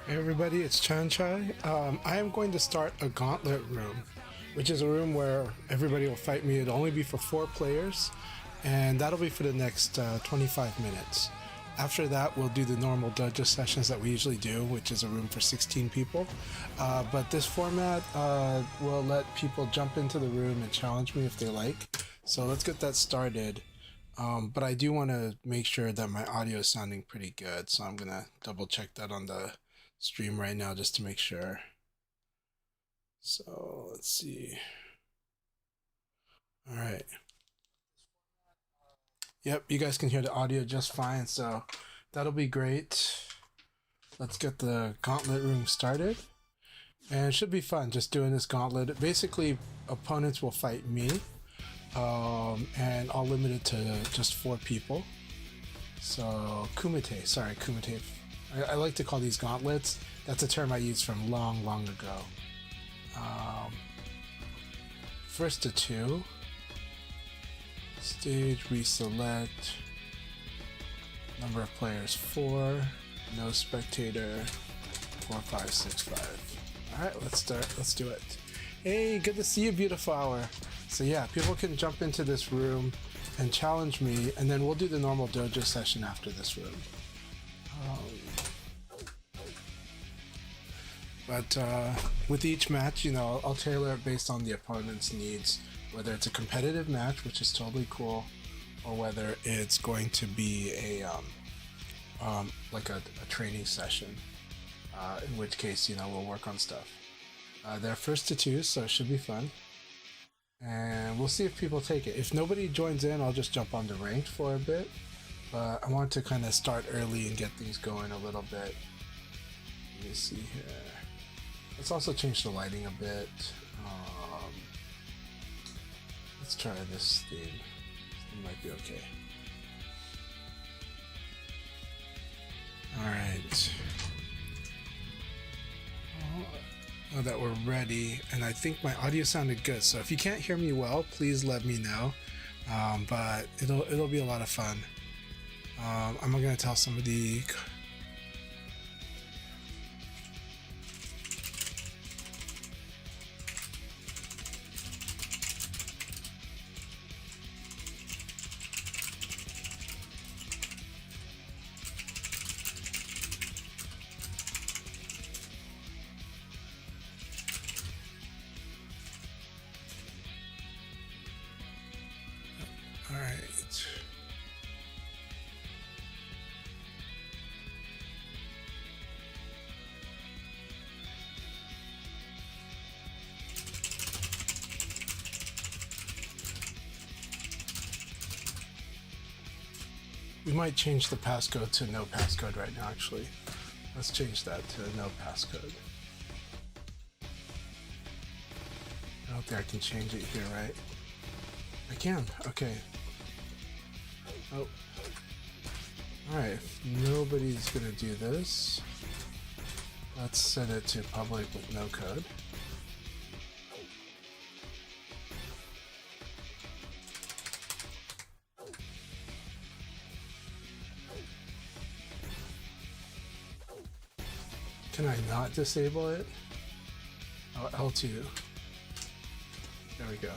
Hey everybody, it's CHANCHAI. I am going to start a gauntlet room, which is a room where everybody will fight me. It'll only be for 4 players, and that'll be for the next 25 minutes. After that, we'll do the normal DOJO sessions that we usually do, which is a room for 16 people. But this format will let people jump into the room and challenge me if they like. So let's get that started. But I do want to make sure that my audio is sounding pretty good, so I'm gonna double check that on the stream right now just to make sure. So let's see. All right. Yep, you guys can hear the audio just fine, so that'll be great. Let's get the gauntlet room started. And it should be fun just doing this gauntlet. Basically, opponents will fight me, and all limited to just 4 people. So Kumite. I like to call these gauntlets. That's a term I used from long ago. First to 2. Stage, reselect. Number of players 4. No spectator. 4, 5, 6, 5. Alright, let's start. Let's do it. Hey, good to see you, beautiful hour. So yeah, people can jump into this room and challenge me, and then we'll do the normal dojo session after this room. But with each match, you know, I'll tailor it based on the opponent's needs, whether it's a competitive match, which is totally cool, or whether it's going to be a like a training session, in which case, you know, we'll work on stuff. They're first to 2, so it should be fun. And we'll see if people take it. If nobody joins in, I'll just jump on the ranked for a bit. But I want to kind of start early and get things going a little bit. Let me see here. Let's also change the lighting a bit. Let's try this theme. It might be okay. Alright. Now that we're ready, and I think my audio sounded good, so if you can't hear me well, please let me know. But it'll be a lot of fun. I'm not gonna tell somebody. Alright. We might change the passcode to no passcode right now, actually. Let's change that to no passcode. I don't think I can change it here, right? I can, okay. Oh. Alright, if nobody's gonna do this, let's set it to public with no code. Can I not disable it? Oh, L2. There we go.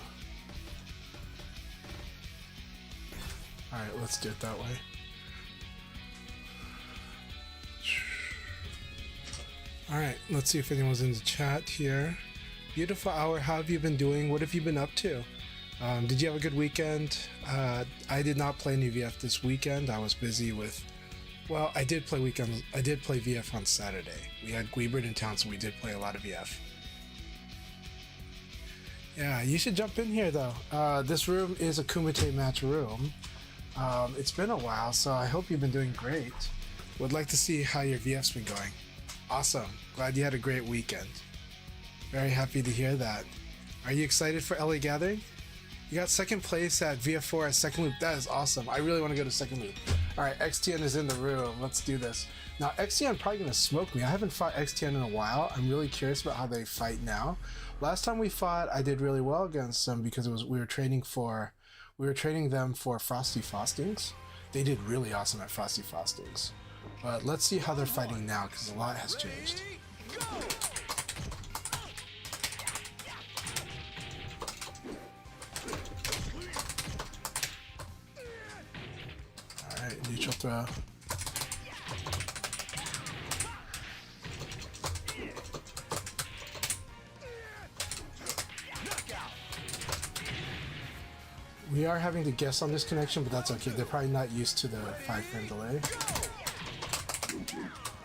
Alright, let's do it that way. Alright, let's see if anyone's in the chat here. Beautiful hour, how have you been doing? What have you been up to? Did you have a good weekend? I did not play any VF this weekend. I was busy with... Well, I did play weekends. I did play VF on Saturday. We had Guibert in town, so we did play a lot of VF. Yeah, you should jump in here though. This room is a Kumite match room. It's been a while, so I hope you've been doing great. Would like to see how your VF's been going. Awesome. Glad you had a great weekend. Very happy to hear that. Are you excited for LA Gathering? You got second place at VF4 at second loop. That is awesome. I really want to go to second loop. Alright, XTN is in the room. Let's do this. Now, XTN probably going to smoke me. I haven't fought XTN in a while. I'm really curious about how they fight now. Last time we fought, I did really well against them because we were training them for Frosty Faustings. They did really awesome at Frosty Faustings. But let's see how they're fighting now, because a lot has changed. Alright, neutral throw. We are having to guess on this connection, but that's okay. They're probably not used to the 5-frame delay.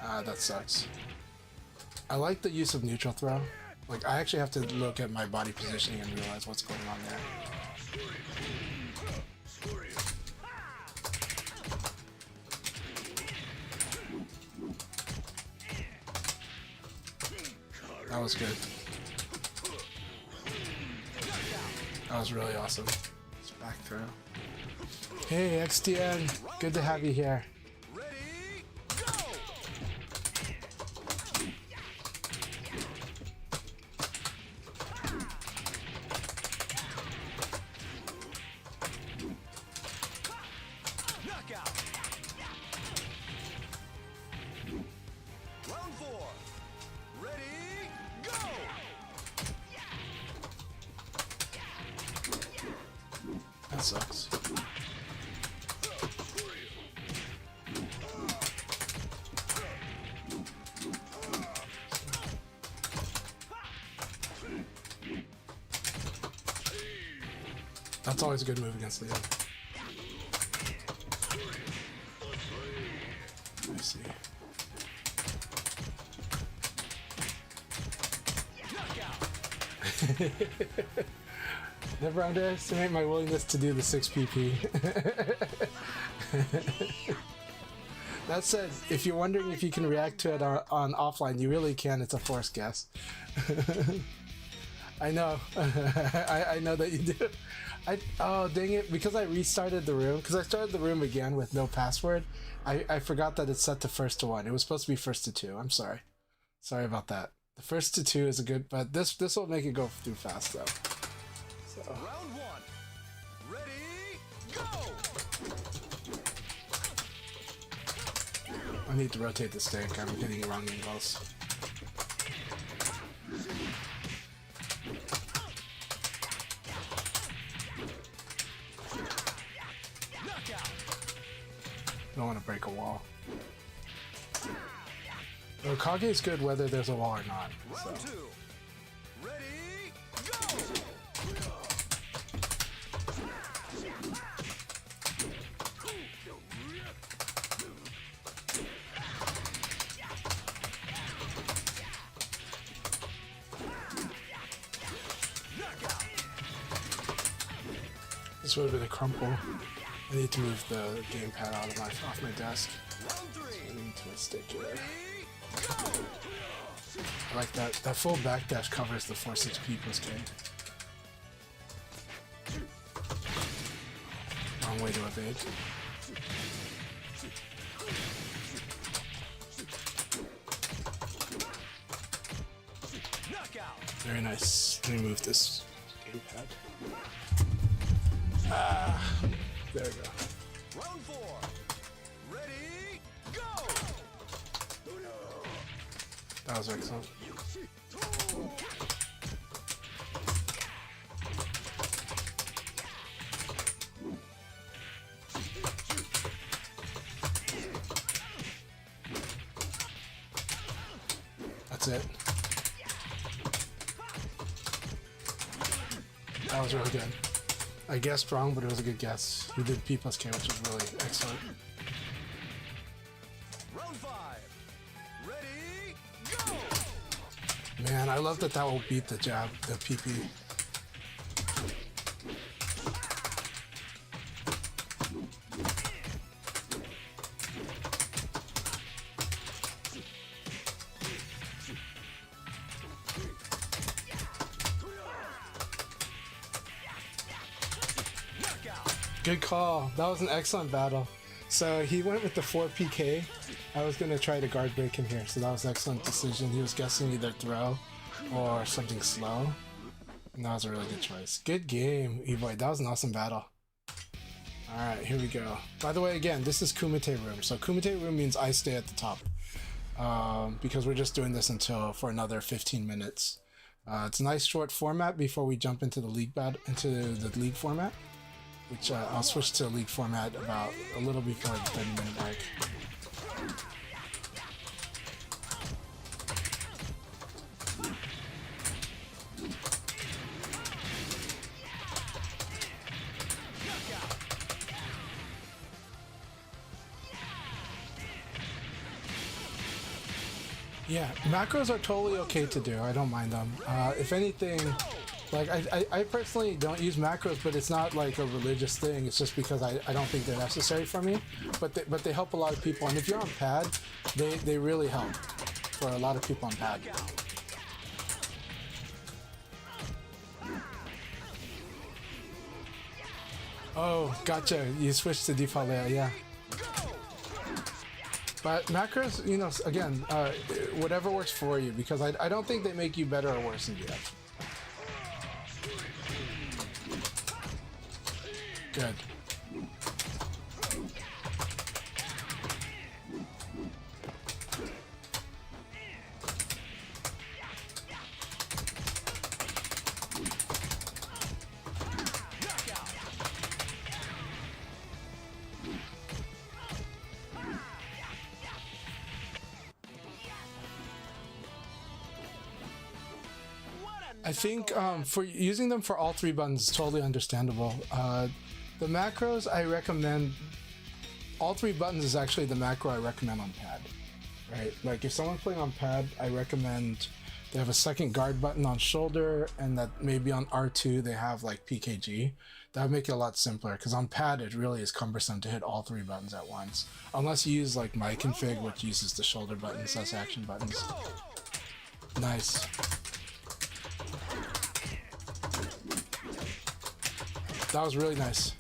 Ah, that sucks. I like the use of neutral throw. Like, I actually have to look at my body positioning and realize what's going on there. That was good. That was really awesome. Back throw. Hey XDN, good to have you here. That sucks. That's always a good move against Leo. Let me see. Never underestimate my willingness to do the 6PP. That said, if you're wondering if you can react to it on offline, you really can. It's a forced guess. I know. I know that you do. Oh, dang it. Because I restarted the room, because I started the room again with no password, I forgot that it's set to 1st to 1. It was supposed to be 1st to 2. I'm sorry. Sorry about that. The 1st to 2 is a good, but this will make it go through fast, though. So. Round 1. Ready, go! I need to rotate the stick. I'm hitting the wrong angles. Don't want to break a wall. The Kage is good whether there's a wall or not. So. Round 2. Ready, go! This would have been a crumple. I need to move the gamepad out of off my desk. Round 3. So I need to stick here. I like that. That full backdash covers the 4-6P plus K. Wrong way to evade. Very nice. Let me move this gamepad. Ah, there we go. Round 4. Ready, go! That was excellent. That's it. That was really good. I guessed wrong, but it was a good guess. He did P plus K, which was really excellent. Round 5. Ready, go! Man, I love that that will beat the jab, the PP. Good call. That was an excellent battle. So he went with the 4 PK. I was going to try to guard break him here, so that was an excellent decision. He was guessing either throw or something slow. And that was a really good choice. Good game, Evoy. That was an awesome battle. Alright, here we go. By the way, again, this is Kumite Room. So Kumite Room means I stay at the top. Because we're just doing this for another 15 minutes. It's a nice short format before we jump into the league format. Which I'll switch to league format about a little before the 30-minute break. Yeah, macros are totally okay to do. I don't mind them. If anything, like I personally don't use macros, but it's not like a religious thing. It's just because I don't think they're necessary for me. But they help a lot of people. And if you're on pad, they really help for a lot of people on pad. Oh, gotcha. You switched to default layout, yeah. But macros, you know, again, whatever works for you, because I don't think they make you better or worse in VF. Good. I think for using them for all three buttons is totally understandable. The macros I recommend, all three buttons is actually the macro I recommend on pad, right? Like if someone's playing on pad, I recommend they have a second guard button on shoulder, and that maybe on R2 they have like PKG. That would make it a lot simpler, because on pad it really is cumbersome to hit all three buttons at once. Unless you use like my config, which uses the shoulder buttons as action buttons. Nice. That was really nice.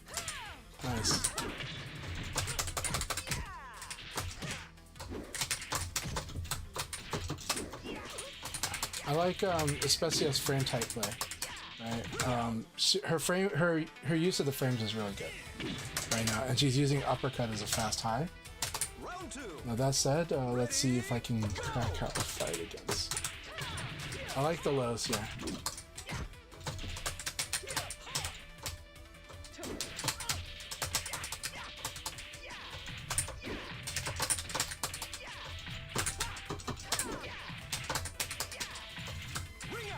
Nice. I like Especia's frame type play. Right? Her use of the frames is really good right now, and she's using uppercut as a fast high. Now that said, let's see if I can crack out the fight against. I like the lows here.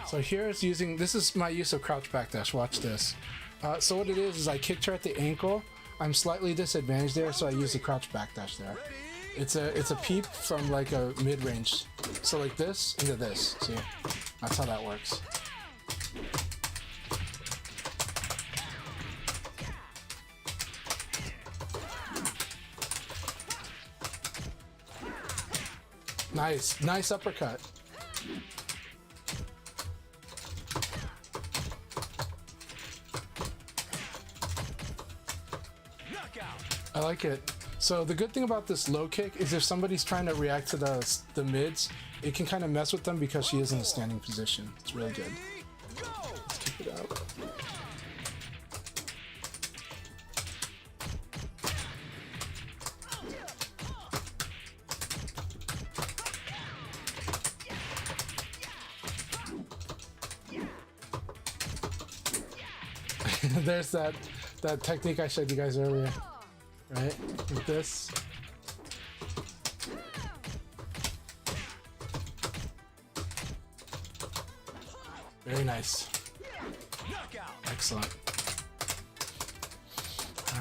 So here's this is my use of crouch backdash, watch this. So what it is I kicked her at the ankle, I'm slightly disadvantaged there, so I use the crouch backdash there. It's a peep from like a mid-range. So like this into this, see? That's how that works. Nice uppercut. I like it. So the good thing about this low kick is if somebody's trying to react to the mids, it can kind of mess with them because she is in a standing position. It's really good. Let's keep it out. There's that technique I showed you guys earlier. Right, with this. Very nice. Excellent.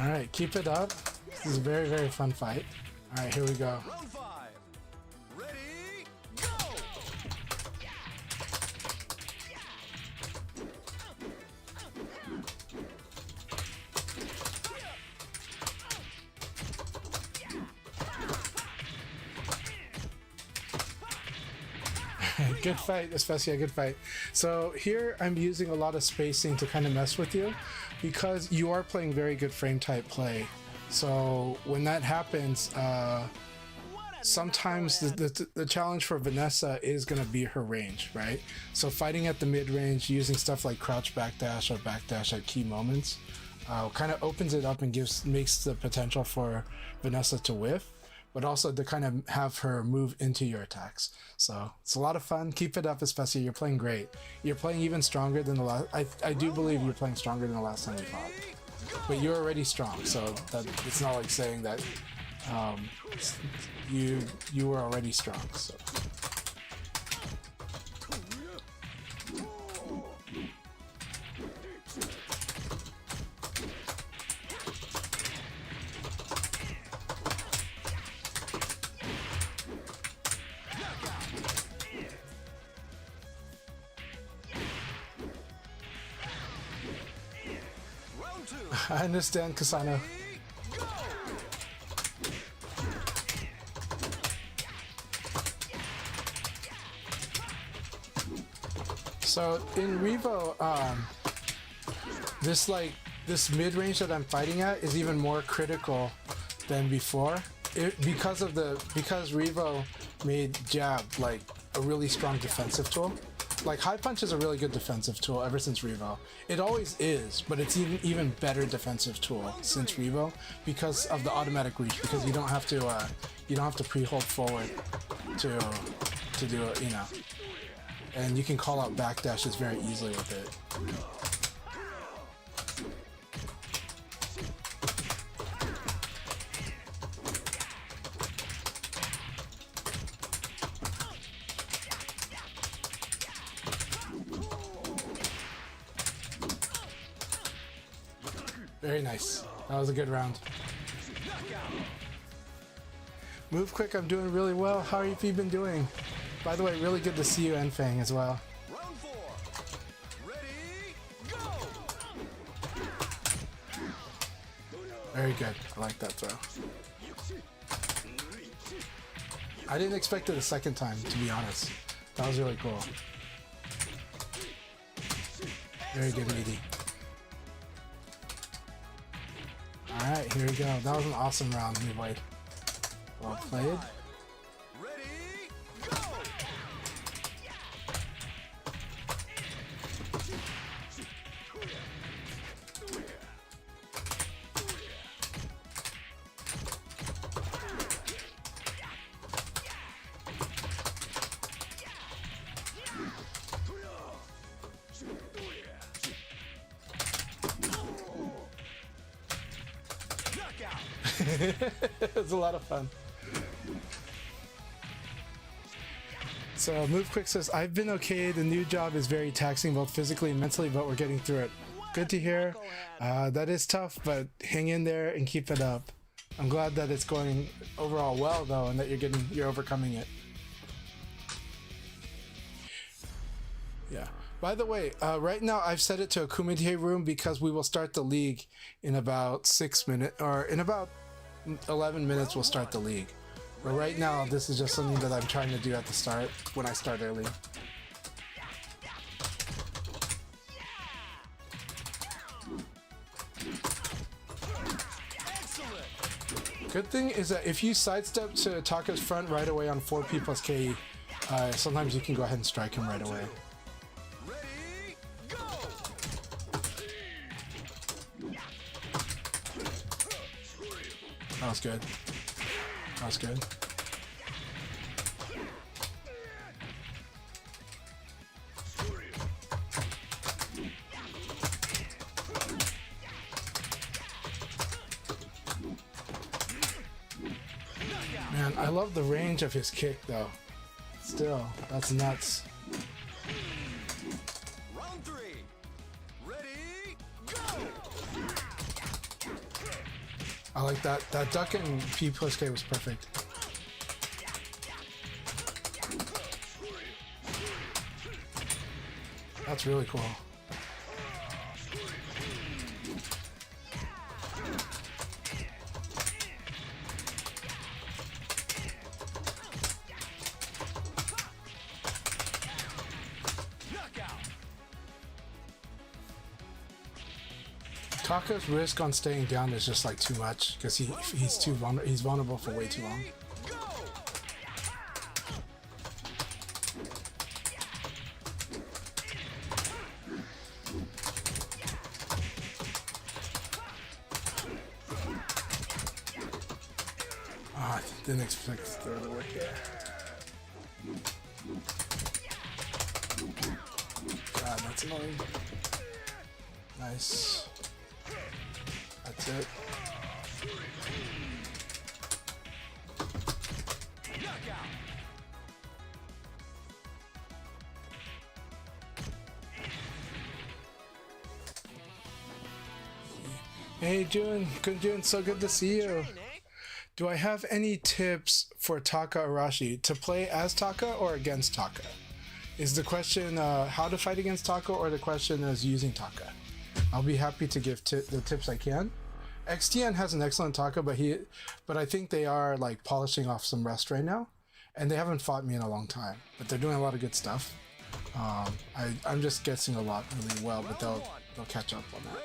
All right, keep it up. This is a very, very fun fight. All right, here we go. Good fight, especially a good fight. So here I'm using a lot of spacing to kind of mess with you because you are playing very good frame type play. So when that happens, sometimes the challenge for Vanessa is going to be her range, right? So fighting at the mid range, using stuff like crouch backdash or backdash at key moments kind of opens it up and makes the potential for Vanessa to whiff, but also to kind of have her move into your attacks. So it's a lot of fun. Keep it up, especially. You're playing great. You're playing even stronger than the last. I do believe you're playing stronger than the last time we fought. But you're already strong, so that it's not like saying that you were already strong. So. I understand, Kasano. So in Revo, this mid range that I'm fighting at is even more critical than before. Because Revo made jab like a really strong defensive tool. Like high punch is a really good defensive tool ever since Revo. It always is, but it's even better defensive tool since Revo because of the automatic reach. Because you don't have to pre-hold forward to do it, you know. And you can call out backdashes very easily with it. Very nice. That was a good round. Move quick, I'm doing really well. How have you been doing? By the way, really good to see you, Enfang, as well. Round 4. Ready, go! Very good. I like that throw. I didn't expect it a second time, to be honest. That was really cool. Very good, meaty. Alright, here we go. That was an awesome round, Midway. Well played. Ready, go! It was a lot of fun. So Move Quick says, I've been okay. The new job is very taxing both physically and mentally, but we're getting through it. Good to hear. That is tough, but hang in there and keep it up. I'm glad that it's going overall well though, and that you're overcoming it. Yeah. By the way, right now I've set it to a Kumite room because we will start the league in about 6 minutes, or in about 11 minutes we'll start the league. But right now this is just something that I'm trying to do at the start when I start early. Good thing is that if you sidestep to Taka's front right away on 4P plus KE, sometimes you can go ahead and strike him right away. Ready, go! That was good. That was good. Man, I love the range of his kick though. Still, that's nuts. Round 3. Ready, go! I like that. That duck and P plus K was perfect. That's really cool. Taka's risk on staying down is just like too much because he's vulnerable for way too long. Go! Didn't expect to throw the work here. God, that's annoying. Nice. That's it. Hey June, good June, so good to see you. Do I have any tips for Taka Arashi to play as Taka or against Taka? Is the question how to fight against Taka, or the question is using Taka? I'll be happy to give the tips I can. XTN has an excellent Taka, but I think they are like polishing off some rust right now, and they haven't fought me in a long time. But they're doing a lot of good stuff. I'm just guessing a lot really well, but they'll catch up on that.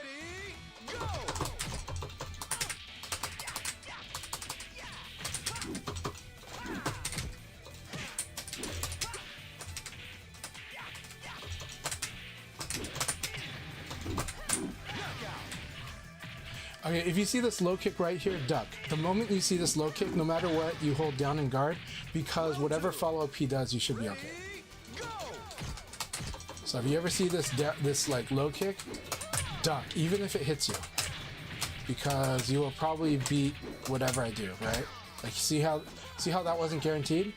Okay, if you see this low kick right here, duck. The moment you see this low kick, no matter what, you hold down and guard, because whatever follow-up he does, you should be okay. So if you ever see this like low kick, duck, even if it hits you, because you will probably beat whatever I do, right? Like, see how that wasn't guaranteed?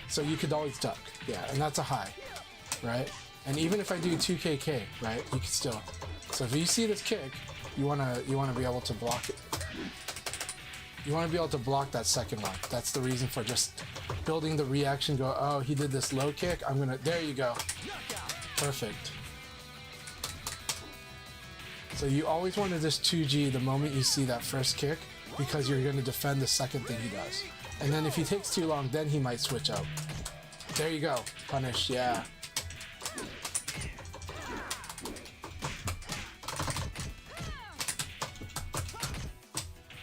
So you could always duck, yeah, and that's a high, right? And even if I do 2KK, right, you can still. So if you see this kick, you wanna be able to block it. You wanna be able to block that second one. That's the reason for just building the reaction. Go, oh, he did this low kick. There you go. Perfect. So you always want to just 2G the moment you see that first kick, because you're going to defend the second thing he does. And then if he takes too long, then he might switch out. There you go. Punish, yeah.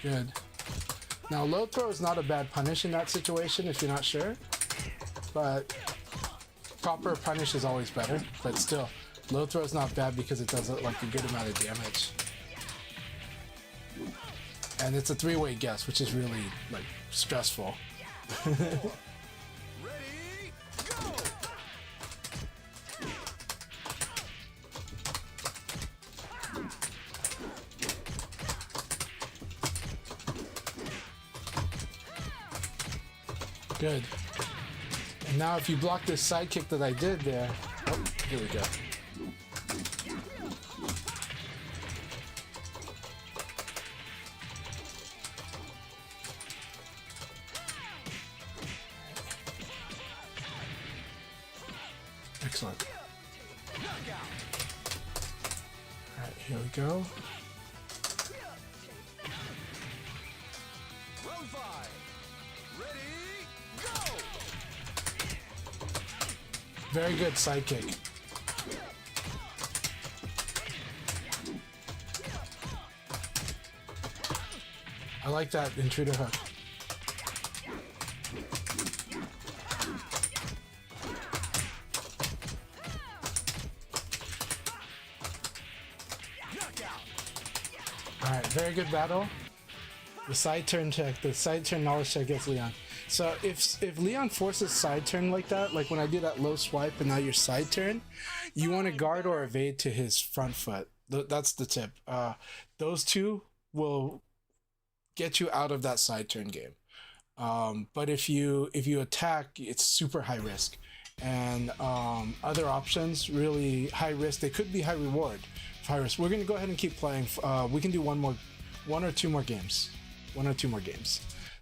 Good. Now low throw is not a bad punish in that situation if you're not sure, but proper punish is always better. But still, low throw is not bad because it does like a good amount of damage. And it's a three-way guess, which is really like stressful. Ready, go! Good. And now if you block this side kick that I did there, oh, here we go. Excellent. All right, here we go. Round 5. Ready, go! Very good side kick. I like that intruder hook. Alright, very good battle. The side turn check, the side turn knowledge check gets Leon. So if Leon forces side turn like that, like when I do that low swipe and now your side turn, you want to guard or evade to his front foot. That's the tip. Those two will get you out of that side turn game. But if you attack, it's super high risk. And other options, really high risk. They could be high reward. High risk. We're gonna go ahead and keep playing. We can do one or two more games.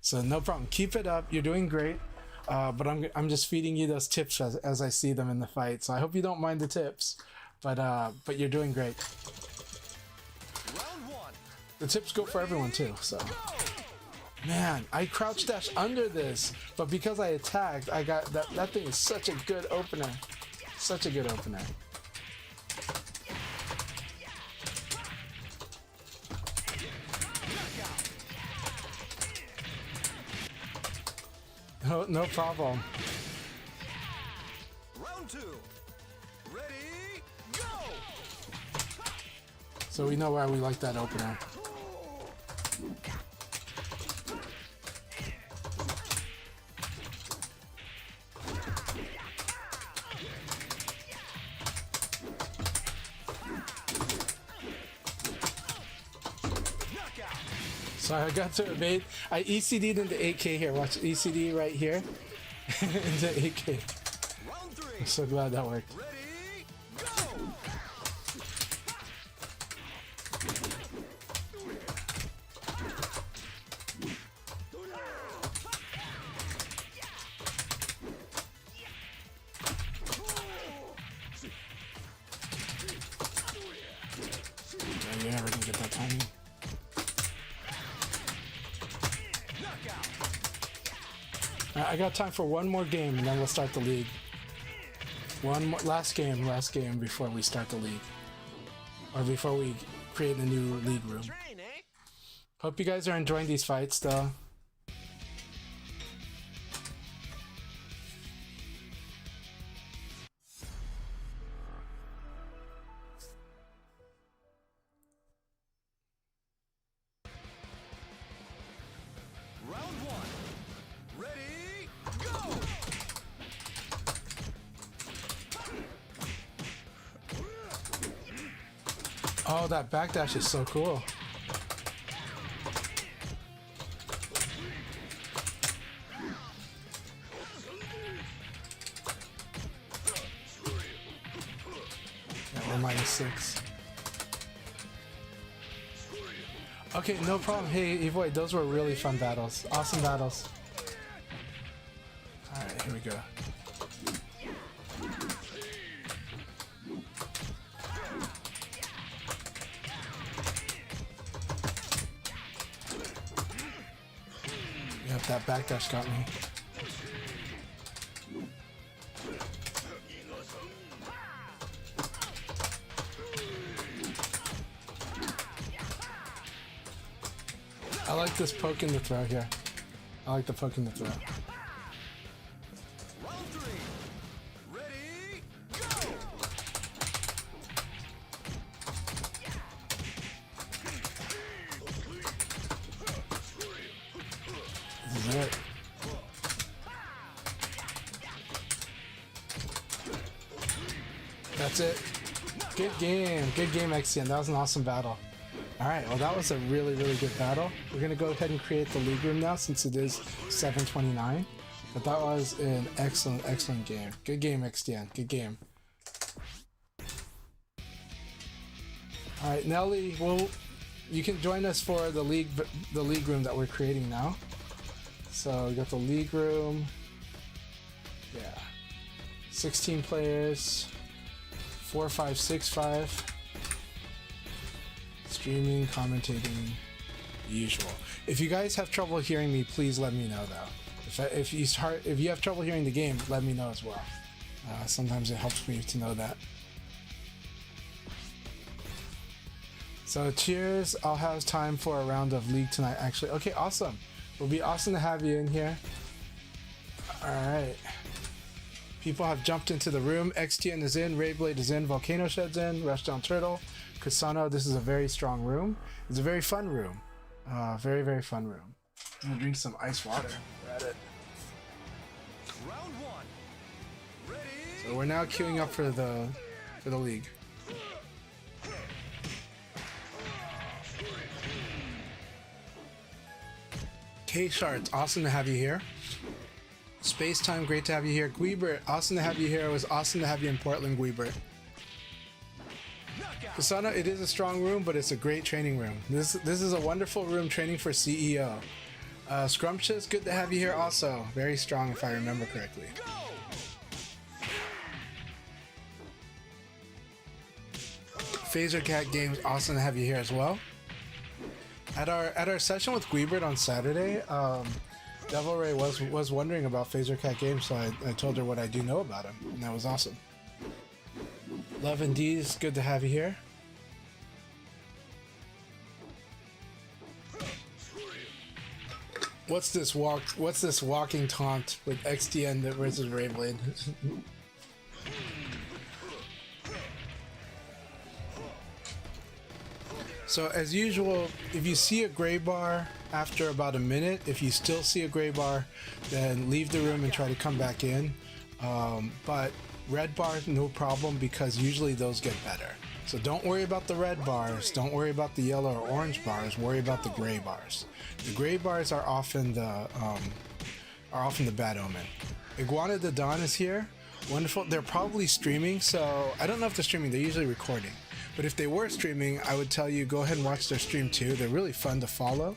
So no problem. Keep it up. You're doing great. But I'm just feeding you those tips as I see them in the fight. So I hope you don't mind the tips. But you're doing great. Round 1. The tips go for everyone too. So. Man, I crouch dash under this, but because I attacked, I got that. That thing is such a good opener. Such a good opener. No problem. Round 2. Ready, go! So we know why we like that opener. Sorry, I got to evade. I ECD'd into 8K here. Watch ECD right here into 8K. Round 3. I'm so glad that worked. Ready, go! Yeah, you're never gonna get that timing. I got time for one more game and then we'll start the league. One more, last game before we start the league. Or before we create a new league room. Train, eh? Hope you guys are enjoying these fights though. Round 1. Ready, go! Oh, that backdash is so cool. Yeah, we're -6. Okay, no problem. Hey, Evoid, those were really fun battles. Awesome battles. Alright, here we go. Yep, that backdash got me. I like this poke in the throw here. I like the poke in the throw. Round 3. Ready, go! This is it. That's it. Good game, XTN. That was an awesome battle. Alright, well that was a really good battle. We're gonna go ahead and create the league room now since it is 7:29. But that was an excellent game. Good game, XTN. Good game. Alright, Nelly, well, you can join us for the league room that we're creating now. So we got the league room. Yeah. 16 players. 4-5-6-5. Streaming, commentating, usual. If you guys have trouble hearing me, please let me know though. If you have trouble hearing the game, let me know as well. Sometimes it helps me to know that. So cheers. I'll have time for a round of league tonight actually. Okay, awesome. It will be awesome to have you in here. Alright. People have jumped into the room. XTN is in, Rayblade is in, Volcano Shed's in, Rushdown Turtle, Kusano. This is a very strong room. It's a very fun room. Very fun room. I'm gonna drink some ice water. We're at it. Round 1. Ready, So we're now queuing up for the league. K-Sharts, awesome to have you here. Space Time, great to have you here. Guibert, awesome to have you here. It was awesome to have you in Portland, Guibert. Kusana, it is a strong room, but it's a great training room. This is a wonderful room training for CEO. Scrumptious, good to have you here also. Very strong if I remember correctly. Phaser Cat Games, awesome to have you here as well. At our session with Guibert on Saturday, Devil Ray was wondering about Phaser Cat Games, so I told her what I do know about him, and that was awesome. Love and D's, good to have you here. What's this walking taunt with XDN versus Rayblade? So as usual, if you see a gray bar after about a minute, if you still see a gray bar, then leave the room and try to come back in. But Red bars, no problem, because usually those get better. So don't worry about the red bars, don't worry about the yellow or orange bars, worry about the gray bars. The gray bars are often the bad omen. Iguana the Dawn is here. Wonderful. They're probably streaming, so I don't know if they're streaming, they're usually recording. But if they were streaming, I would tell you go ahead and watch their stream too. They're really fun to follow.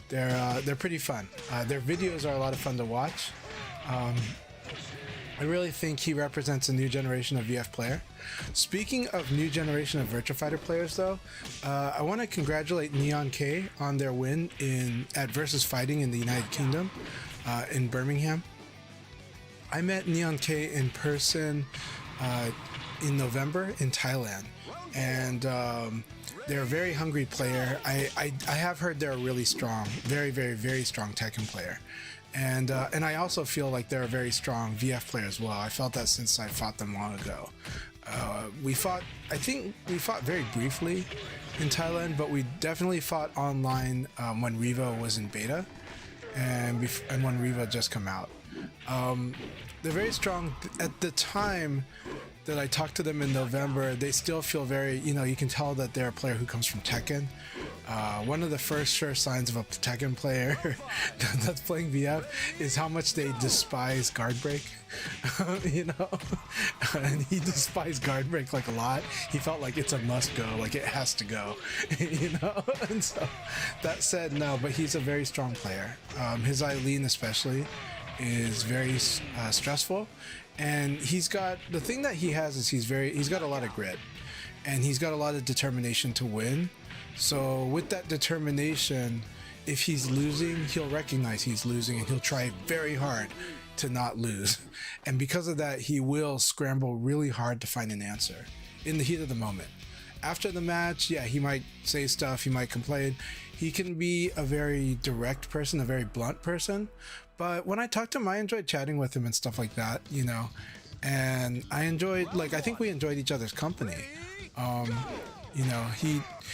They're pretty fun. Their videos are a lot of fun to watch. I really think he represents a new generation of VF player. Speaking of new generation of Virtua Fighter players though, I want to congratulate Neon K on their win at Versus Fighting in the United Kingdom in Birmingham. I met Neon K in person in November in Thailand, and they're a very hungry player. I have heard they're a really strong, very strong Tekken player. And I also feel like they're a very strong VF player as well. I felt that since I fought them long ago. I think we fought very briefly in Thailand, but we definitely fought online when Revo was in beta and when Revo just come out. They're very strong. At the time that I talked to them in November, they still feel very, you can tell that they're a player who comes from Tekken. One of the first sure signs of a Tekken player that's playing VF is how much they despise guard break. And he despised guard break like a lot. He felt like it's a must go, like it has to go, And so that said, no, but he's a very strong player. His Eileen especially is very stressful, and the thing that he has is he's got a lot of grit, and he's got a lot of determination to win. So with that determination, if he's losing, he'll recognize he's losing and he'll try very hard to not lose. And because of that, he will scramble really hard to find an answer in the heat of the moment. After the match, yeah, he might say stuff, he might complain. He can be a very direct person, a very blunt person. But when I talked to him, I enjoyed chatting with him and stuff like that, and I think we enjoyed each other's company.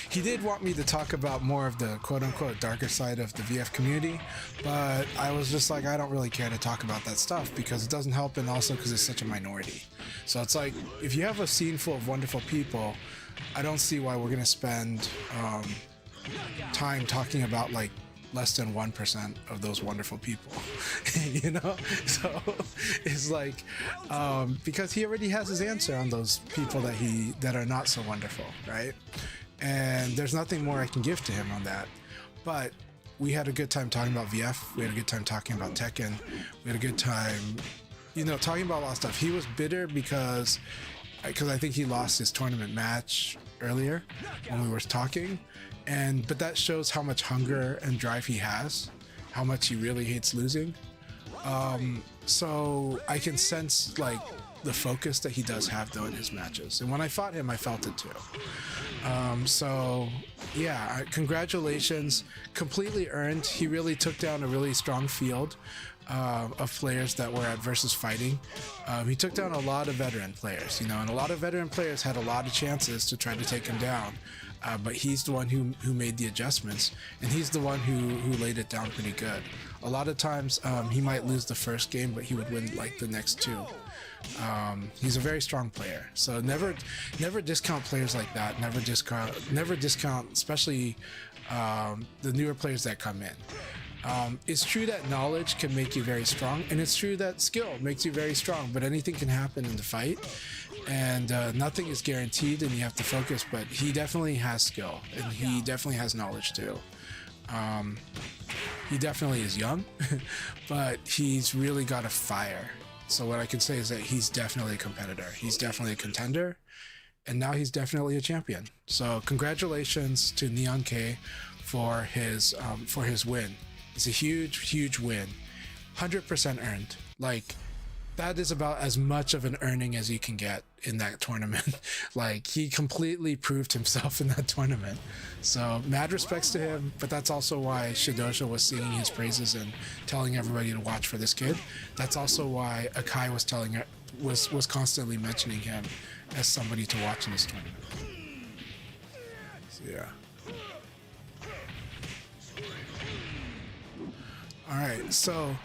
He did want me to talk about more of the quote-unquote darker side of the VF community, but I was just like, I don't really care to talk about that stuff because it doesn't help, and also because it's such a minority. So it's like, if you have a scene full of wonderful people, I don't see why we're gonna spend time talking about like less than 1% of those wonderful people. So it's like because he already has his answer on those people that are not so wonderful, right? And there's nothing more I can give to him on that. But we had a good time talking about VF, we had a good time talking about Tekken, we had a good time talking about a lot of stuff. He was bitter because I think he lost his tournament match earlier when we were talking, but that shows how much hunger and drive he has, how much he really hates losing. So I can sense like the focus that he does have though in his matches, and when I fought him I felt it too. So yeah, congratulations, completely earned. He really took down a really strong field of players that were at Versus Fighting. He took down a lot of veteran players, and a lot of veteran players had a lot of chances to try to take him down. But he's the one who made the adjustments, and he's the one who laid it down pretty good. A lot of times he might lose the first game, but he would win like the next two. He's a very strong player, so never discount players like that. Never discount, especially the newer players that come in. It's true that knowledge can make you very strong, and it's true that skill makes you very strong, but anything can happen in the fight, and nothing is guaranteed, and you have to focus. But he definitely has skill, and he definitely has knowledge too. He definitely is young, but he's really got a fire. So what I can say is that he's definitely a competitor. He's definitely a contender, and now he's definitely a champion. So congratulations to Neon K for his win. It's a huge win, 100% earned. Like, that is about as much of an earning as you can get in that tournament. Like, he completely proved himself in that tournament. So mad respects to him, but that's also why DOJO was singing his praises and telling everybody to watch for this kid. That's also why Akai was constantly mentioning him as somebody to watch in this tournament. So yeah. All right, so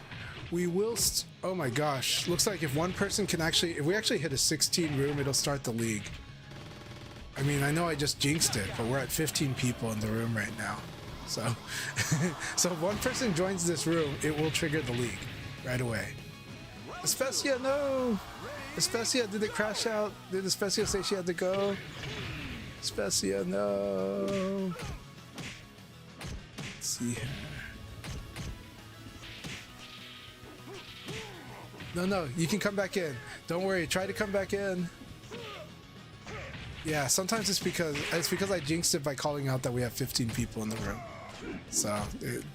We will. Oh my gosh! Looks like if one person can actually, if we actually hit a 16 room, it'll start the league. I mean, I know I just jinxed it, but we're at 15 people in the room right now. So, so if one person joins this room, it will trigger the league right away. Especia, no! Especia, did it crash out? Did Especia say she had to go? Especia, no! Let's see here. No, you can come back in. Don't worry, try to come back in. Yeah, sometimes it's because I jinxed it by calling out that we have 15 people in the room. So,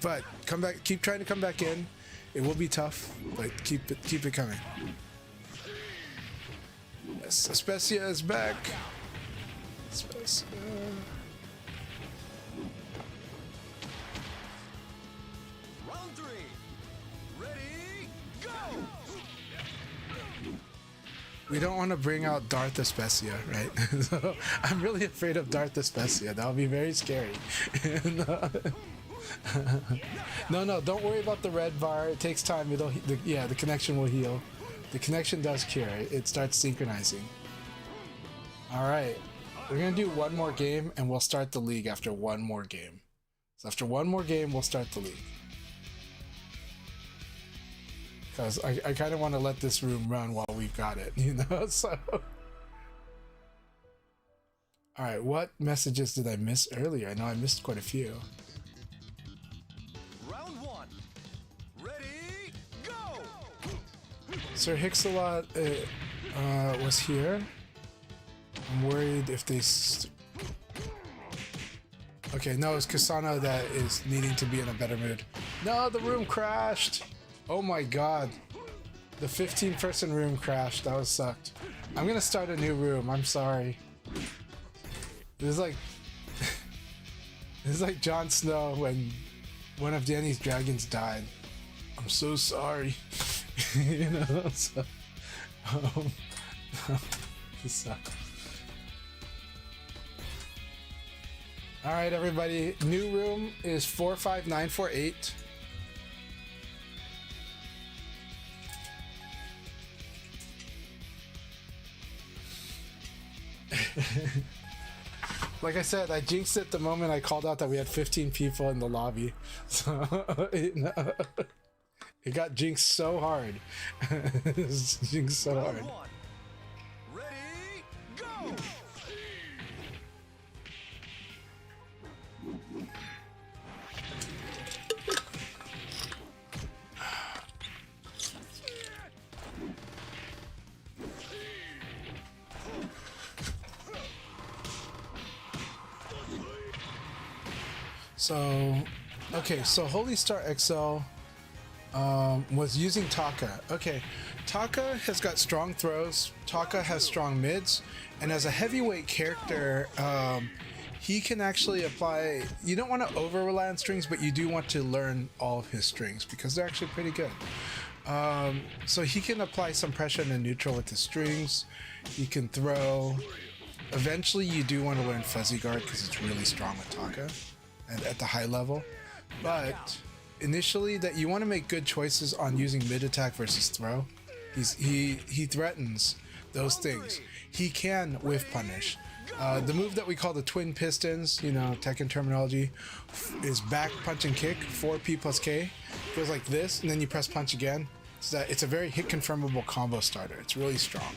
but come back, keep trying to come back in. It will be tough, but keep it coming. Yes, Especia is back. Especia. Round 3. Ready, go! We don't want to bring out Darth Especia, right? So I'm really afraid of Darth Especia. That would be very scary. No, don't worry about the red bar. It takes time. The connection will heal. The connection does cure. It starts synchronizing. All right, we're gonna do one more game, and we'll start the league after one more game. So after one more game, we'll start the league. Because I kind of want to let this room run while we've got it, you know? So, all right, what messages did I miss earlier? I know I missed quite a few. Round 1. Ready, go! Sir Hixalot was here. I'm worried if they... Okay, no, it's Kasano that is needing to be in a better mood. No, the room crashed! Oh my god. The 15-person room crashed. That was sucked. I'm gonna start a new room. I'm sorry. This is like... this is like Jon Snow when one of Dany's dragons died. I'm so sorry. You know, so... this sucks. Alright, everybody. New room is 45948. Like I said, I jinxed it the moment I called out that we had 15 people in the lobby. So, it got jinxed so hard. It was jinxed so hard. Round 1. Ready, go! So, okay, so Holy Star XL was using Taka. Okay, Taka has got strong throws, Taka has strong mids, and as a heavyweight character, he can actually apply... You don't want to over-rely on strings, but you do want to learn all of his strings, because they're actually pretty good. So he can apply some pressure in the neutral with his strings, he can throw... Eventually you do want to learn Fuzzy Guard, because it's really strong with Taka. And at the high level, but initially that you want to make good choices on using mid attack versus throw. He threatens those things. He can whiff punish. The move that we call the twin pistons, you know, Tekken terminology, is back punch and kick, 4P plus K. It goes like this, and then you press punch again. So that it's a very hit confirmable combo starter. It's really strong.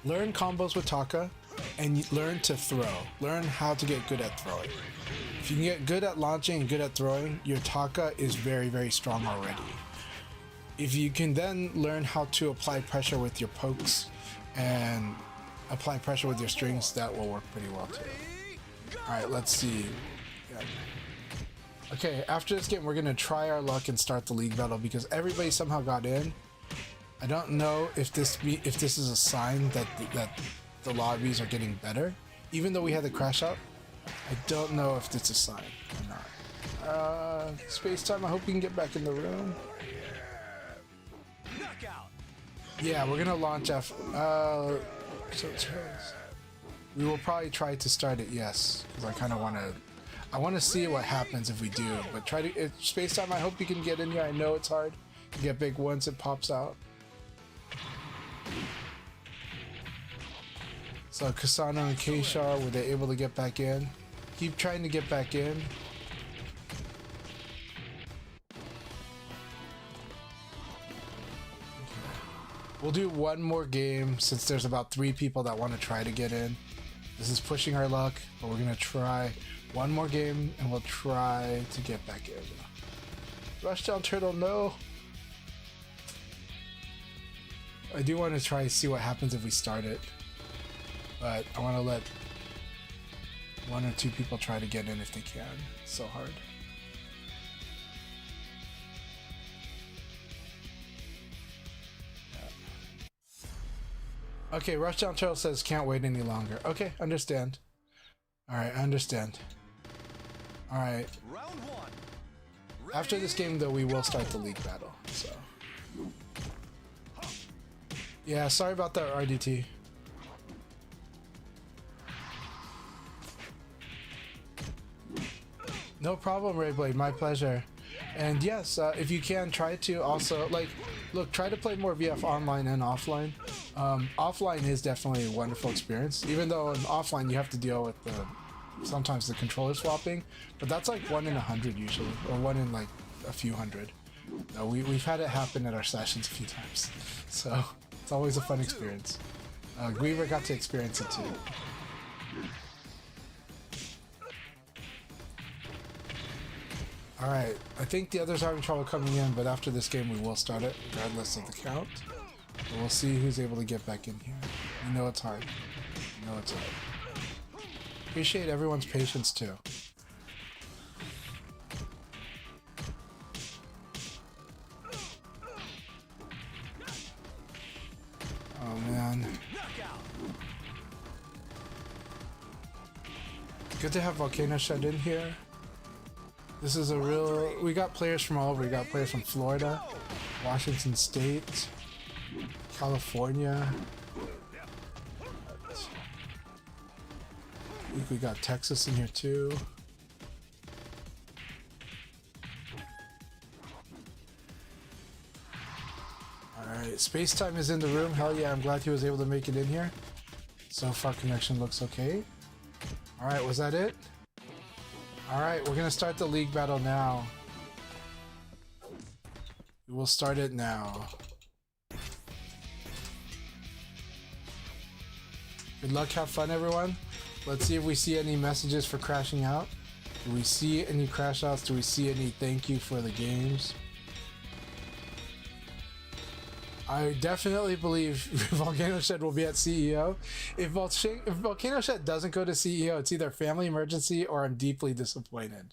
Learn combos with Taka. And learn to throw. Learn how to get good at throwing. If you can get good at launching and good at throwing, your Taka is very, very strong already. If you can then learn how to apply pressure with your pokes and apply pressure with your strings, that will work pretty well too. Alright, let's see. Yeah. Okay, after this game, we're going to try our luck and start the league battle because everybody somehow got in. I don't know if this is a sign that the lobbies are getting better, even though we had the crash out. I don't know if it's a sign or not. Space time, I hope you can get back in the room. Knockout. Yeah, we're gonna launch after. So we will probably try to start it, yes, because I kind of want to. I want to see what happens if we do, but try to. It's space time. I hope you can get in here. I know it's hard to get big once it pops out. So Kasano and Keishar, were they able to get back in? Keep trying to get back in. We'll do one more game since there's about 3 people that want to try to get in. This is pushing our luck, but we're gonna try one more game and we'll try to get back in. Rushdown Turtle, no! I do want to try to see what happens if we start it, but I want to let 1 or 2 people try to get in if they can. It's so hard. Okay, Rushdown Turtle says can't wait any longer. Okay, understand. Alright, I understand. Alright. Round 1. After this game, though, we will start the league battle, so. Yeah, sorry about that, RDT. No problem, Rayblade, my pleasure. And yes, if you can, try to also, like, look, try to play more VF online and offline. Offline is definitely a wonderful experience, even though in offline you have to deal with sometimes the controller swapping, but that's like 1 in 100 usually, or 1 in like a few hundred. We've had it happen at our sessions a few times, so it's always a fun experience. Weaver got to experience it too. Alright, I think the others are having trouble coming in, but after this game we will start it, regardless of the count. But we'll see who's able to get back in here. I know it's hard. I know it's hard. Appreciate everyone's patience too. Oh man. Good to have Volcano Shed in here. This is a real... We got players from all over. We got players from Florida, Washington State, California. I think we got Texas in here too. Alright, Space Time is in the room. Hell yeah, I'm glad he was able to make it in here. So far connection looks okay. Alright, was that it? Alright, we're gonna start the league battle now. We will start it now. Good luck, have fun everyone. Let's see if we see any messages for crashing out. Do we see any crash outs? Do we see any thank you for the games? I definitely believe Volcano Shed will be at CEO. If Volcano Shed doesn't go to CEO, it's either family emergency or I'm deeply disappointed.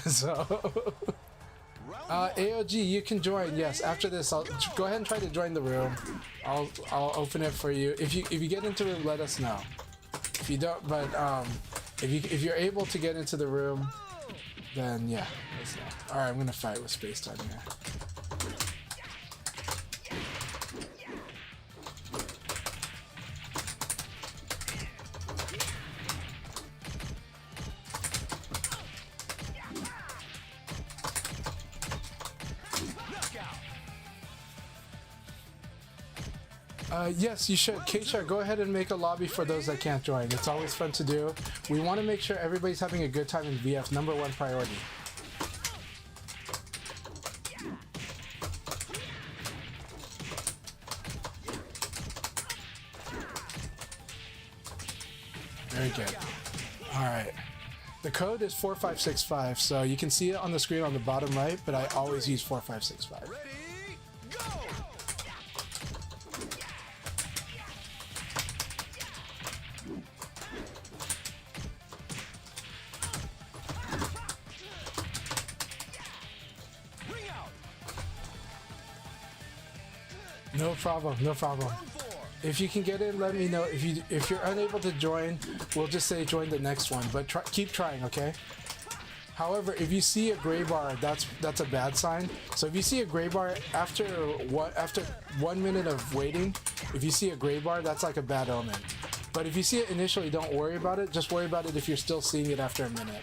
So, AOG, you can join. Yes, after this, I'll go ahead and try to join the room. I'll open it for you. If you get into the room, let us know. If you don't, but if you're able to get into the room, then yeah. All right, I'm gonna fight with Space Time here. Yes, you should. Keisha, go ahead and make a lobby for those that can't join. It's always fun to do. We want to make sure everybody's having a good time in VF. #1 priority. Very good. Alright. The code is 4565, so you can see it on the screen on the bottom right, but I always use 4565. No problem, no problem. If you can get in, let me know. If you're unable to join, we'll just say join the next one. But keep trying, okay? However, if you see a gray bar, that's a bad sign. So if you see a gray bar after 1 minute of waiting, if you see a gray bar, that's like a bad omen. But if you see it initially, don't worry about it. Just worry about it if you're still seeing it after a minute.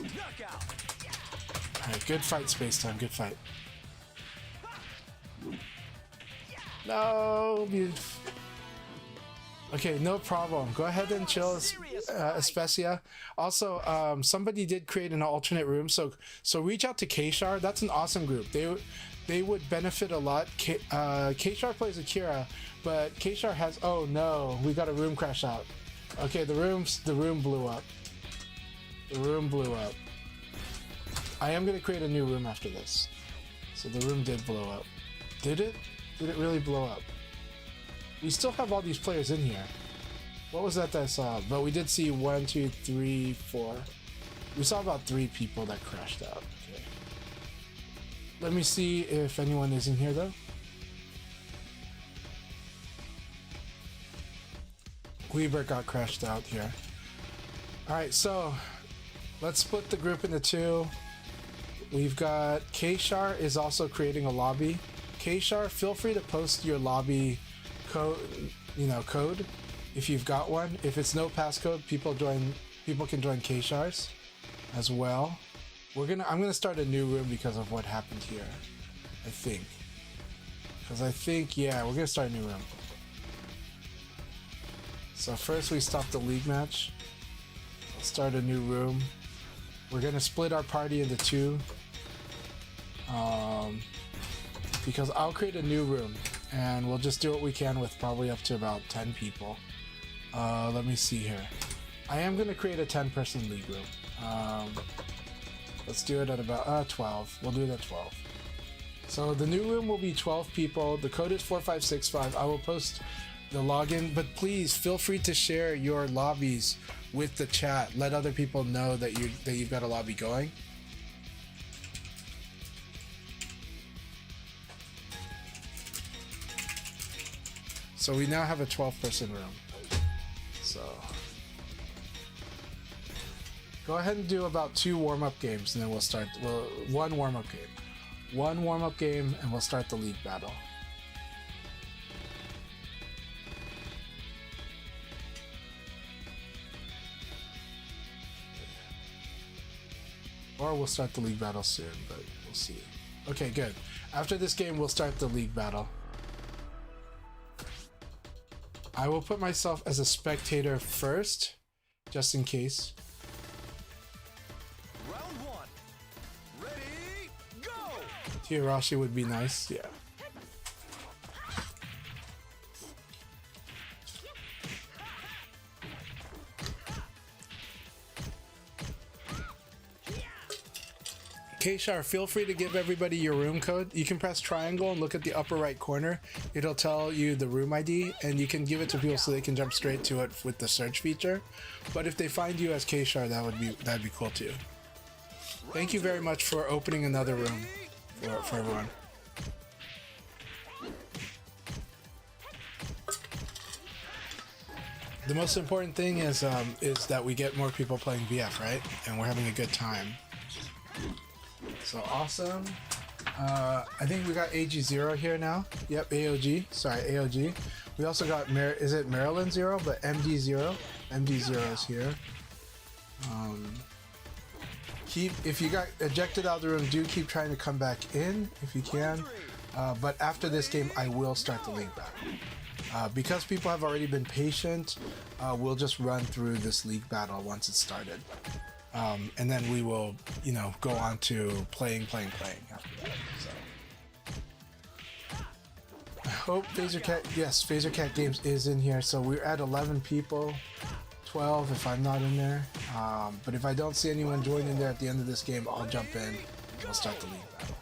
Knockout. Alright, good fight, Space Time. Good fight. No, okay, no problem. Go ahead and chill, Especia. Also, somebody did create an alternate room, so reach out to Kshar. That's an awesome group. They would benefit a lot. Kshar plays Akira, but Kshar has. Oh no, we got a room crash out. Okay, the room blew up. The room blew up. I am gonna create a new room after this. So the room did blow up. Did it? Did it really blow up? We still have all these players in here. What was that I saw? But we did see 1, 2, 3, 4. We saw about 3 people that crashed out. Okay. Let me see if anyone is in here though. Weber got crashed out here. Alright, so let's split the group into 2. We've got Kshar is also creating a lobby. Kshar, feel free to post your lobby code, code if you've got one. If it's no passcode, people can join Kshar's as well. I'm gonna start a new room because of what happened here. I think. Yeah, we're gonna start a new room. So first we stop the league match. Let's start a new room. We're gonna split our party into 2. Because I'll create a new room and we'll just do what we can with probably up to about 10 people. Let me see here. I am going to create a 10-person league room. Let's do it at about 12. We'll do it at 12. So the new room will be 12 people. The code is 4565. I will post the login, but please feel free to share your lobbies with the chat. Let other people know that you've got a lobby going. So we now have a 12-person room. So go ahead and do about 2 warm-up games, and then we'll start. One warm-up game, and we'll start the league battle. Or we'll start the league battle soon, but we'll see. Okay, good. After this game, we'll start the league battle. I will put myself as a spectator first, just in case. Round 1. Ready, go! Tirashi would be nice, yeah. Kshar, feel free to give everybody your room code. You can press triangle and look at the upper right corner. It'll tell you the room ID, and you can give it to people so they can jump straight to it with the search feature. But if they find you as Kshar, that'd be cool too. Thank you very much for opening another room for everyone. The most important thing is that we get more people playing VF, right? And we're having a good time. So awesome. I think we got AG0 here now. Yep, AOG. Sorry, AOG. We also got is it Maryland 0, but MD0. MD0 is here. If you got ejected out of the room, do keep trying to come back in if you can. But after this game, I will start the league battle. Because people have already been patient, we'll just run through this league battle once it's started. And then we will, go on to playing after that. So. I hope Phasercat Games is in here. So we're at 11 people, 12 if I'm not in there. But if I don't see anyone join in there at the end of this game, I'll jump in and we'll start the league battle.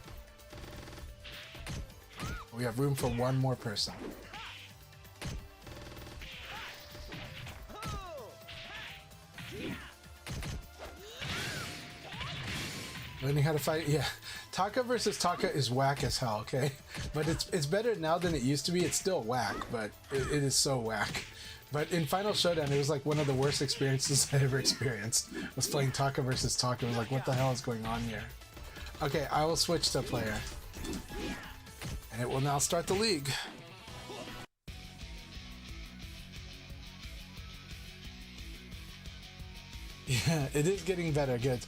We have room for one more person. Learning how to fight, yeah. Taka versus Taka is whack as hell, okay? But it's better now than it used to be. It's still whack, but it is so whack. But in Final Showdown, it was like one of the worst experiences I ever experienced. Was playing Taka versus Taka. I was like, what the hell is going on here? Okay, I will switch to player. And it will now start the league. Yeah, it is getting better, good.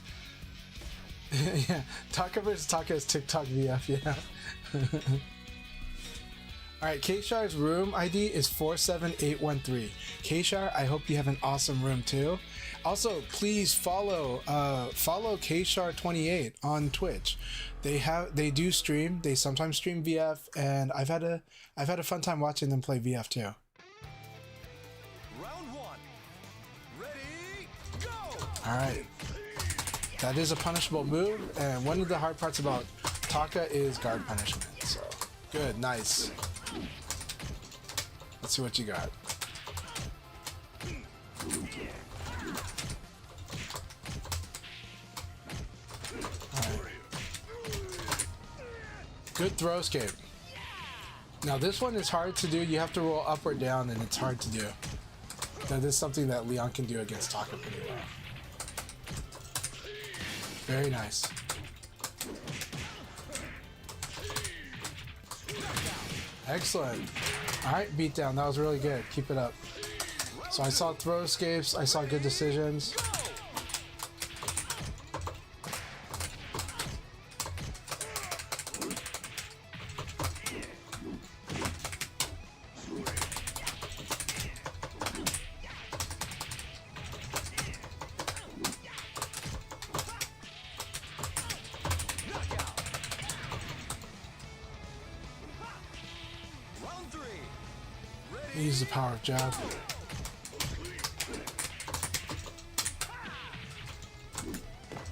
Yeah, Taka vs. Taka is TikTok VF, yeah. Alright, K-Shar's room ID is 47813. K-Shar, I hope you have an awesome room too. Also, please follow K-Shar28 on Twitch. They do stream, they sometimes stream VF, and I've had a fun time watching them play VF too. Round one. Ready, go! Alright. That is a punishable move, and one of the hard parts about Taka is guard punishment. So good, nice. Let's see what you got. Alright. Good throw escape. Now this one is hard to do. You have to roll up or down, and it's hard to do. That is something that Leon can do against Taka pretty well. Very nice. Excellent. Alright, beatdown. That was really good. Keep it up. So I saw throw escapes. I saw good decisions. Use the power of jab.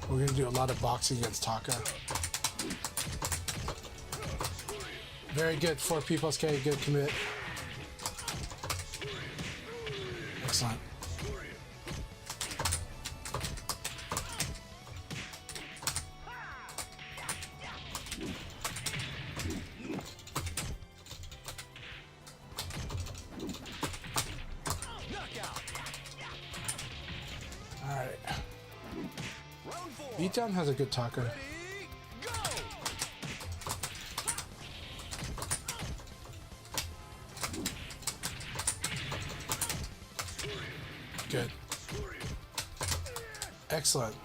We're going to do a lot of boxing against Taka. Very good. 4 people's K. Good commit. Excellent. Alright. Beatdown has a good Taka. Good. Excellent.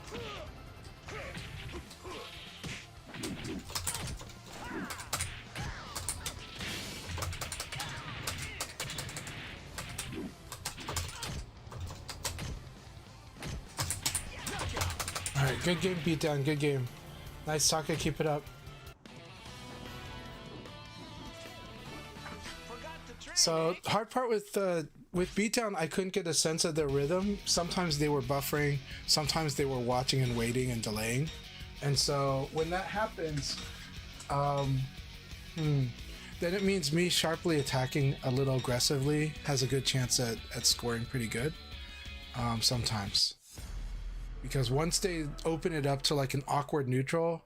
Alright, good game, beatdown, good game. Nice Taka, keep it up. So, hard part with beatdown, I couldn't get a sense of their rhythm. Sometimes they were buffering, sometimes they were watching and waiting and delaying. And so, when that happens, then it means me sharply attacking a little aggressively has a good chance at scoring pretty good. Sometimes. Because once they open it up to like an awkward neutral,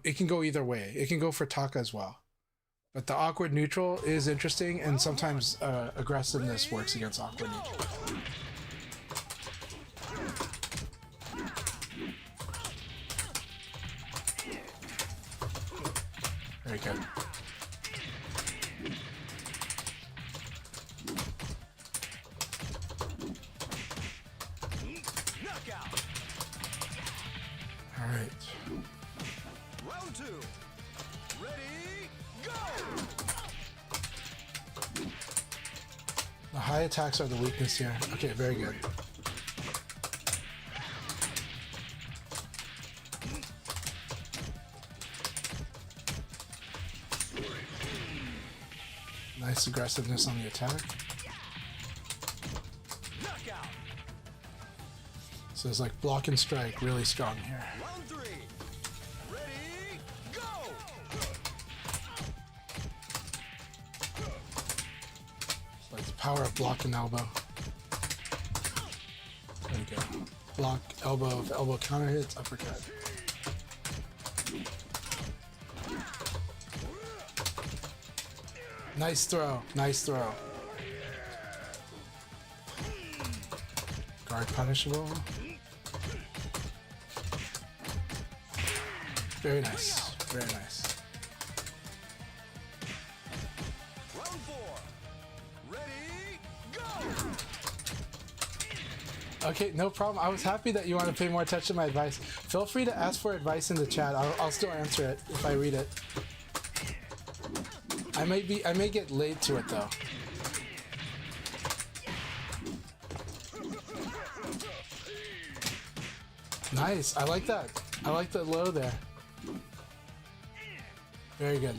it can go either way. It can go for Taka as well. But the awkward neutral is interesting, and sometimes aggressiveness works against awkward neutral. Very good. All right. Round two. Ready, go! The high attacks are the weakness here. Okay, very good. Nice aggressiveness on the attack. Knockout. So it's like block and strike really strong here. Round three. Ready, go! Like the power of block and elbow. There we go. Block, elbow counter hits, uppercut. Nice throw, nice throw. Guard punishable. Very nice, very nice. Round four. Ready, go! Okay, no problem. I was happy that you want to pay more attention to my advice. Feel free to ask for advice in the chat. I'll still answer it if I read it. I may get late to it though. Nice. I like that. I like the low there. Very good.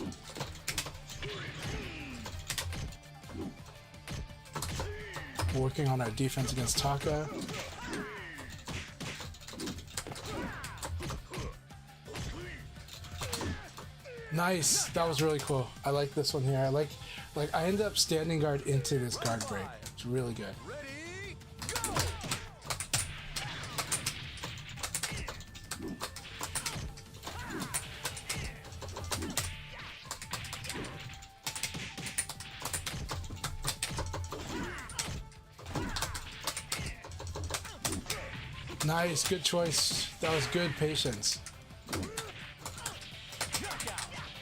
Working on our defense against Taka. Nice. That was really cool. I like this one here. I like I ended up standing guard into this guard break. It's really good. Ready, go! Nice. Good choice. That was good patience.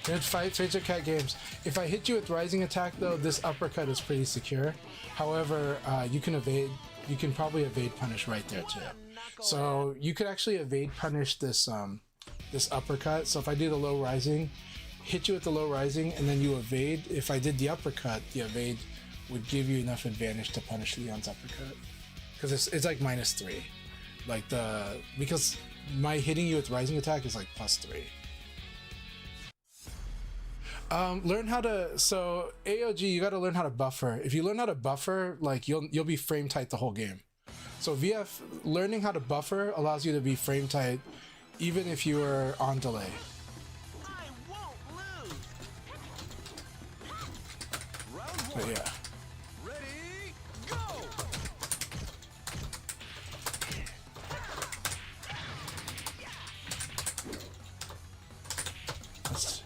Good fight, Facer Cat Games. If I hit you with rising attack though, this uppercut is pretty secure. However, you can evade. You can probably evade punish right there too. So you could actually evade punish this this uppercut. So if I do the low rising, hit you with the low rising, and then you evade. If I did the uppercut, the evade would give you enough advantage to punish Leon's uppercut because it's like -3. Like because my hitting you with rising attack is like +3. Learn how to, so AOG, you got to learn how to buffer. If you learn how to buffer, like you'll be frame tight the whole game. So VF, learning how to buffer allows you to be frame tight even if you are on delay. I won't lose. Round But one. yeah. Ready, go! That's,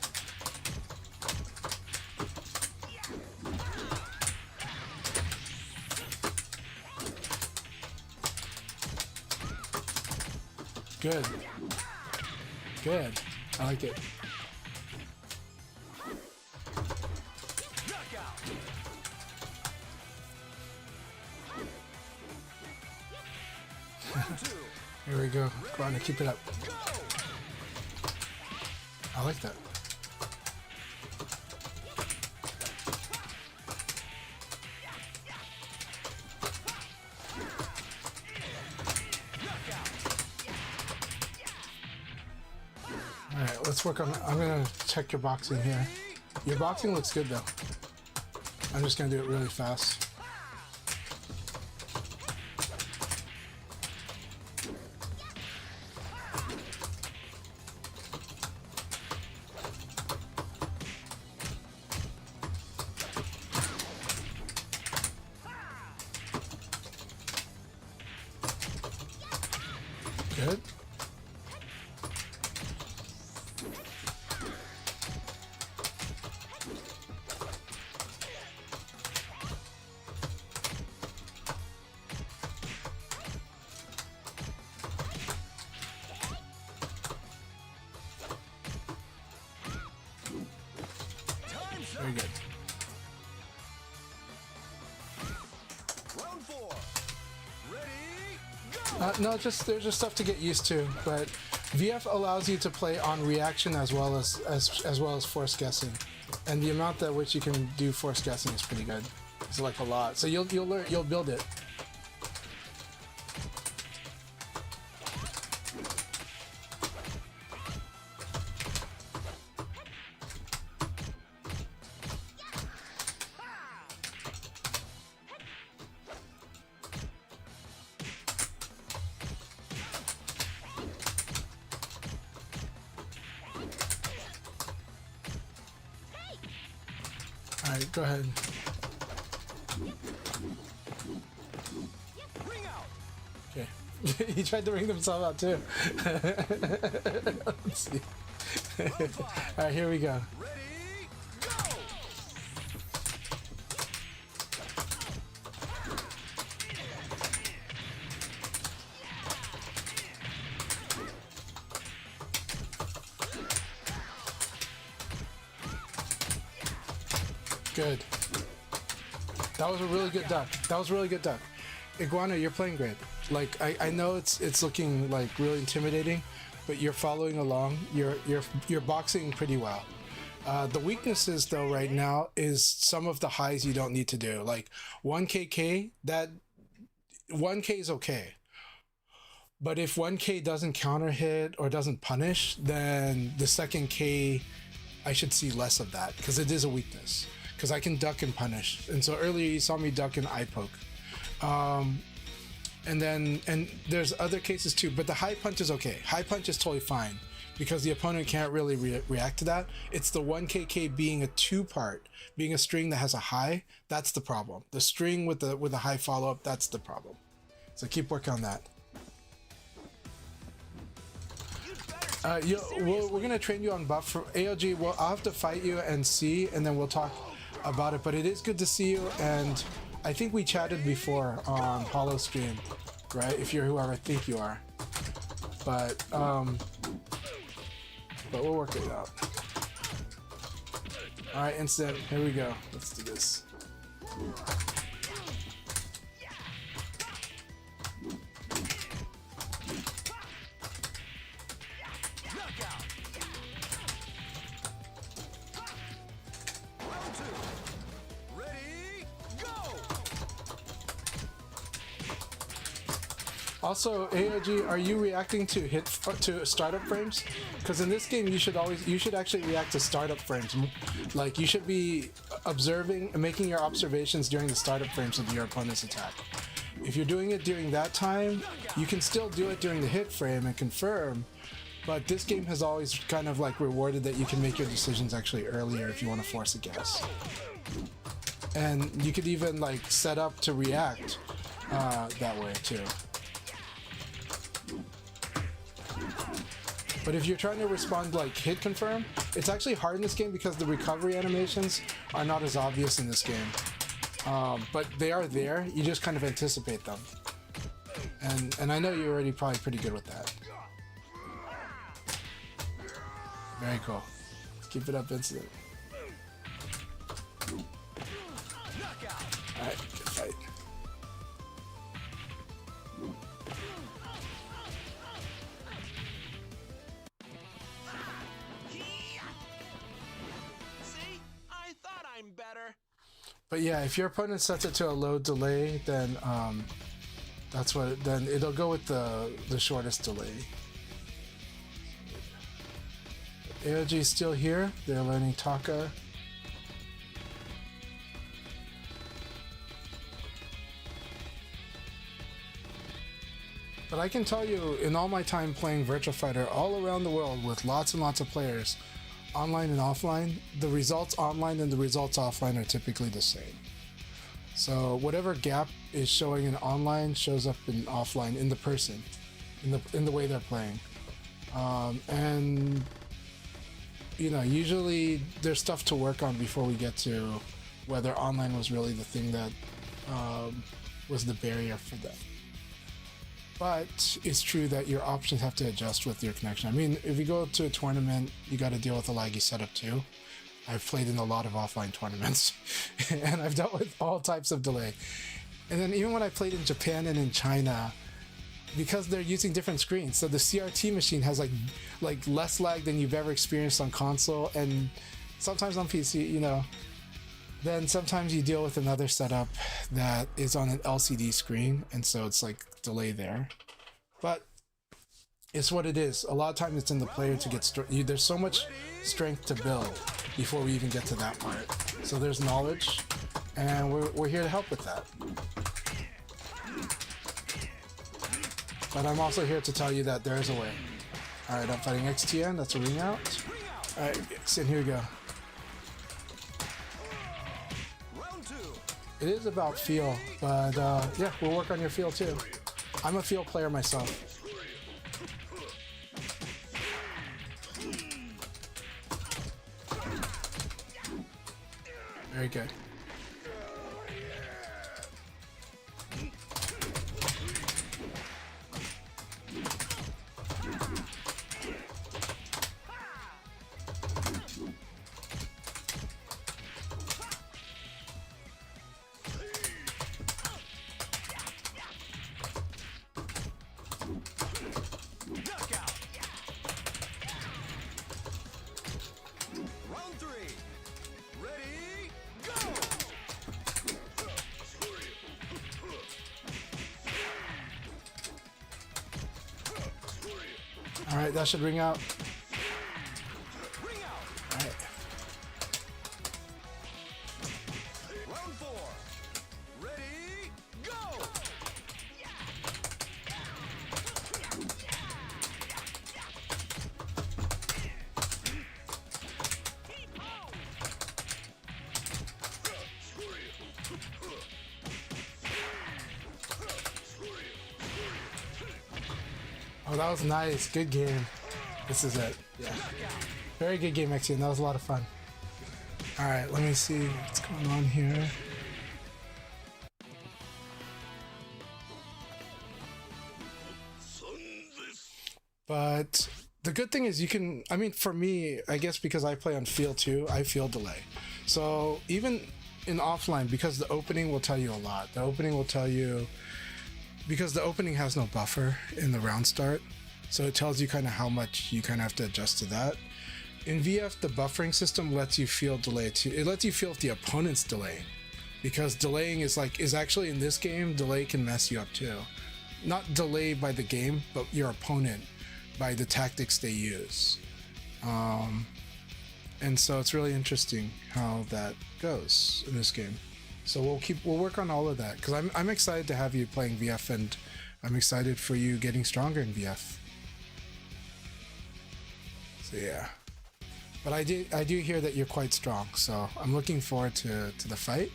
good. Good. I like it. Knockout. Round two. Here we go. Go on, keep it up. Go! I like that. Alright, let's work on, I'm gonna check your boxing here. Your boxing looks good though. I'm just gonna do it really fast. Good. Time's Very up. good. Round four. Ready, go! No, there's just stuff to get used to, but VF allows you to play on reaction as well as force guessing, and the amount at which you can do force guessing is pretty good. It's like a lot, so you'll learn, you'll build it. All right, go ahead. Ring out. Okay. He tried to ring himself out too. Let's see. All right, here we go. Ready, go! Good. That was a really good duck. That was a really good duck. Iguana, you're playing great. Like I know it's looking like really intimidating, but you're following along. You're boxing pretty well. The weaknesses though right now is some of the highs you don't need to do. Like 1KK, that 1K is okay. But if 1K doesn't counter hit or doesn't punish, then the second K, I should see less of that because it is a weakness. Because I can duck and punish. And so earlier you saw me duck and eye poke. And there's other cases too, but the high punch is okay. High punch is totally fine because the opponent can't really react to that. It's the 1KK being a two-part, being a string that has a high, that's the problem. The string with the high follow-up, that's the problem. So keep working on that. We're gonna train you on buff for AOG. Well, I'll have to fight you and see, and then we'll talk about it. But it is good to see you, and I think we chatted before on Hollow Stream, right? If you're whoever I think you are, but we'll work it out. All right, instant. Here we go. Let's do this. Also, AOG, are you reacting to startup frames? Because in this game, you should actually react to startup frames. Like you should be observing and making your observations during the startup frames of your opponent's attack. If you're doing it during that time, you can still do it during the hit frame and confirm. But this game has always kind of like rewarded that you can make your decisions actually earlier if you want to force a guess. And you could even like set up to react that way too. But if you're trying to respond like hit confirm, it's actually hard in this game because the recovery animations are not as obvious in this game. But they are there, you just kind of anticipate them. And I know you're already probably pretty good with that. Very cool. Keep it up, Vincent. Alright, good fight. But yeah, if your opponent sets it to a low delay, then then it'll go with the shortest delay. AOG is still here. They're learning Taka. But I can tell you, in all my time playing Virtua Fighter all around the world with lots and lots of players, online and offline, the results online and the results offline are typically the same. So whatever gap is showing in online shows up in offline in the person, in the way they're playing. And you know, usually there's stuff to work on before we get to whether online was really the thing that was the barrier for them. But it's true that your options have to adjust with your connection. I mean, if you go to a tournament, you got to deal with a laggy setup too. I've played in a lot of offline tournaments and I've dealt with all types of delay. And then even when I played in Japan and in China, because they're using different screens, so the CRT machine has like less lag than you've ever experienced on console, and sometimes on PC, you know. Then sometimes you deal with another setup that is on an LCD screen, and so it's like delay there. But it's what it is. A lot of times it's in the player to get there's so much strength to build before we even get to that part. So there's knowledge, and we're here to help with that. But I'm also here to tell you that there is a way. All right, I'm fighting XTN. That's a ring out. All right, so here we go. It is about feel, but yeah, we'll work on your feel too. I'm a feel player myself. Very good. All right, that should ring out. Ring out. All right. Round 4. Ready, go! Oh, that was nice. Good game. This is it. Yeah. Very good game, Mexian. That was a lot of fun. All right, let me see what's going on here. But the good thing is you can, I mean, for me, I guess because I play on field 2, I feel delay. So even in offline, because the opening will tell you a lot. The opening will tell you, because the opening has no buffer in the round start, so it tells you kind of how much you kind of have to adjust to that. In VF, the buffering system lets you feel delay too. It lets you feel if the opponent's delaying, because delaying is actually in this game, delay can mess you up too. Not delay by the game, but your opponent by the tactics they use. And so it's really interesting how that goes in this game. So we'll work on all of that, because I'm excited to have you playing VF, and I'm excited for you getting stronger in VF. So yeah, but I do hear that you're quite strong, so I'm looking forward to the fight.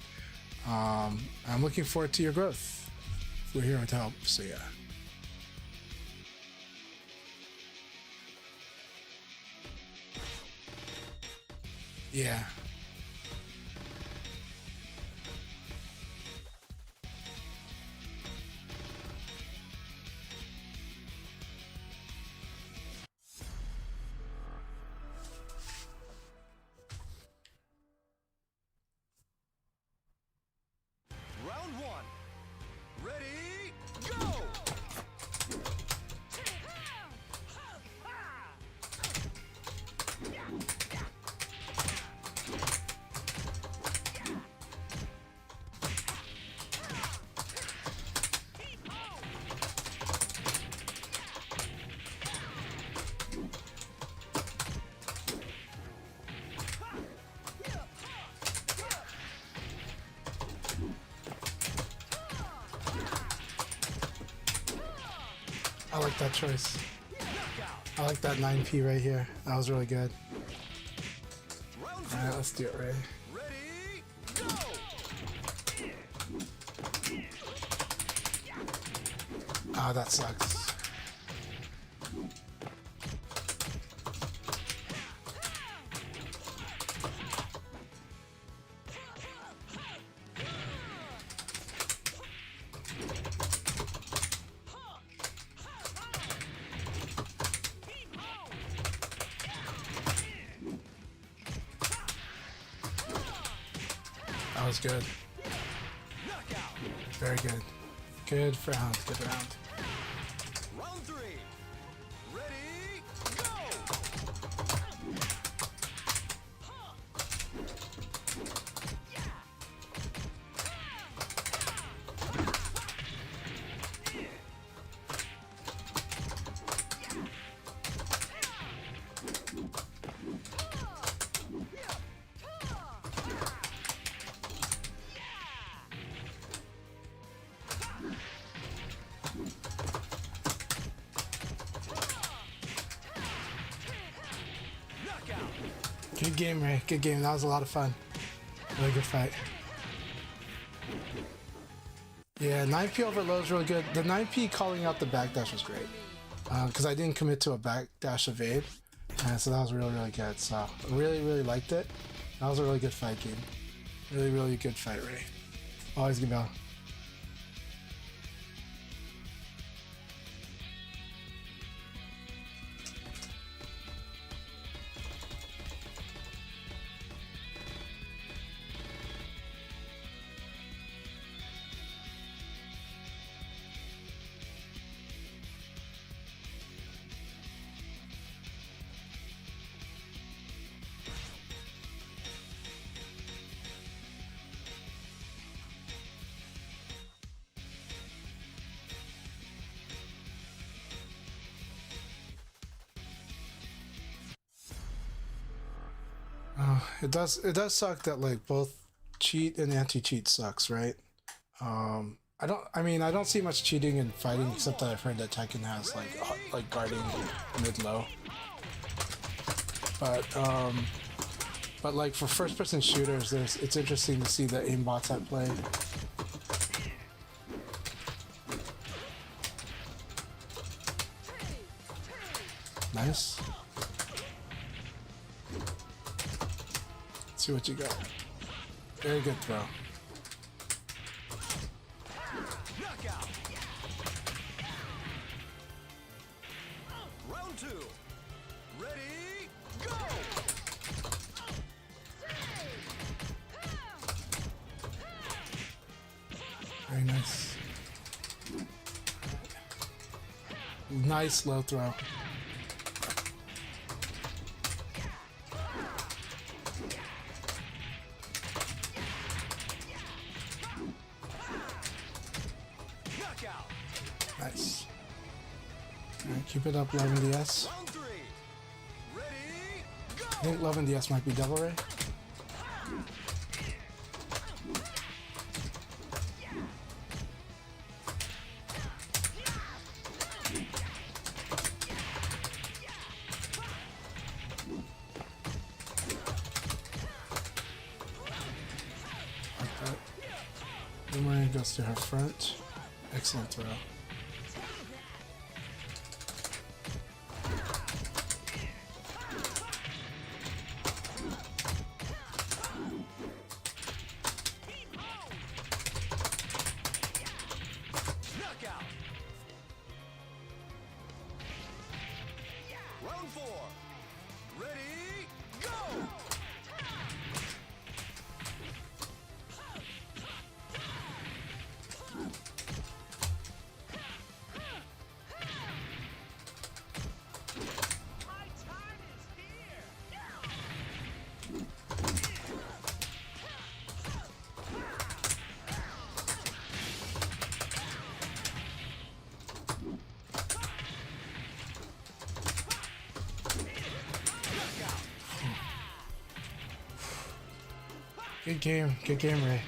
I'm looking forward to your growth. We're here to help. So yeah. Yeah. Round 1. Ready, go! I like that choice. I like that 9P right here. That was really good. Round 2. Alright, let's do it, Ray. Ready, go! Ah, that sucks. That was good. Knockout. Very good. Good round. Good round. Round 3. Ready, go! Knockout. Good game, Ray. Good game. That was a lot of fun. Really good fight. Yeah, 9P overload is really good. The 9P calling out the backdash was great. Because I didn't commit to a backdash evade. So that was really, really good. So I really, really liked it. That was a really good fight game. Really, really good fight, Ray. Always good battle. it does suck that like both cheat and anti-cheat sucks, right? I don't see much cheating in fighting except that I've heard that Tekken has like guarding mid-low. But like for first-person shooters, it's interesting to see the aimbots at play. Nice. Let's see what you got. Very good throw. Knockout. Round 2. Ready, go. Very nice. Nice low throw. Knockout. Nice. Alright, keep it up, 11 DS. Round 3. Ready, go. I think 11 DS might be Devil Ray. Like that. Boomerang goes to her front. Excellent throw. Knockout. Round 4. Ready, go. Good game, Ray.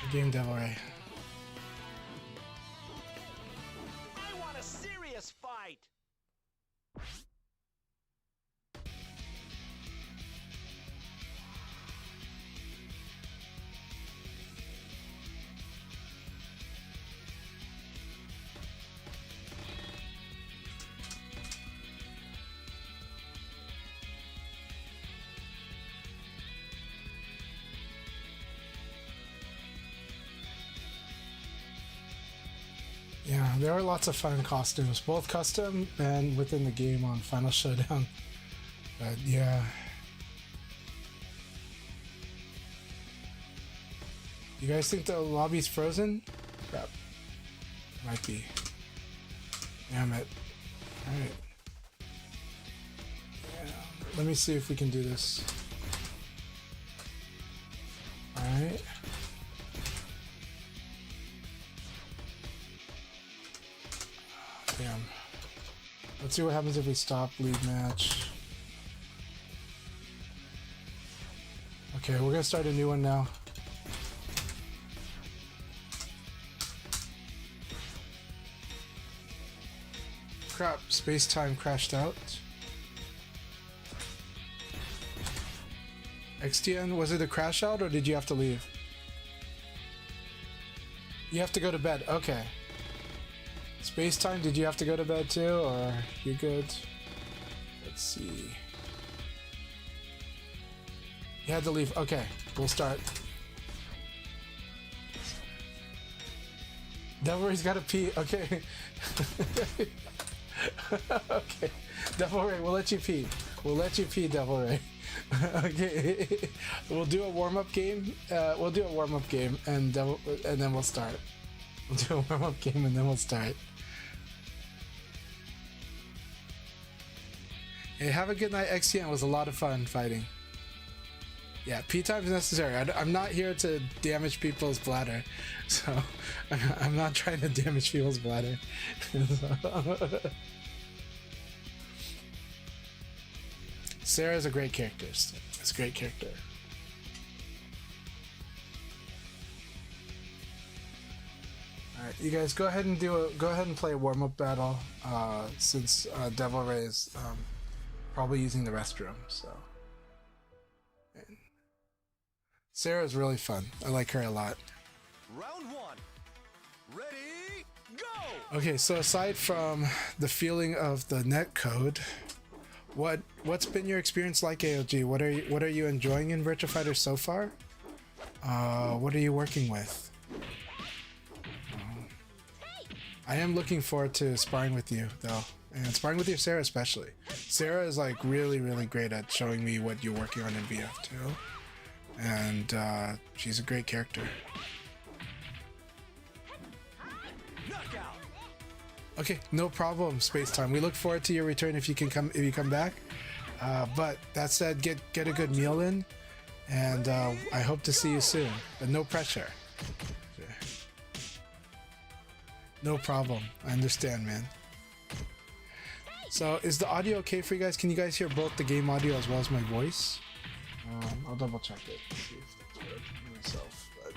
Good game, Devil Ray. I want a serious fight. Yeah, there are lots of fun costumes, both custom and within the game on Final Showdown. But yeah. You guys think the lobby's frozen? Crap. Might be. Damn it. Alright. Yeah. Let me see if we can do this. Alright. Damn. Let's see what happens if we stop lead match. Okay, we're gonna start a new one now. Crap, space-time crashed out. XTN, was it a crash out or did you have to leave? You have to go to bed, okay. Space time, did you have to go to bed too, or you good? Let's see. You had to leave. Okay, we'll start. Devil Ray's gotta pee. Okay. Okay. Devil Ray, we'll let you pee. We'll let you pee, Devil Ray. Okay. We'll do a warm-up game. We'll do a warm-up game and then we'll start. We'll do a warm-up game and then we'll start. Hey, have a good night, XTN. It was a lot of fun fighting. Yeah, pee time is necessary. I'm not here to damage people's bladder, so I'm not trying to damage people's bladder. Sarah's a great character. It's a great character. All right, you guys go ahead and play a warm-up battle. Since Devil Ray is probably using the restroom, so. And Sarah's really fun. I like her a lot. Round one. Ready, go! Okay, so aside from the feeling of the net code, what's been your experience like, AOG? What are you enjoying in Virtua Fighter so far? What are you working with? I am looking forward to sparring with you though, and sparring with you, Sarah, especially. Sarah is like really great at showing me what you're working on in VF too, and she's a great character. Okay, no problem, Space Time. We look forward to your return if you come back. But that said, get a good meal in, and I hope to see you soon. But no pressure. No problem. I understand, man. So, is the audio okay for you guys? Can you guys hear both the game audio as well as my voice? I'll double check it. See if that's good myself. But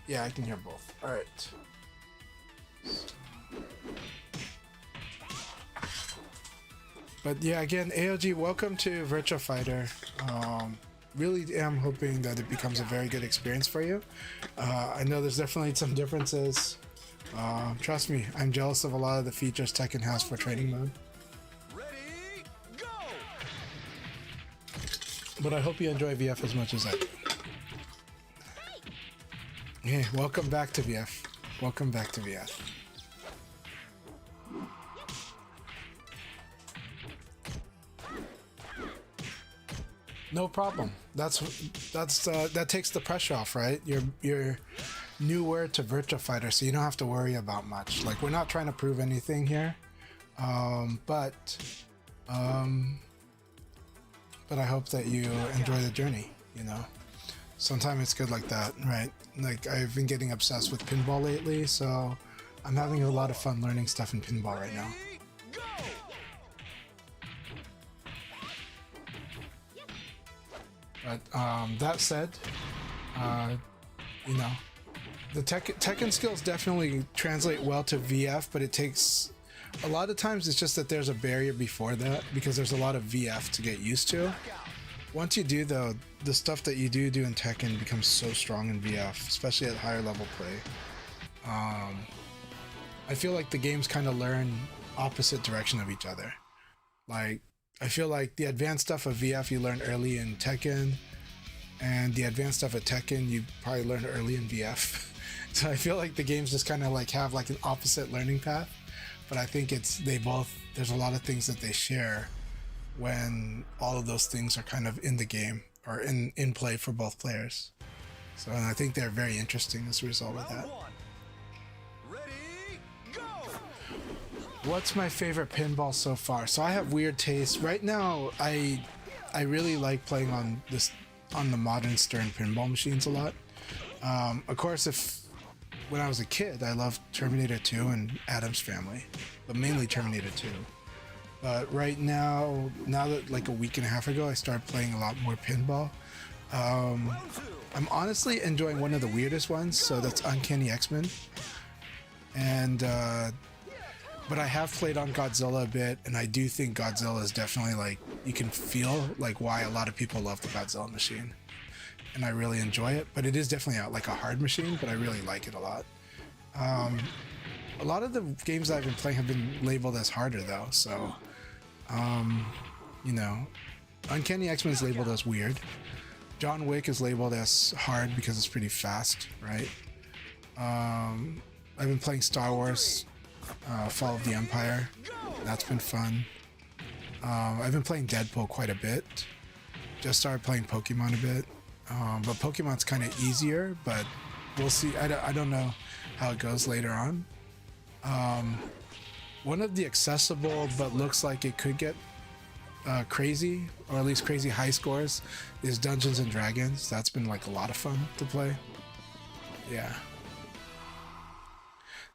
yeah, I can hear both. All right. But yeah, again, AOG, welcome to Virtua Fighter. Really am hoping that it becomes a very good experience for you. I know there's definitely some differences. Trust me, I'm jealous of a lot of the features Tekken has for training mode. Ready, go! But I hope you enjoy VF as much as I do. Hey, welcome back to VF. Welcome back to VF. No problem. That takes the pressure off, right? You're newer to Virtua Fighter, so you don't have to worry about much. Like, we're not trying to prove anything here, but I hope that you enjoy the journey. You know, sometimes it's good like that, right? Like, I've been getting obsessed with pinball lately, so I'm having a lot of fun learning stuff in pinball right now. But that said, you know, the Tekken skills definitely translate well to VF, but it takes a lot of times. It's just that there's a barrier before that because there's a lot of VF to get used to. Once you do, though, the stuff that you do in Tekken becomes so strong in VF, especially at higher level play. I feel like the games kind of learn opposite direction of each other. Like, I feel like the advanced stuff of VF you learn early in Tekken, and the advanced stuff at Tekken you probably learn early in VF. So I feel like the games just kind of like have like an opposite learning path, but I think there's a lot of things that they share when all of those things are kind of in the game or in play for both players. So I think they're very interesting as a result of that. What's my favorite pinball so far? So I have weird tastes. Right now, I really like playing on the modern Stern pinball machines a lot. Of course, when I was a kid, I loved Terminator 2 and Addams Family, but mainly Terminator 2. But right now that like a week and a half ago, I started playing a lot more pinball. I'm honestly enjoying one of the weirdest ones, so that's Uncanny X-Men. And but I have played on Godzilla a bit, and I do think Godzilla is definitely like, you can feel like why a lot of people love the Godzilla machine, and I really enjoy it. But it is definitely like a hard machine, but I really like it a lot. A lot of the games that I've been playing have been labeled as harder though, so you know, Uncanny X-Men is labeled as weird. John Wick is labeled as hard because it's pretty fast, right? I've been playing Star Wars Fall of the Empire. That's been fun. I've been playing Deadpool quite a bit. Just started playing Pokemon a bit. But Pokemon's kind of easier, but we'll see. I don't know how it goes later on. One of the accessible but looks like it could get crazy, or at least crazy high scores, is Dungeons and Dragons. That's been like a lot of fun to play. Yeah.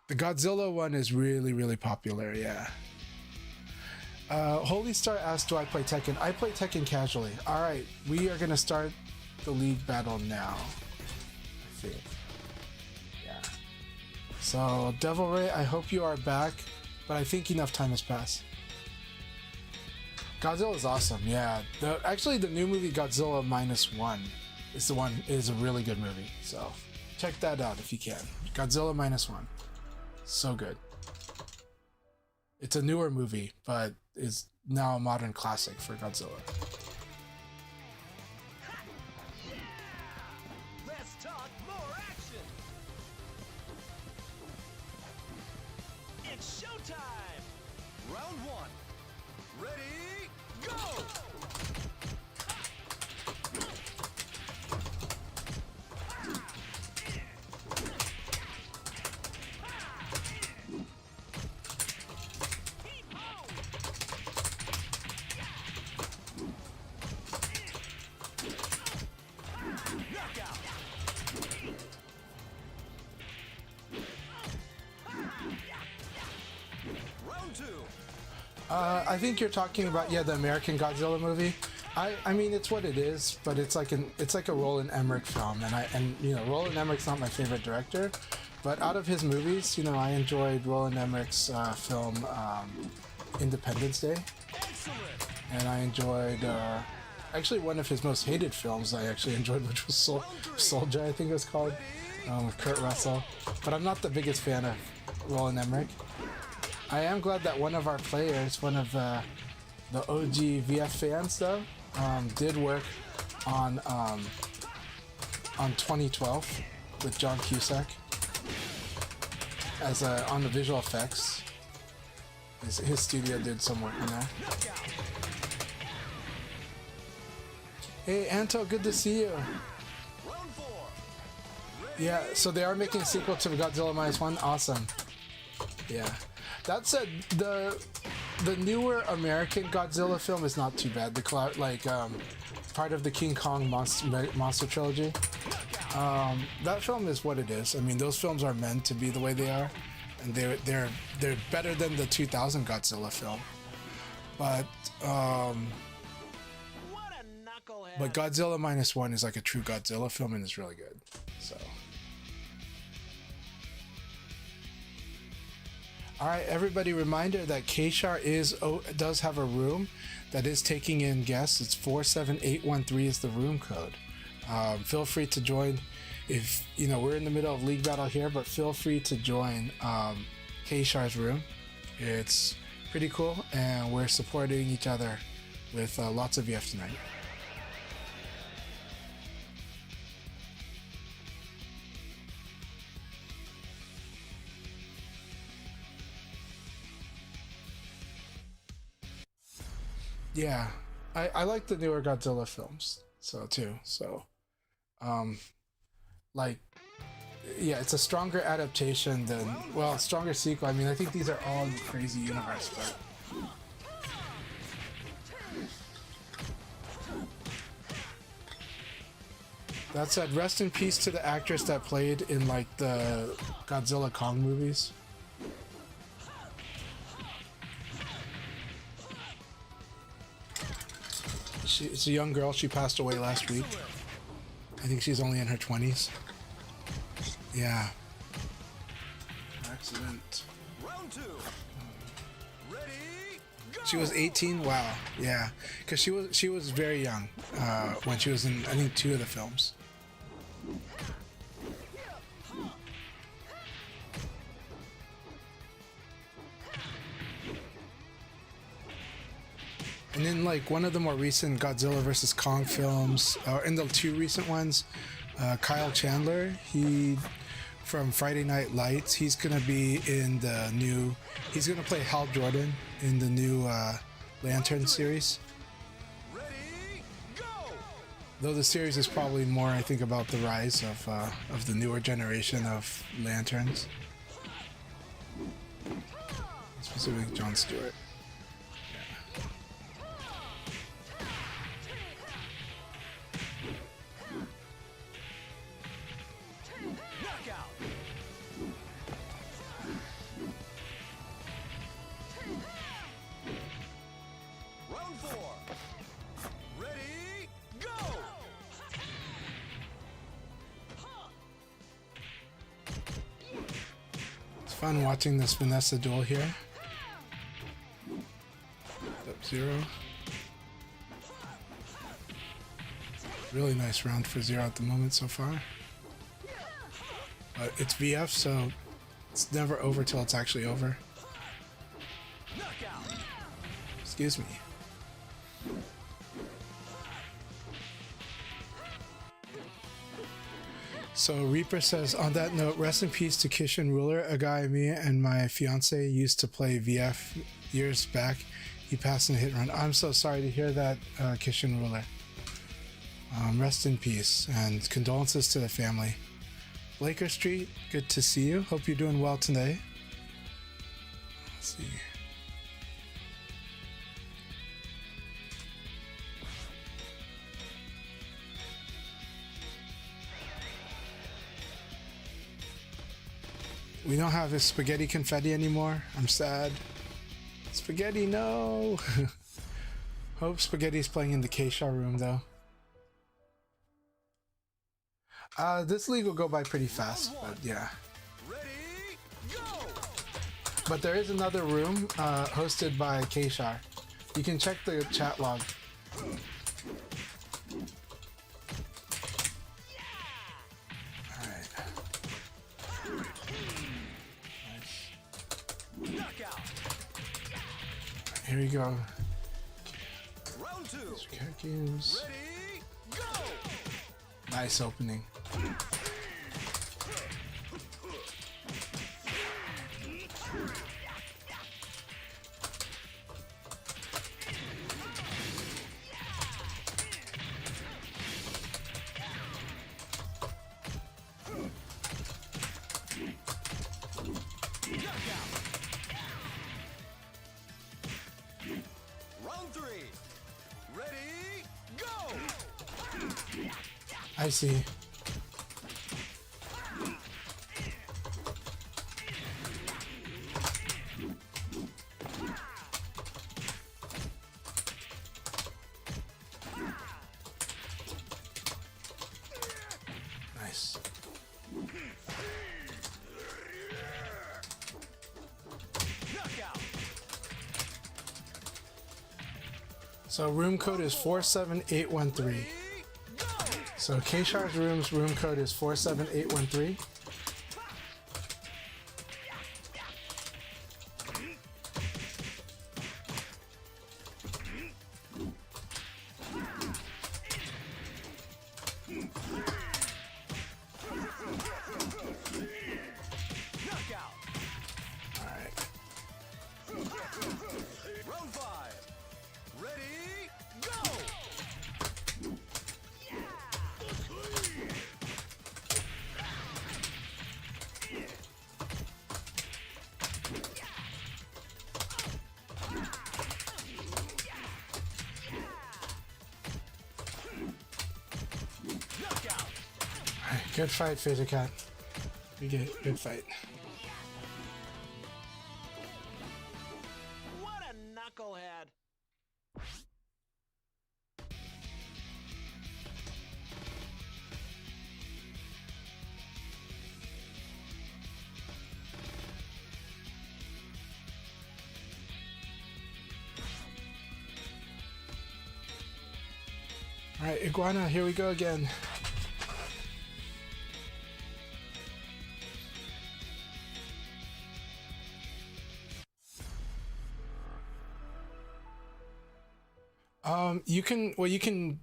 The Godzilla one is really, really popular, yeah. Holy Star asked, do I play Tekken? I play Tekken casually. Alright, we are going to start the league battle now. I think. Yeah. So, Devil Ray, I hope you are back, but I think enough time has passed. Godzilla is awesome, yeah. Actually, the new movie Godzilla -1 is a really good movie. So, check that out if you can. Godzilla -1. So good. It's a newer movie, but is now a modern classic for Godzilla. Let's talk more action. It's showtime. Round one. Ready, go! I think you're talking about the American Godzilla movie. I mean it's what it is, but it's like a Roland Emmerich film, and you know Roland Emmerich's not my favorite director, but out of his movies, you know I enjoyed Roland Emmerich's film Independence Day, and I enjoyed actually one of his most hated films I actually enjoyed, which was Soldier, I think it was called, with Kurt Russell. But I'm not the biggest fan of Roland Emmerich. I am glad that one of our players, one of the OG VF fans though, did work on 2012 with John Cusack as on the visual effects. His studio did some work on that. Hey Anto, good to see you. Yeah, so they are making a sequel to Godzilla -1. Awesome. Yeah. That said, the newer American Godzilla film is not too bad. Part of the King Kong monster trilogy. That film is what it is. I mean, those films are meant to be the way they are, and they're better than the 2000 Godzilla film. But Godzilla -1 is like a true Godzilla film, and it's really good. So. Alright, everybody, reminder that KSHAR does have a room that is taking in guests. It's 47813 is the room code. Feel free to join. If you know we're in the middle of league battle here, but feel free to join KSHAR's room. It's pretty cool, and we're supporting each other with lots of VF tonight. Yeah, I like the newer Godzilla films too. It's a stronger adaptation than, stronger sequel. I mean, I think these are all in the crazy universe, but that said, rest in peace to the actress that played in like the Godzilla Kong movies. It's a young girl. She passed away last week. I think she's only in her 20s. Yeah. Accident. Round two. Ready, go! She was 18. Wow. Yeah. Because she was very young when she was in, I think, 2 of the films. And then, like, one of the more recent Godzilla vs. Kong films, in the 2 recent ones, Kyle Chandler, from Friday Night Lights, he's gonna be in the new, he's gonna play Hal Jordan in the new Lantern series. Ready, go! Though the series is probably more, I think, about the rise of the newer generation of Lanterns. Specifically Jon Stewart. Fun watching this Vanessa duel here. Sub-Zero. Really nice round for Zero at the moment so far. But it's VF, so it's never over till it's actually over. Excuse me. So Reaper says, on that note, rest in peace to Kishin Ruler, a guy me and my fiance used to play VF years back. He passed in a hit run. I'm so sorry to hear that, Kishin Ruler. Rest in peace and condolences to the family. Laker Street, good to see you. Hope you're doing well today. Let's see. We don't have his spaghetti confetti anymore. I'm sad. Spaghetti, no! Hope Spaghetti's playing in the K-Shar room, though. This league will go by pretty fast, but yeah. Ready, go! But there is another room hosted by K-Shar. You can check the chat log. Alright. Nice. Knockout. Here we go. Round 2. Cat games. Ready, go! Nice opening. Round 3. Ready, go! I see. Nice. Knockout. So room code is 47813. Go! So K-Shar's room code is 47813. Knockout. Alright. Round 5. Ready, go! Knockout. Alright, good fight, Phaser Cat. Good fight. What a knucklehead. Alright, Iguana, here we go again. You can,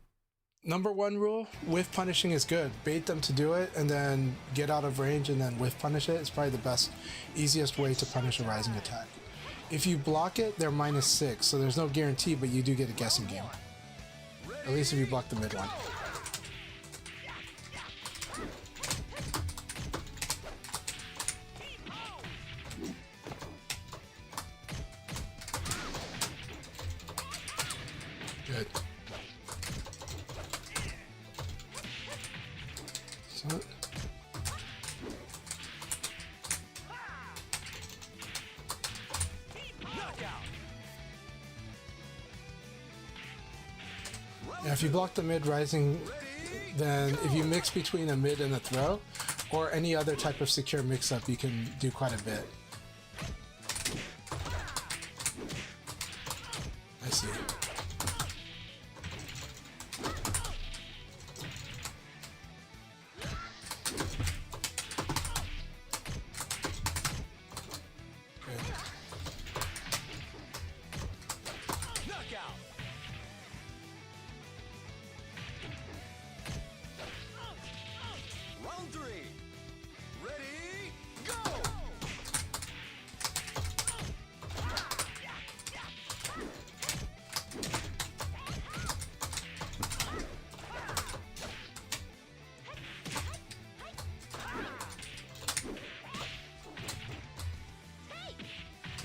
number one rule, whiff punishing is good. Bait them to do it and then get out of range and then whiff punish it. It's probably the best, easiest way to punish a rising attack. If you block it, they're -6, so there's no guarantee, but you do get a guessing game. At least if you block the mid one. Good. So, yeah, if you block the mid rising, then if you mix between a mid and a throw, or any other type of secure mix-up, you can do quite a bit.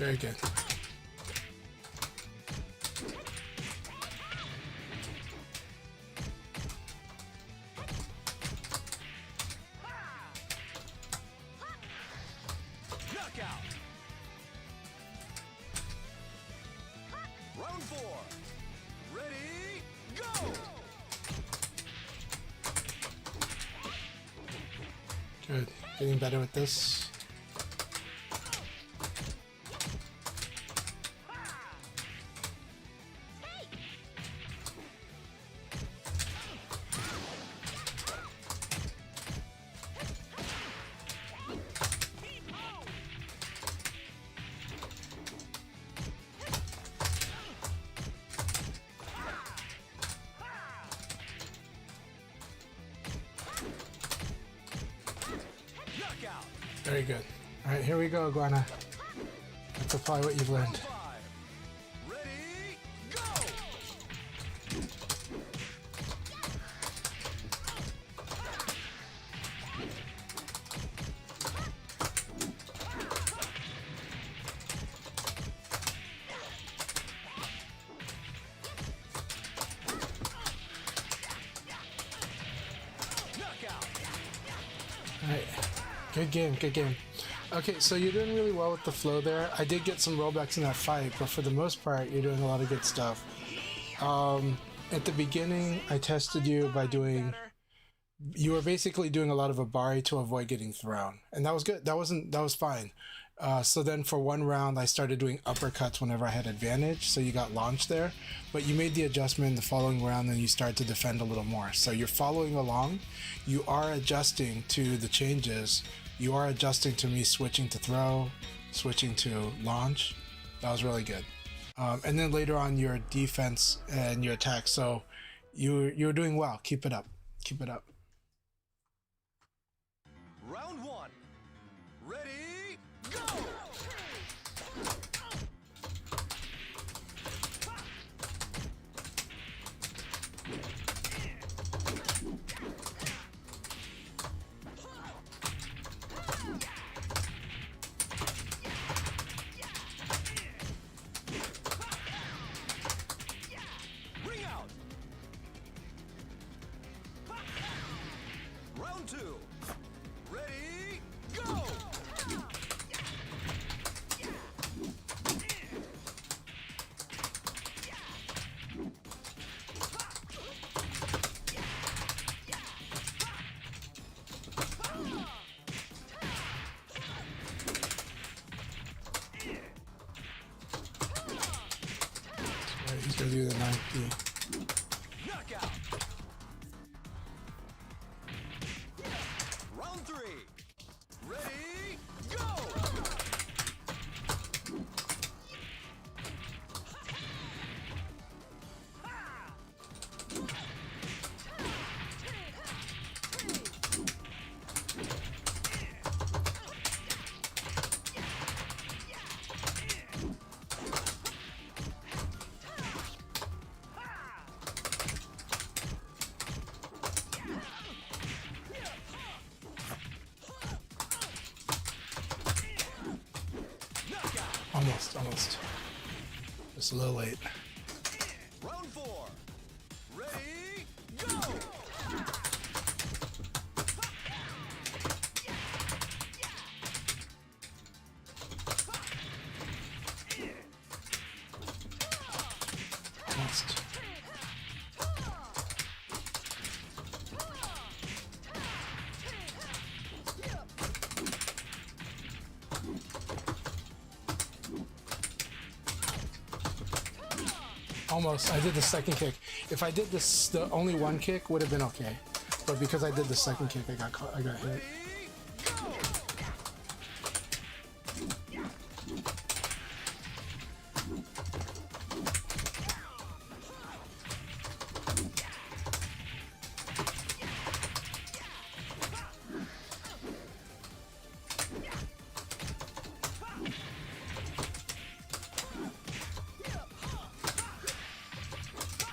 Very good. Knockout. Round 4. Ready, go! Good. Getting better with this. Knockout. Very good. All right, here we go, Iguana. Let's apply what you've learned. 5. Ready, go! Knockout. All right. Good game, good game. Okay, so you're doing really well with the flow there. I did get some rollbacks in that fight, but for the most part, you're doing a lot of good stuff. At the beginning, I tested you by doing... You were basically doing a lot of Abari to avoid getting thrown. And that was good. That was fine. So then for one round, I started doing uppercuts whenever I had advantage, so you got launched there. But you made the adjustment the following round and you started to defend a little more. So you're following along. You are adjusting to the changes. You are adjusting to me switching to throw, switching to launch. That was really good. And then later on, your defense and your attack. So you're doing well. Keep it up. Keep it up. Round 1. Ready, go! Ring out. Round 2. Ready, go! All right, he's gonna do the 9P. Knockout. Round 3. Ready, go! Almost. Just a little late. Round 4. Ready, go! Almost. Almost. I did the second kick. If I did this, the only one kick would have been okay. But because I did the second kick, I got caught, I got hit. Ready, go!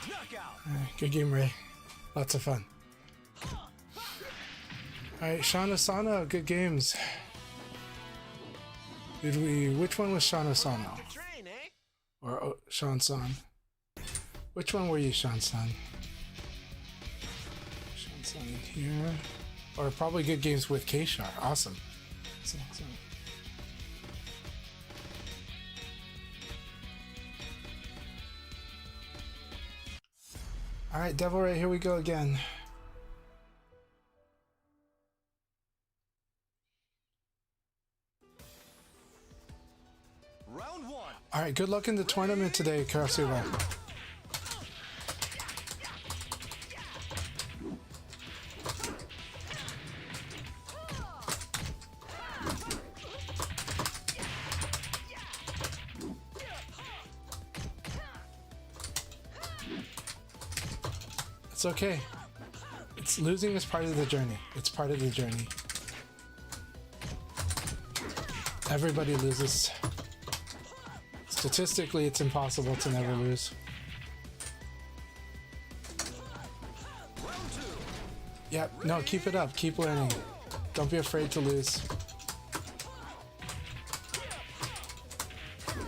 Knockout. Alright, good game, Ray. Lots of fun. Alright, Sean Asana, good games. Did we? Which one was Sean Osano? Train, eh? Or Sean San? Which one were you, Sean San? Sean San in here. Or probably good games with K-Shar. Awesome. Alright, Devil Ray, here we go again. Round 1. Alright, good luck in the tournament today, Karasuba. It's okay. It's losing is part of the journey. It's part of the journey. Everybody loses. Statistically, it's impossible to never lose. Yep, no, keep it up. Keep learning. Don't be afraid to lose.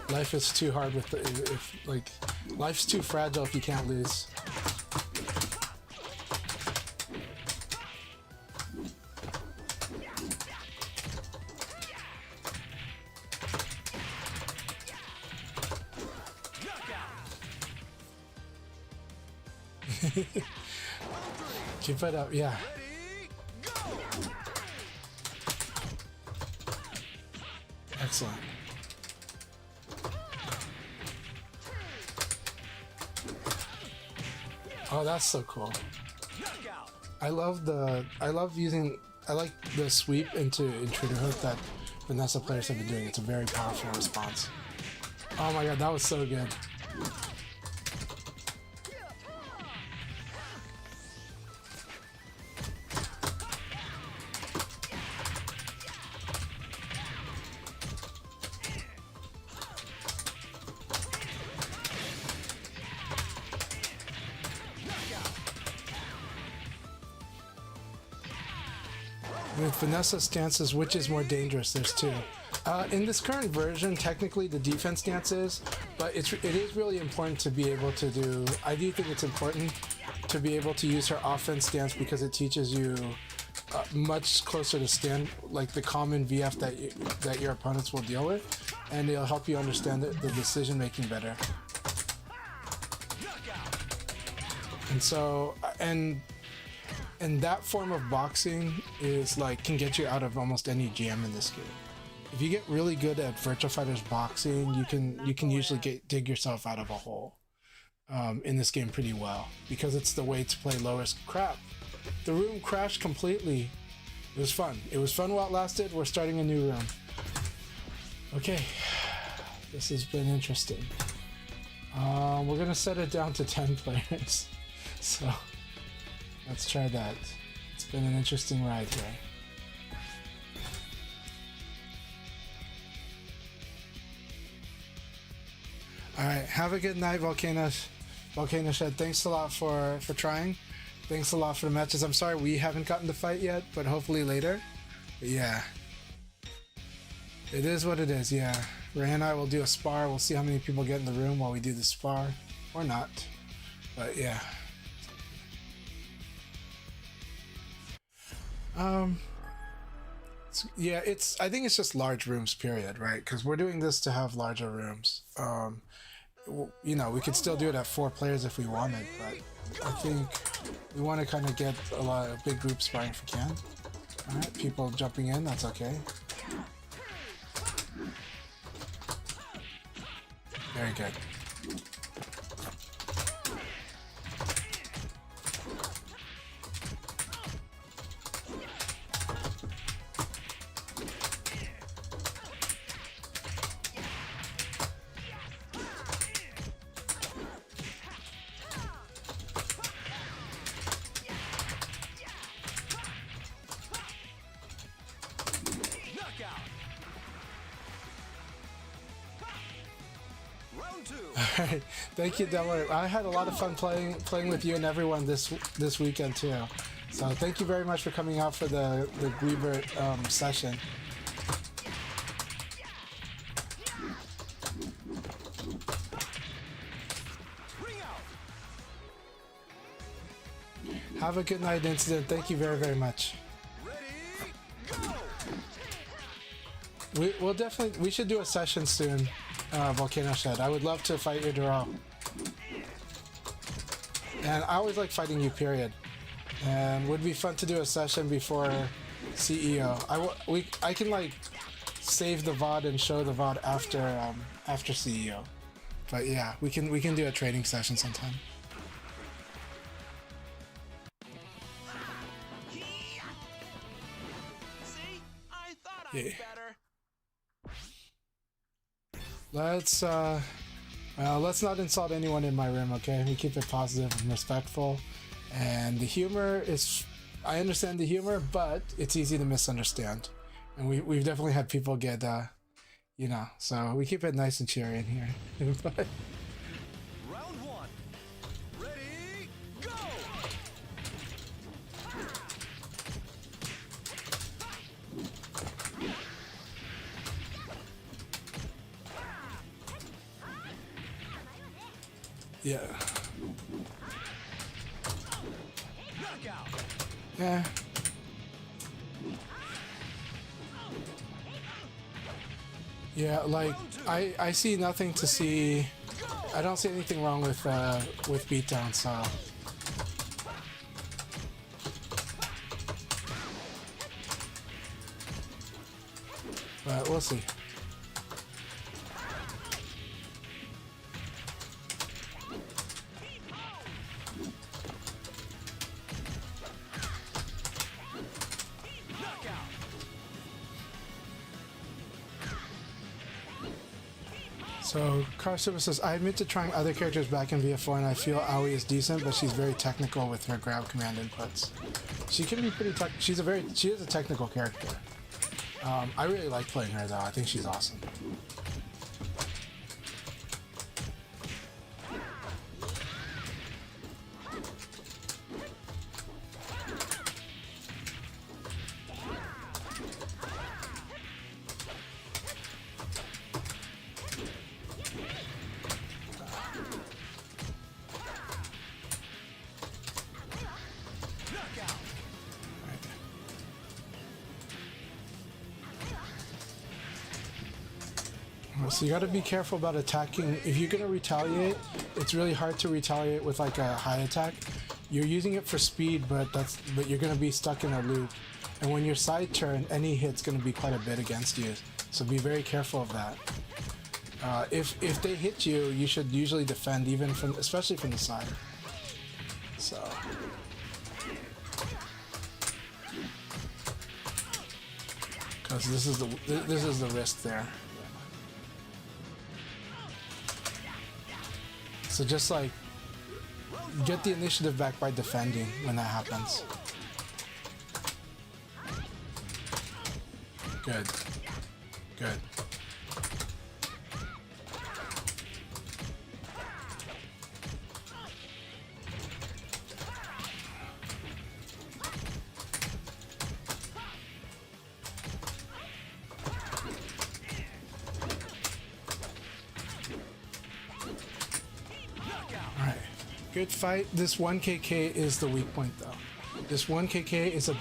Life is too hard with life's too fragile if you can't lose. Keep it up, yeah. Excellent. Oh, that's so cool. I like the sweep into intruder hook that Vanessa players have been doing. It's a very powerful response. Oh my god, that was so good. With Vanessa's stances, which is more dangerous? There's two. In this current version, technically the defense stance is, but it is really important to be able to do. I do think it's important to be able to use her offense stance because it teaches you much closer to stand, like the common VF that your opponents will deal with, and it'll help you understand the decision making better. And so, and that form of boxing is can get you out of almost any jam in this game. If you get really good at Virtua Fighter's boxing, you can usually dig yourself out of a hole in this game pretty well, because it's the way to play lowest. Crap, the room crashed completely. It was fun. It was fun while it lasted. We're starting a new room. Okay, this has been interesting. We're gonna set it down to 10 players. So let's try that. It's been an interesting ride here. Alright, have a good night, Volcano Shed. Thanks a lot for trying. Thanks a lot for the matches. I'm sorry we haven't gotten to fight yet, but hopefully later. But yeah. It is what it is, yeah. Ray and I will do a spar. We'll see how many people get in the room while we do the spar. Or not. But yeah. I think it's just large rooms, period, right? Because we're doing this to have larger rooms. You know, we could still do it at 4 players if we wanted, but I think we want to kind of get a lot of big group sparring if we can. Alright, people jumping in, that's okay. Very good. Alright, thank you, Delaware. I had a lot of fun playing with you and everyone this weekend too. So thank you very much for coming out for the Guibert session. Have a good night, Incident. Thank you very, very much. Ready, go! We'll definitely, we should do a session soon, Volcano Shed. I would love to fight your Duro. And I always like fighting you, period. And would be fun to do a session before CEO. I can like save the VOD and show the VOD after CEO. But yeah, we can do a training session sometime. See? I thought I was Yeah. better. Let's not insult anyone in my room, okay? We keep it positive and respectful. And the humor is, I understand the humor, but it's easy to misunderstand. And we've definitely had people get, you know, so we keep it nice and cheery in here. But Round one. Ready, go! yeah, Knockout! yeah. Yeah, like I see nothing to see. I don't see anything wrong with beatdown, so. But we'll see. Knockout! So, Car Super says, I admit to trying other characters back in VF4 and I feel Aoi is decent, but she's very technical with her grab command inputs. She can be pretty she is a technical character. I really like playing her though, I think she's awesome. Knockout! So you got to be careful about attacking. If you're going to retaliate, it's really hard to retaliate with like a high attack. You're using it for speed, but you're going to be stuck in a loop. And when you're side turn, any hit's going to be quite a bit against you. So be very careful of that. If they hit you, you should usually defend, especially from the side. So. Because this is the risk there. So just like get the initiative back by defending when that happens. Good. Good. Good fight. This 1KK is the weak point though. This 1KK is a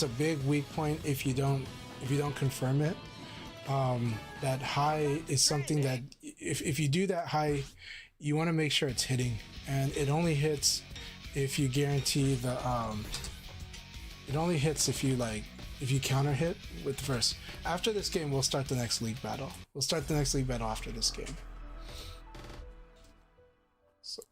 big weak point if you don't confirm it. That high is something that if you do that high, you want to make sure it's hitting, and it only hits if you guarantee the it only hits if you counter hit with the first. After this game, we'll start the next league battle. We'll start the next league battle after this game. So.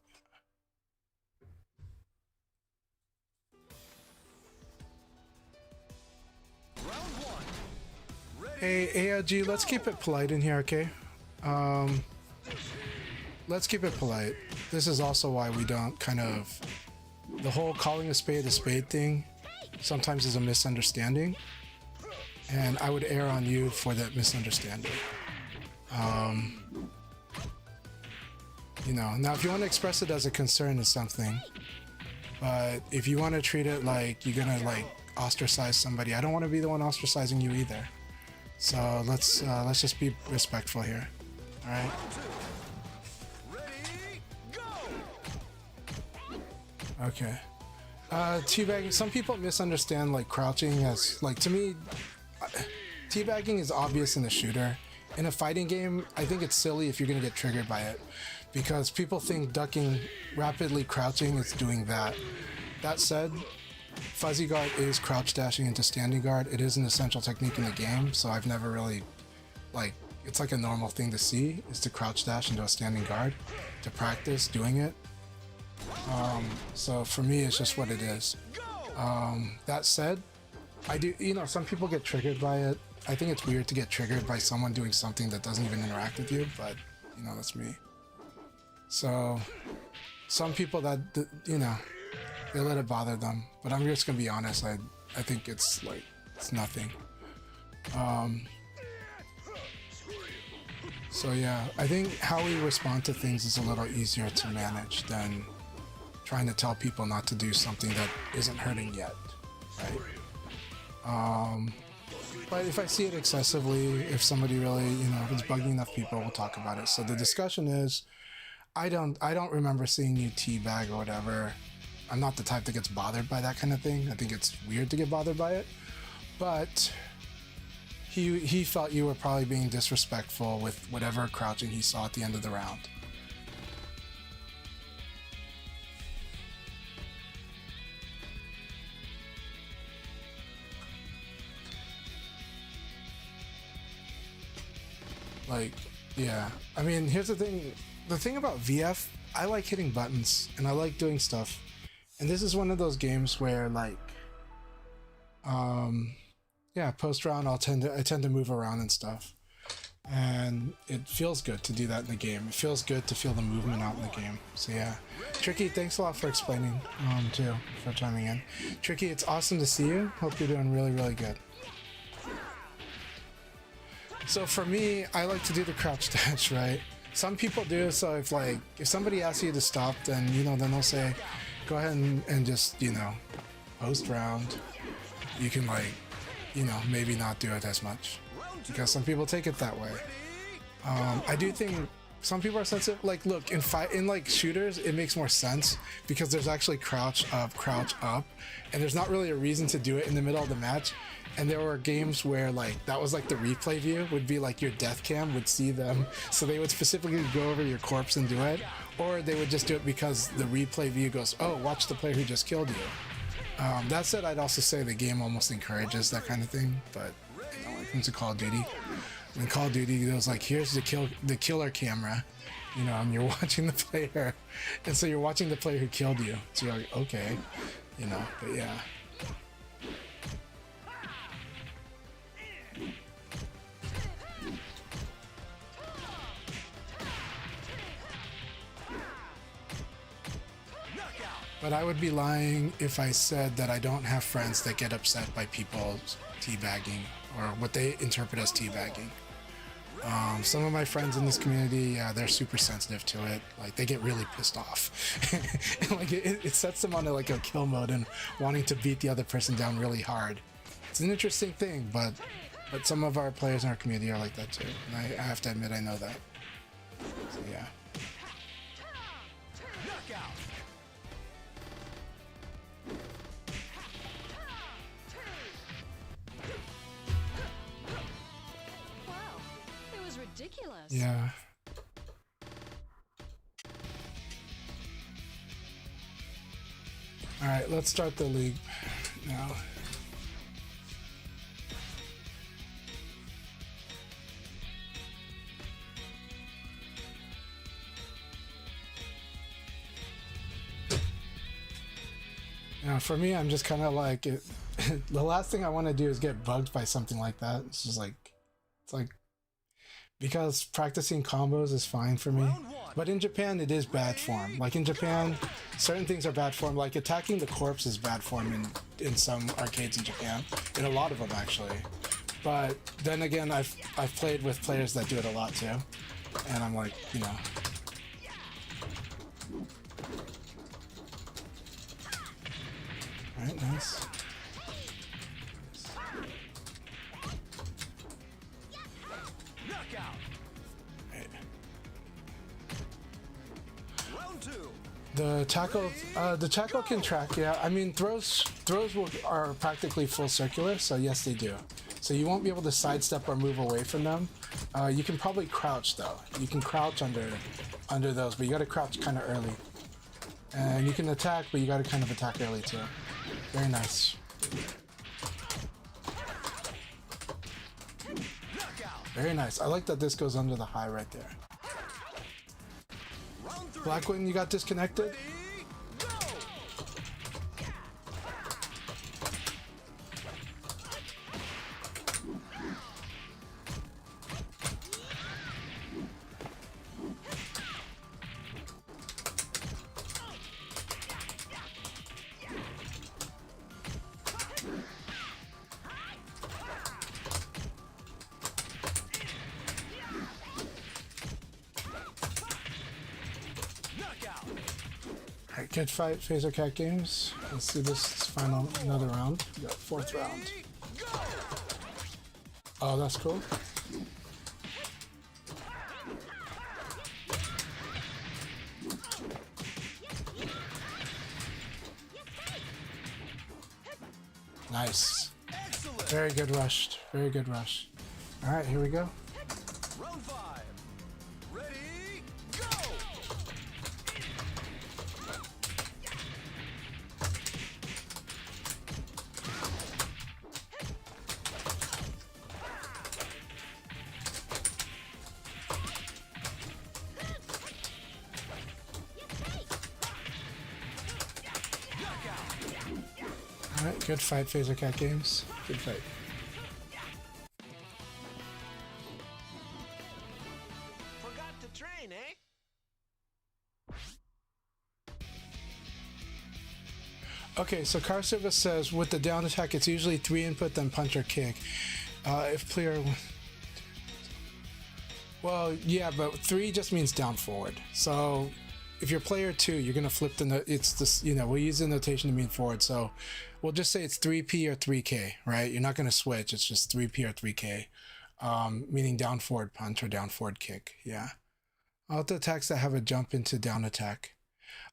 Round one. Ready, Hey, ALG, let's keep it polite in here, okay? Let's keep it polite. This is also why we don't the whole calling a spade thing sometimes is a misunderstanding, and I would err on you for that misunderstanding. You know, now if you want to express it as a concern is something, but if you want to treat it like you're gonna ostracize somebody, I don't want to be the one ostracizing you either. So let's just be respectful here. All right. ready, go! Okay. Teabagging. Some people misunderstand like crouching as like to me. Teabagging is obvious in a shooter. In a fighting game, I think it's silly if you're gonna get triggered by it, because people think ducking, rapidly crouching is doing that. That said, fuzzy guard is crouch dashing into standing guard. It is an essential technique in the game, so I've never really like. It's like a normal thing to see is to crouch dash into a standing guard to practice doing it. So for me, it's just what it is. That said, I do, you know, some people get triggered by it. I think it's weird to get triggered by someone doing something that doesn't even interact with you, but you know, that's me. So some people that, you know, they let it bother them, but I'm just gonna be honest. I think it's like, it's nothing. So yeah, I think how we respond to things is a little easier to manage than trying to tell people not to do something that isn't hurting yet, right? But if I see it excessively, if somebody really, you know, if it's bugging enough people, we'll talk about it. So the discussion is, I don't remember seeing you teabag or whatever. I'm not the type that gets bothered by that kind of thing. I think it's weird to get bothered by it, but he felt you were probably being disrespectful with whatever crouching he saw at the end of the round. Like, yeah. I mean, here's the thing. The thing about VF, I like hitting buttons and I like doing stuff. And this is one of those games where, like, yeah, post round, I tend to move around and stuff, and it feels good to do that in the game. It feels good to feel the movement out in the game. So yeah, Tricky, thanks a lot for explaining, too, for chiming in. Tricky, it's awesome to see you. Hope you're doing really, really good. So for me, I like to do the crouch dash, right? Some people do. So if somebody asks you to stop, then you know, then they'll say, go ahead and just, you know, post round. You can, like, you know, maybe not do it as much because some people take it that way. I do think some people are sensitive. Like, look, in like shooters, it makes more sense because there's actually crouch up, and there's not really a reason to do it in the middle of the match. And there were games where like that was like the replay view would be like your death cam would see them, so they would specifically go over your corpse and do it, or they would just do it because the replay view goes, oh, watch the player who just killed you. That said, I'd also say the game almost encourages that kind of thing, but you know, when it comes to Call of Duty, in Call of Duty, it was like, here's the killer camera, you know, and you're watching the player, and so you're watching the player who killed you. So you're like, okay, you know, but yeah. But I would be lying if I said that I don't have friends that get upset by people teabagging or what they interpret as teabagging. Some of my friends in this community, yeah, they're super sensitive to it. Like, they get really pissed off. And like it sets them on like a kill mode and wanting to beat the other person down really hard. It's an interesting thing, but some of our players in our community are like that too. And I have to admit, I know that. So yeah. Ridiculous. Yeah. All right, let's start the league now. Now, for me, I'm just kind of like it. The last thing I want to do is get bugged by something like that. It's just like, it's like. Because practicing combos is fine for me, but in Japan it is bad form. Like in Japan, certain things are bad form. Like attacking the corpse is bad form in some arcades in Japan, in a lot of them actually. But then again, I've played with players that do it a lot too, and I'm like, you know. All right, nice. The tackle can track. Yeah, I mean are practically full circular, so yes, they do. So you won't be able to sidestep or move away from them. You can probably crouch though. You can crouch under those, but you got to crouch kind of early. And you can attack, but you got to kind of attack early too. Very nice. Very nice. I like that this goes under the high right there. Blackwing, you got disconnected? Alright, good fight, Phaser Cat Games. Let's do this final, another round. We got fourth round. Oh, that's cool. Nice. Very good rush. Very good rush. Alright, here we go. Round 5. Ready, go! Alright, good fight, Phaser Cat Games. Good fight. Forgot to train, eh? Okay, so Car Service says with the down attack, it's usually 3 input, then punch or kick. If player... Well, yeah, but 3 just means down forward. So if you're player 2, you're going to flip it's this, you know, we'll use the notation to mean forward. So we'll just say it's 3P or 3K, right? You're not going to switch. It's just 3P or 3K, meaning down forward punch or down forward kick. Yeah. Auto attacks that have a jump into down attack.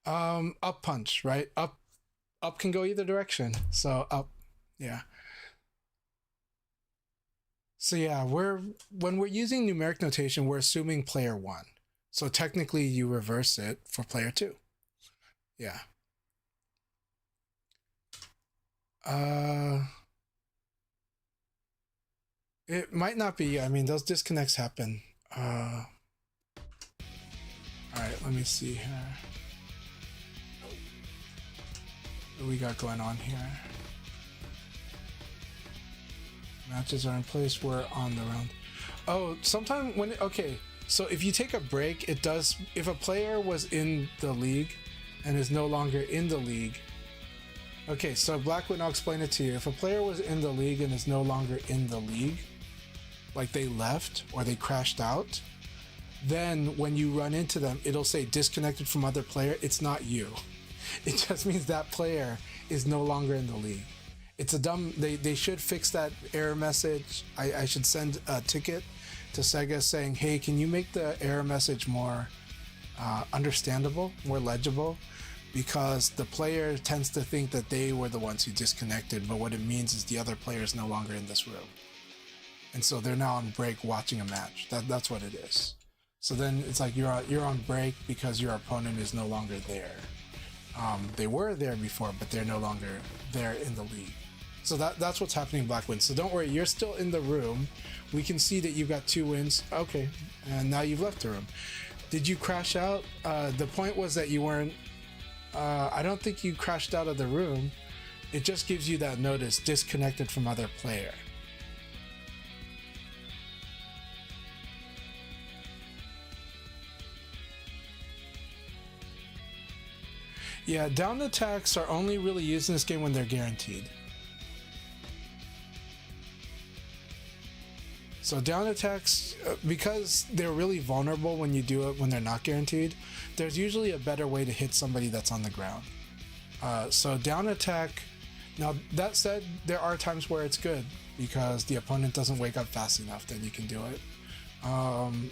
Up punch, right? Up can go either direction. So up, yeah. So yeah, when we're using numeric notation, we're assuming player 1. So technically you reverse it for player 2. Yeah. It might not be. I mean, those disconnects happen. All right, let me see here. What do we got going on here? Matches are in place. We're on the round. Oh, sometime when okay. So if you take a break, it does. If a player was in the league and is no longer in the league. Okay, so Blackwood, I'll explain it to you. If a player was in the league and is no longer in the league, like they left or they crashed out, then when you run into them, it'll say disconnected from other player. It's not you. It just means that player is no longer in the league. It's a dumb, they should fix that error message. I should send a ticket to Sega saying, hey, can you make the error message more understandable, more legible? Because the player tends to think that they were the ones who disconnected, but what it means is the other player is no longer in this room. And so they're now on break watching a match. That's what it is. So then it's like you're on break because your opponent is no longer there. They were there before, but they're no longer there in the league. So that's what's happening in Black Wins. So don't worry, you're still in the room. We can see that you've got 2 wins. Okay, and now you've left the room. Did you crash out? The point was that you weren't... I don't think you crashed out of the room. It just gives you that notice, disconnected from other player. Yeah, down attacks are only really used in this game when they're guaranteed. So down attacks, because they're really vulnerable when you do it when they're not guaranteed, there's usually a better way to hit somebody that's on the ground. So down attack, now that said, there are times where it's good because the opponent doesn't wake up fast enough, then you can do it.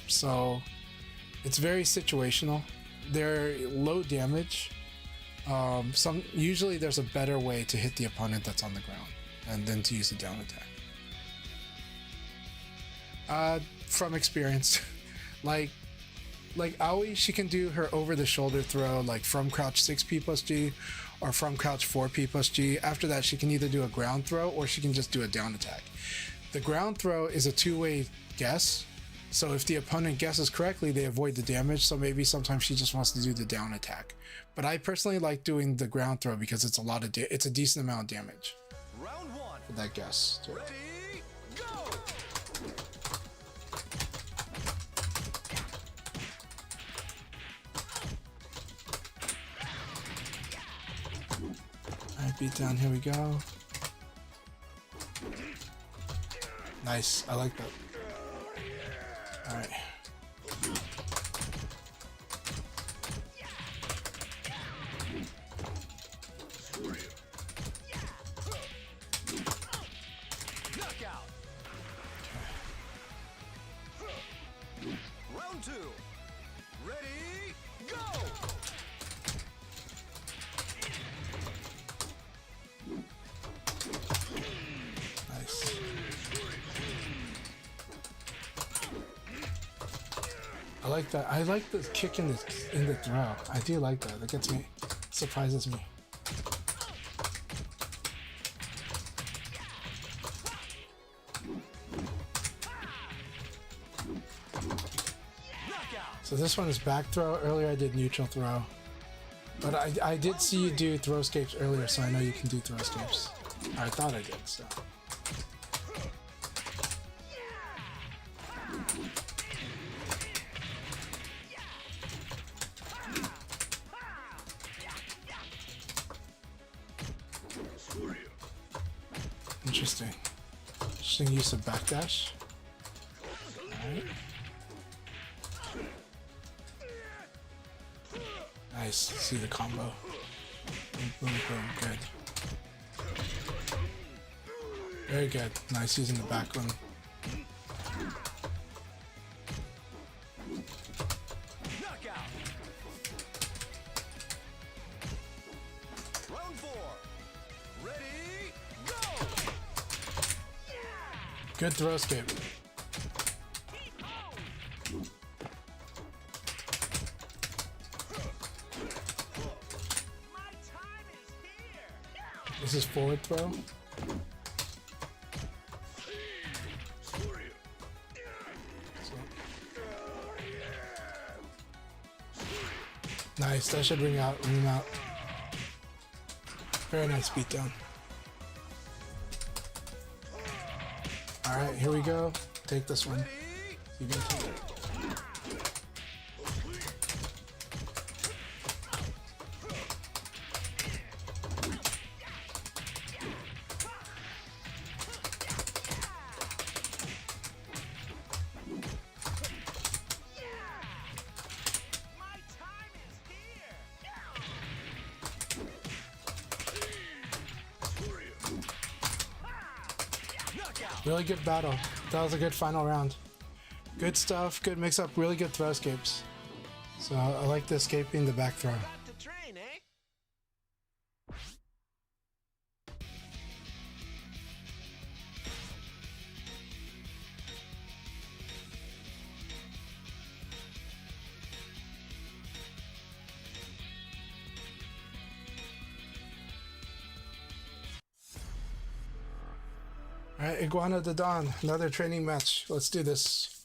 So it's very situational. They're low damage, Usually there's a better way to hit the opponent that's on the ground and then to use a down attack. From experience, like Aoi, she can do her over the shoulder throw like from crouch 6p plus G or from crouch 4p plus G. After that, she can either do a ground throw or she can just do a down attack. The ground throw is a two-way guess. So if the opponent guesses correctly, they avoid the damage. So maybe sometimes she just wants to do the down attack. But I personally like doing the ground throw because it's it's a decent amount of damage. Round one. For that guess. Ready, go! Alright, beat down, here we go. Nice, I like that. Alright. Knockout. Round two. Ready, go! Nice. I like that. I like the kick in the throw. I do like that. That gets me, surprises me. So this one is back throw. Earlier I did neutral throw. But I did see you do throw escapes earlier, so I know you can do throw escapes. I thought I did, so. Interesting. Interesting use of backdash. Alright. Nice. See the combo. Boom, boom, boom. Good. Very good. Nice using the back one. Knockout. Round four. Ready, go! Good throw escape. This is forward throw. Nice, that should ring him out. Very nice beatdown. Alright, here we go. Take this one. You can take it. Really good battle. That was a good final round. Good stuff, good mix up, really good throw escapes. So I like the escaping the back throw. Got to train, eh? Alright, Iguana de Dawn, another training match. Let's do this.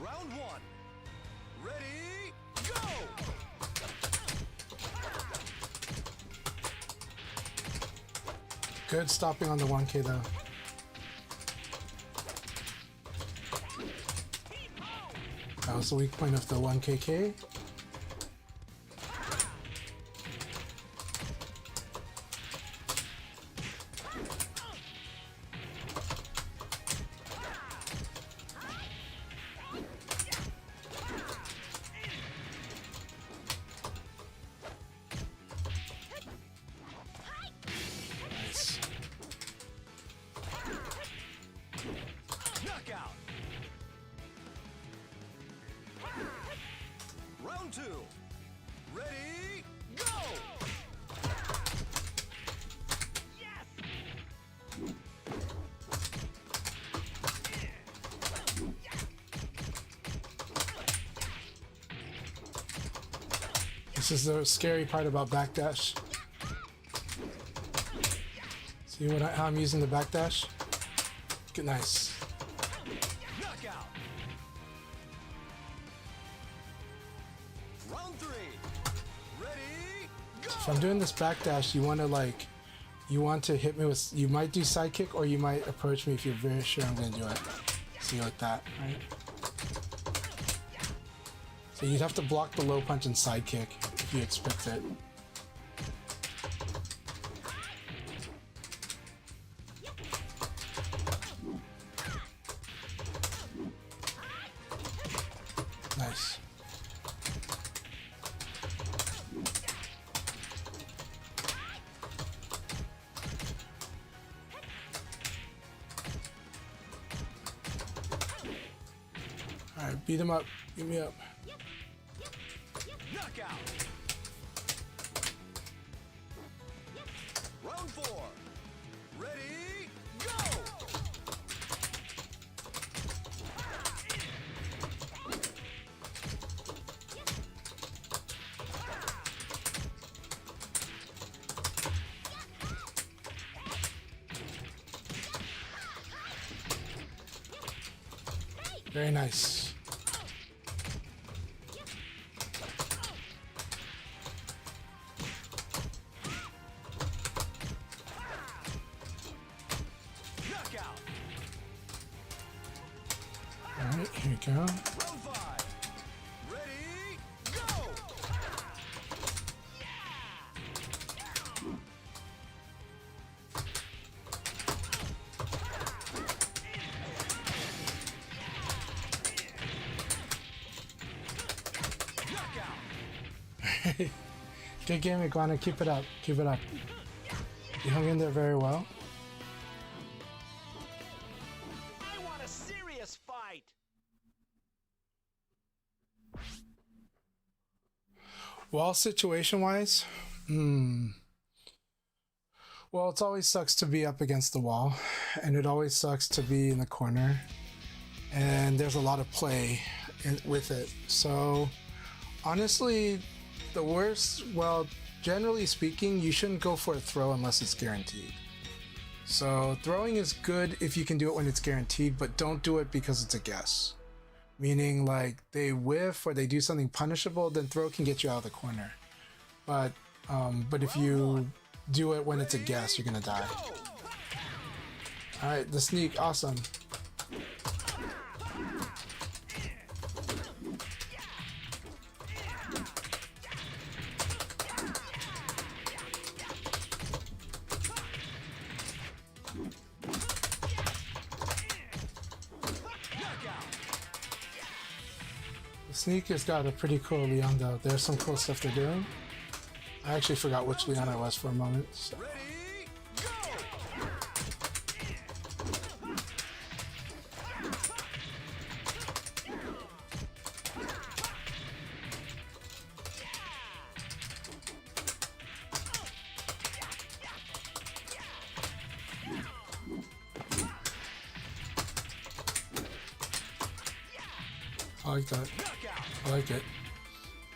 Round one. Ready, go! Good stopping on the 1K though. That was the weak point of the 1KK. Knockout. Round 2. Ready, go! This is the scary part about backdash. See how I'm using the backdash? Good, nice. Knockout. Round 3. Ready, go! If I'm doing this backdash, you want to hit me with, you might do sidekick or you might approach me if you're very sure I'm gonna do it. See, like that, right? So you'd have to block the low punch and sidekick if you expect it. Nice. Alright, beat him up. Beat me up. Knockout. Round 4. Ready, go! Very nice. Knockout. Alright, here we go. Round 5. Ready, go! Knockout. Good game, Iguana. Keep it up. Keep it up. You hung in there very well. I want a serious fight. Well, situation-wise, well, it always sucks to be up against the wall, and it always sucks to be in the corner, and there's a lot of play with it. So, honestly, the worst, well, generally speaking, you shouldn't go for a throw unless it's guaranteed. So, throwing is good if you can do it when it's guaranteed, but don't do it because it's a guess. Meaning, like, they whiff or they do something punishable, then throw can get you out of the corner. But if you do it when it's a guess, you're gonna die. Alright, the sneak, awesome. The sneak has got a pretty cool Leon though. There's some cool stuff they're doing. I actually forgot which Leon I was for a moment. So. Ready, go! I like that. Knockout. I like it.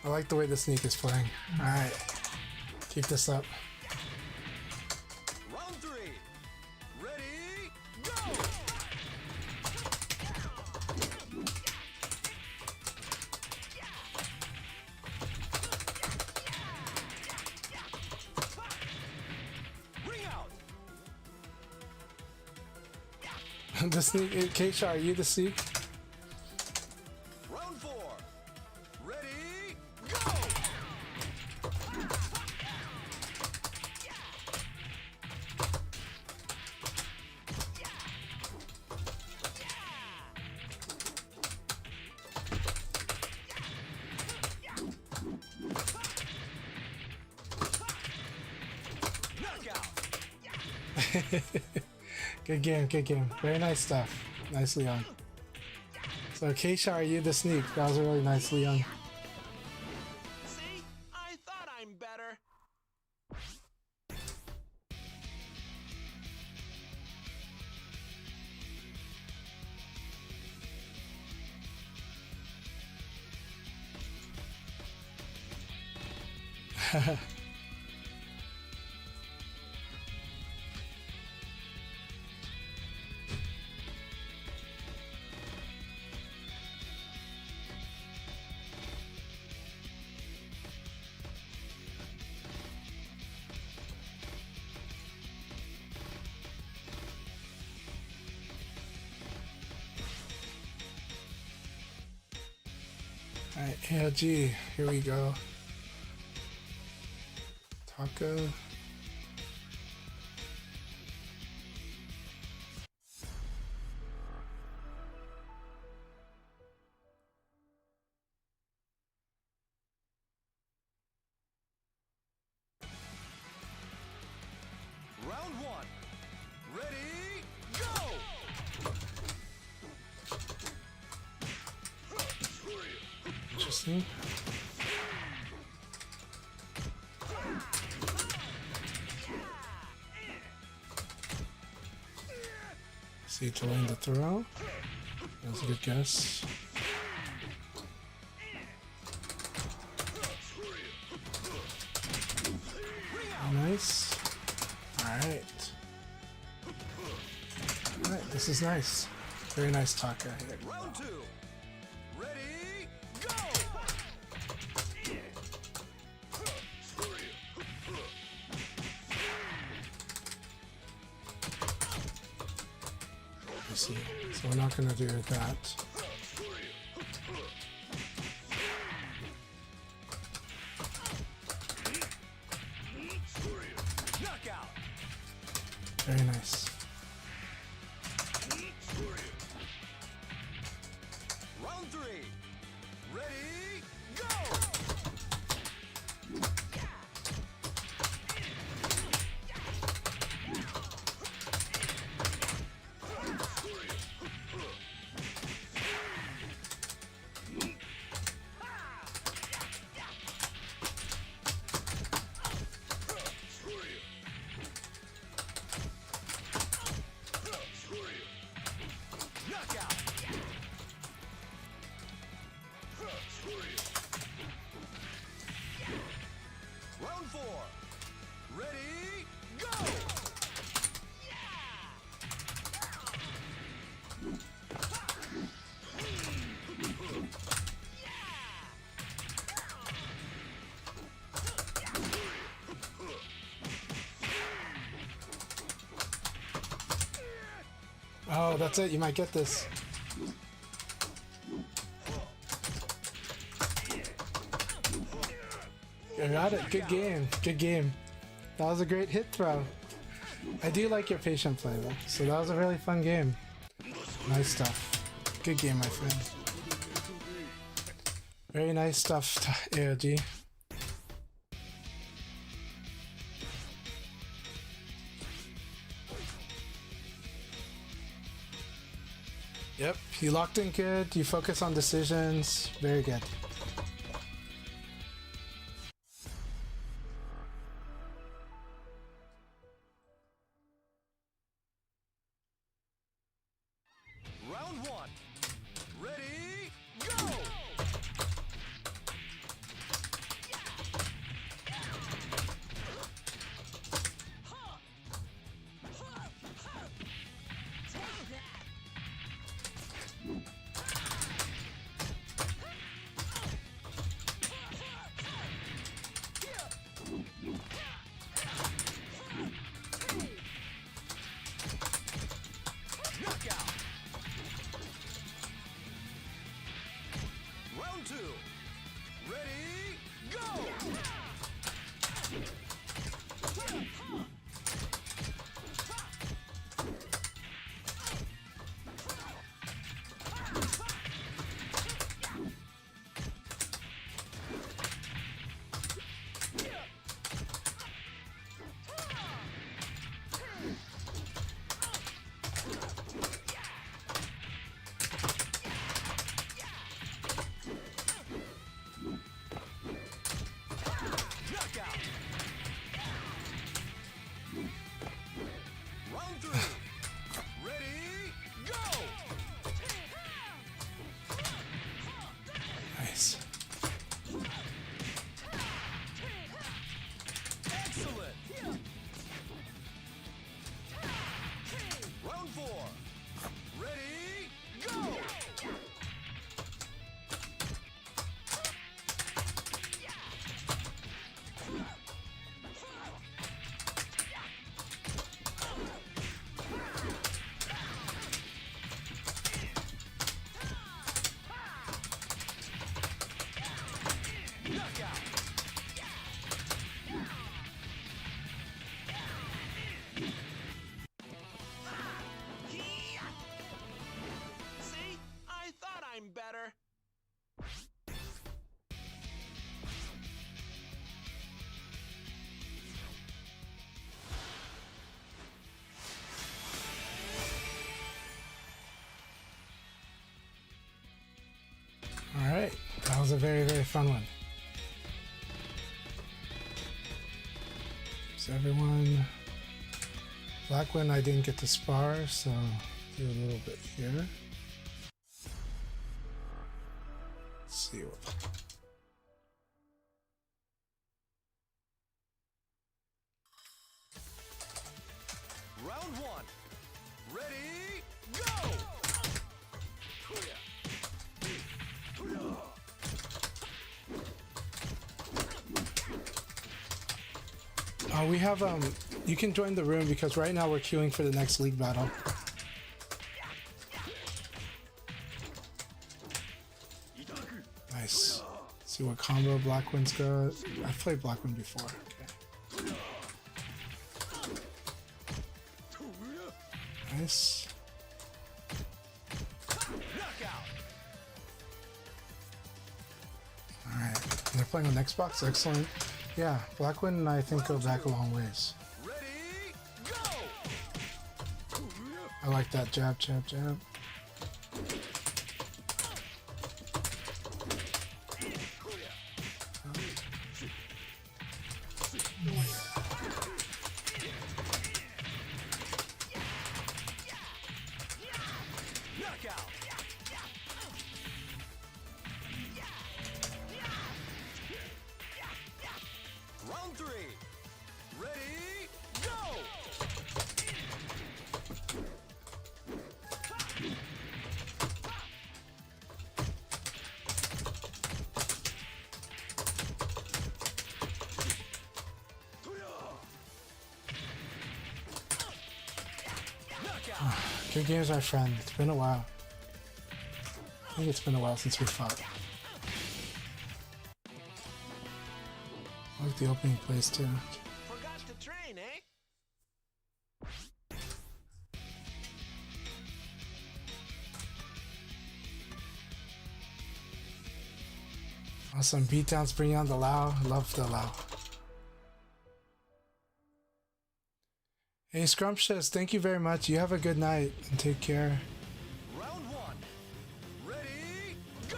I like the way the sneak is playing. Alright. Keep this up. Round 3. Ready, go! Ring out. The sneak, Keisha, are you the sneak? Round 4. Ready, go! Knockout. Good game, good game. Very nice stuff. Nicely on. So Keisha, are you the sneak? That was really nicely on. Alright, ALG, here we go. Taco. Round one. Ready, go! Interesting. See, delaying the throw. That was a good guess. Nice. Alright. Alright, this is nice. Very nice Taka here. Round two. Ready, go! I see. So we're not going to do that. Knockout. Very nice. Round three. Ready, go! Knockout. Round four. Ready, go! Oh, that's it. You might get this. You got it. Good game. Good game. That was a great hit throw. I do like your patient play though. So that was a really fun game. Nice stuff. Good game, my friend. Very nice stuff, AOG. Yep, you locked in good. You focus on decisions. Very good. Round one. Ready, go! Knockout. Round two. Ready, go! Knockout. Round three. Ready, go! Nice. 4. Ready, go! Knockout! See? I thought I'm better. All right, that was a very, very fun one. So everyone, Blackwin I didn't get to spar, so do a little bit here. Let's see what. Round 1. Ready, go! We have you can join the room because right now we're queuing for the next league battle. Nice. See what combo Blackwin's got. I've played Blackwin before. Okay. Nice. Knockout! Alright. They're playing on Xbox? Excellent. Yeah, Blackwin and I think go back a long ways. Ready, go! I like that jab, jab, jab. Knockout! Round 3. Ready, go! Knockout! Good games, my friend. It's been a while. I think it's been a while since we fought. I like the opening plays too. Forgot to train, eh? Awesome beatdowns, bring on the Lao. I love the Lao. Hey Scrumptious, thank you very much. You have a good night and take care. Round 1. Ready, go!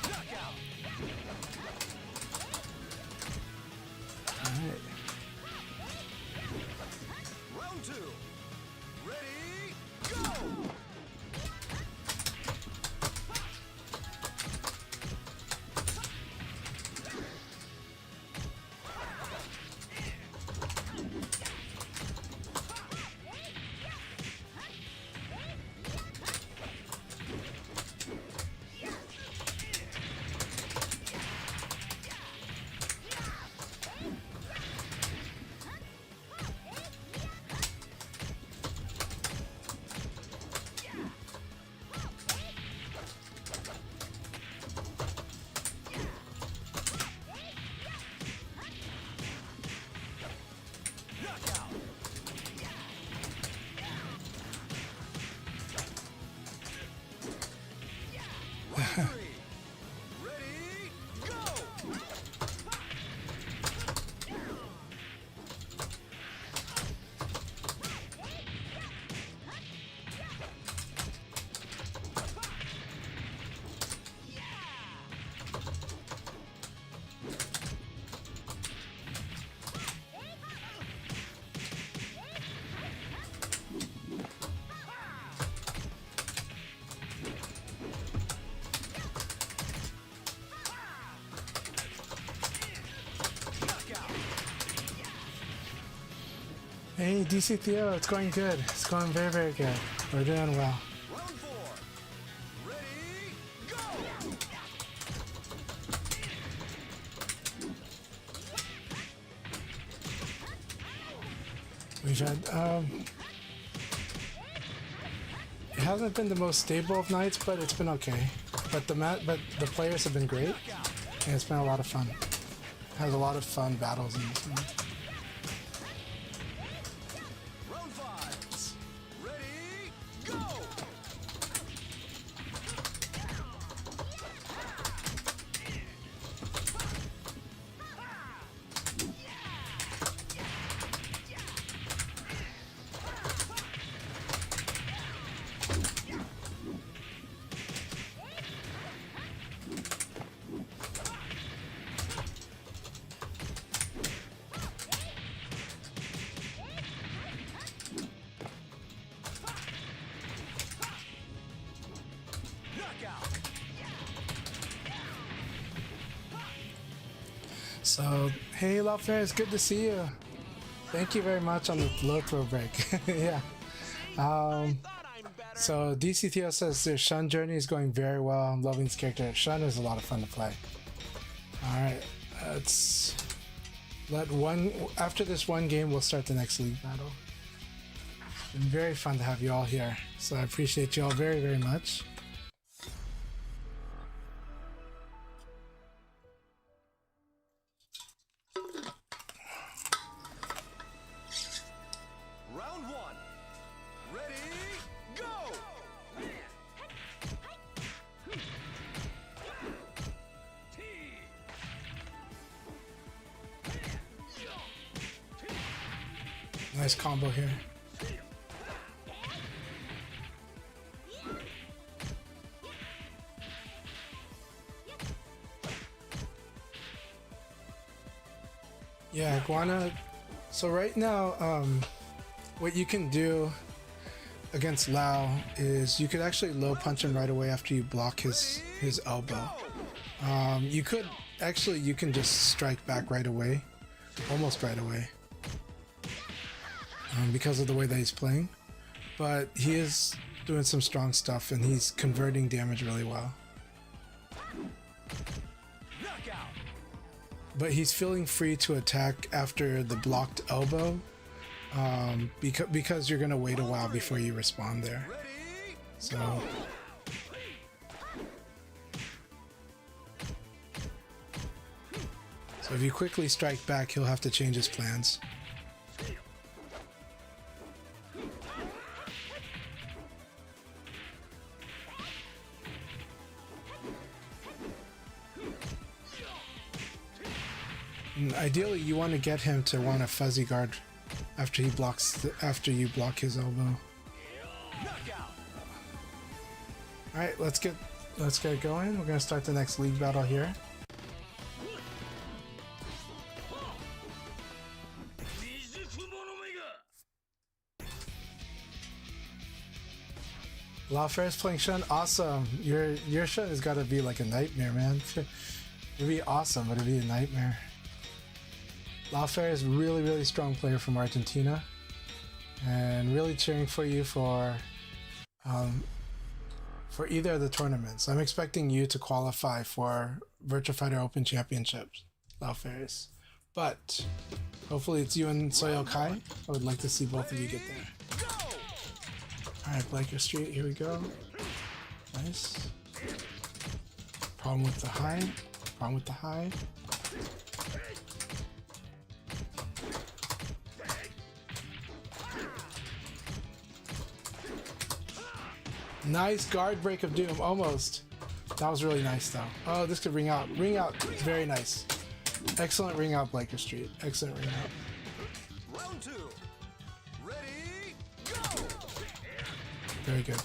Knockout! Alright. Round 2. Ready, go! Knockout! Round 3. Ready, go! Hey, DC Theo, it's going good. It's going very, very good. We're doing well. Round 4. Ready, go! We've had, it hasn't been the most stable of nights, but it's been okay. But the players have been great, and it's been a lot of fun. Has a lot of fun battles in this one. Round 5. Ready, go! Knockout! So, hey, Lawfare, it's good to see you. Thank you very much on the low throw break. Yeah. Thought I'm better. So DC Theo says their Shun journey is going very well. I'm loving this character. Shun is a lot of fun to play. Alright, let's after this one game we'll start the next league battle. It's been very fun to have you all here. So I appreciate you all very, very much. Round 1. Ready, go! Nice combo here. Yeah, Iguana. So right now, what you can do against Lao is you could actually low punch him right away after you block his elbow. You can just strike back right away, almost right away, because of the way that he's playing. But he is doing some strong stuff and he's converting damage really well. Knockout! But he's feeling free to attack after the blocked elbow, because you're gonna wait a while before you respond there. Ready, So if you quickly strike back, he'll have to change his plans. And ideally, you want to get him to want a fuzzy guard after you block his elbow. knockout! All right, let's get going. We're gonna start the next league battle here. Lawfare is playing Shun. Awesome. Your Shun has got to be like a nightmare, man. It'd be awesome, but it'd be a nightmare. Lawfare is a really, really strong player from Argentina, and really cheering for you for either of the tournaments. I'm expecting you to qualify for Virtua Fighter Open Championships, Lawfare, but hopefully it's you and Soyo Kai. I would like to see both of you get there. Go! Alright, Blanker Street, here we go. Nice. Problem with the high. Problem with the high. Nice guard break of Doom, almost. That was really nice though. Oh, this could ring out. Ring out, very nice. Excellent ring out, Blanker Street. Excellent ring out. Round 2. Ready, go! Very good.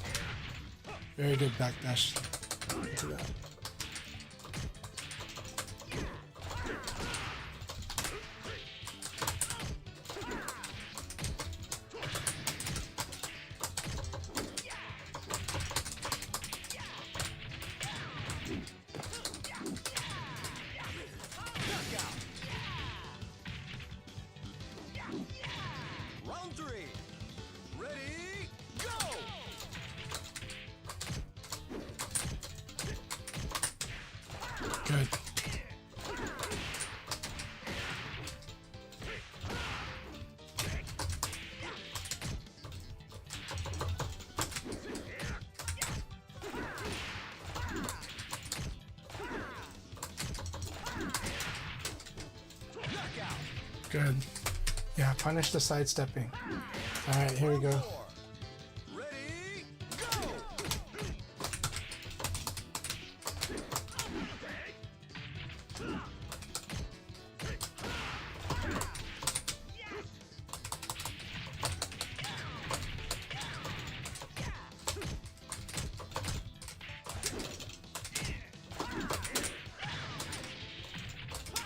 Very good backdash into that. Round Good. Yeah, punish the sidestepping. Alright, here we go. Four. Ready, go!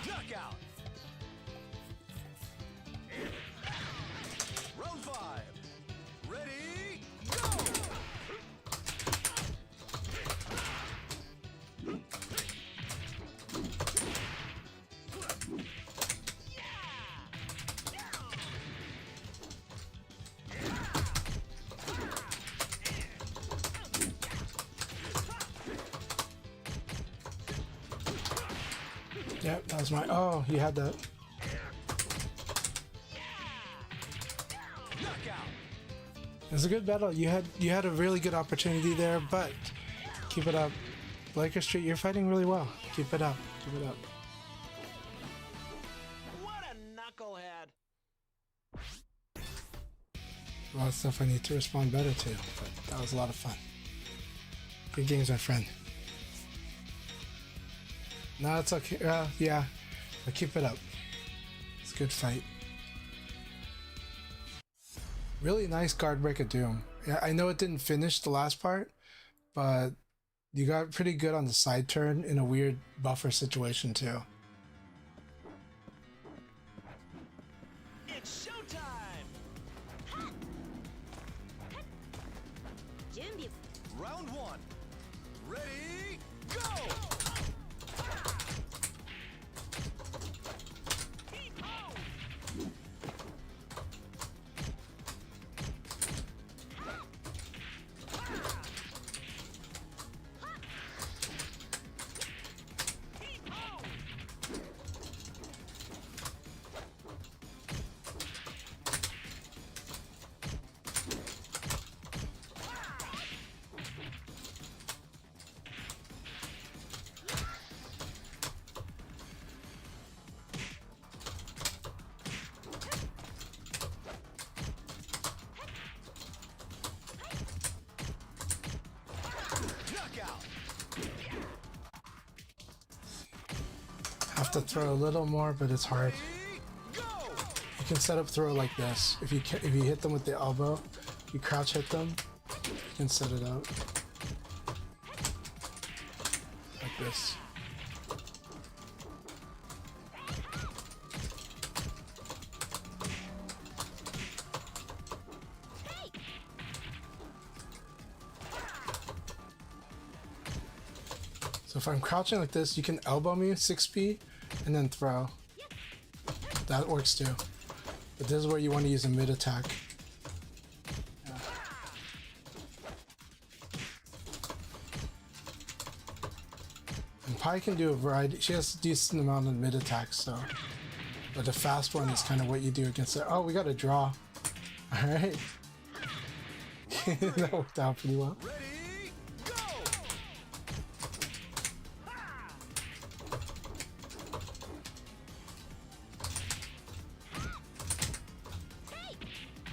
Knockout! Round 5. Ready, go! Yep, that was my. Oh, you had that. Knockout! It was a good battle. You had a really good opportunity there, but keep it up. Laker Street, you're fighting really well. Keep it up. Keep it up. What a knucklehead! A lot of stuff I need to respond better to, but that was a lot of fun. Good games, my friend. No, it's okay. Yeah, but keep it up. It's a good fight. Really nice guard break of Doom. Yeah, I know it didn't finish the last part, but you got pretty good on the side turn in a weird buffer situation too. It's showtime! Round 1. Ready, go! Knockout! Have to throw a little more, but it's hard. Ready, go! You can set up throw like this. If you hit them with the elbow, you crouch hit them. You can set it up like this. So if I'm crouching like this, you can elbow me 6p and then throw. That works too. But this is where you want to use a mid attack. Yeah. And Pi can do a variety. She has a decent amount of mid attacks, so. But the fast one is kind of what you do against it. Oh, we got a draw. All right. That worked out pretty well. Ready, go!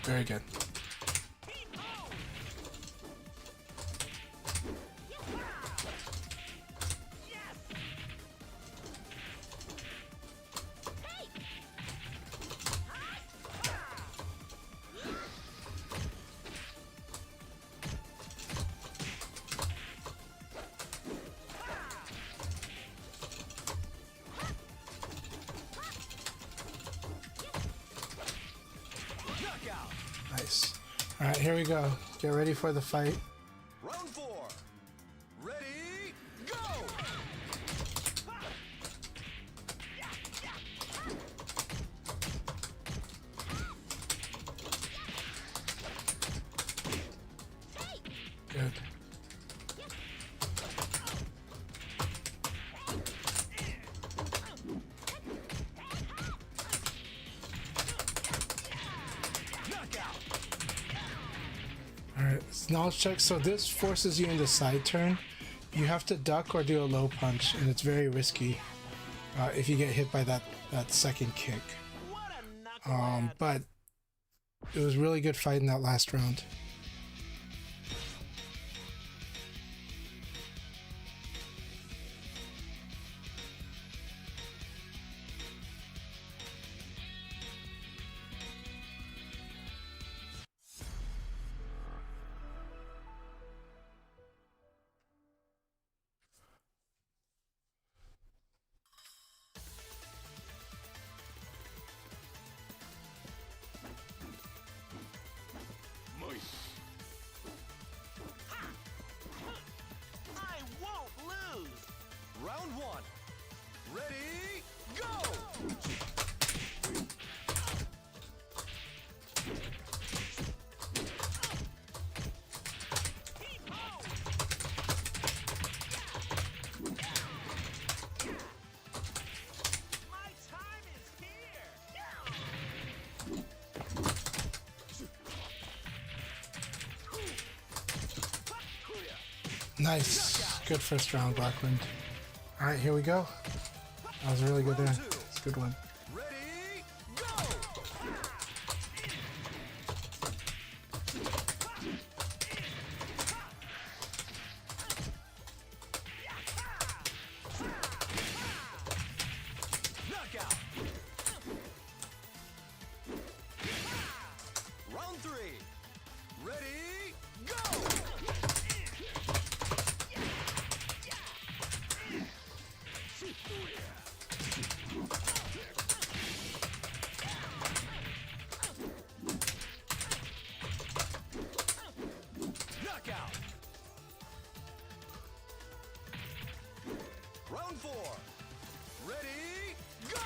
Very good. Knockout! Nice. All right, here we go. Get ready for the fight. Round 4. Ready, go! Good. Knockout! All right, it's knowledge check. So this forces you into side turn. You have to duck or do a low punch, and it's very risky if you get hit by that second kick. What a But it was really good fight in that last round. I won't lose. Round one. Ready, go! My time is here. Nice. Good first round, Blackwind. Alright, here we go. That was really good there. It's a good one. Ready, go! Knockout! Round three. Ready, go! Knockout! Round four. Ready, go!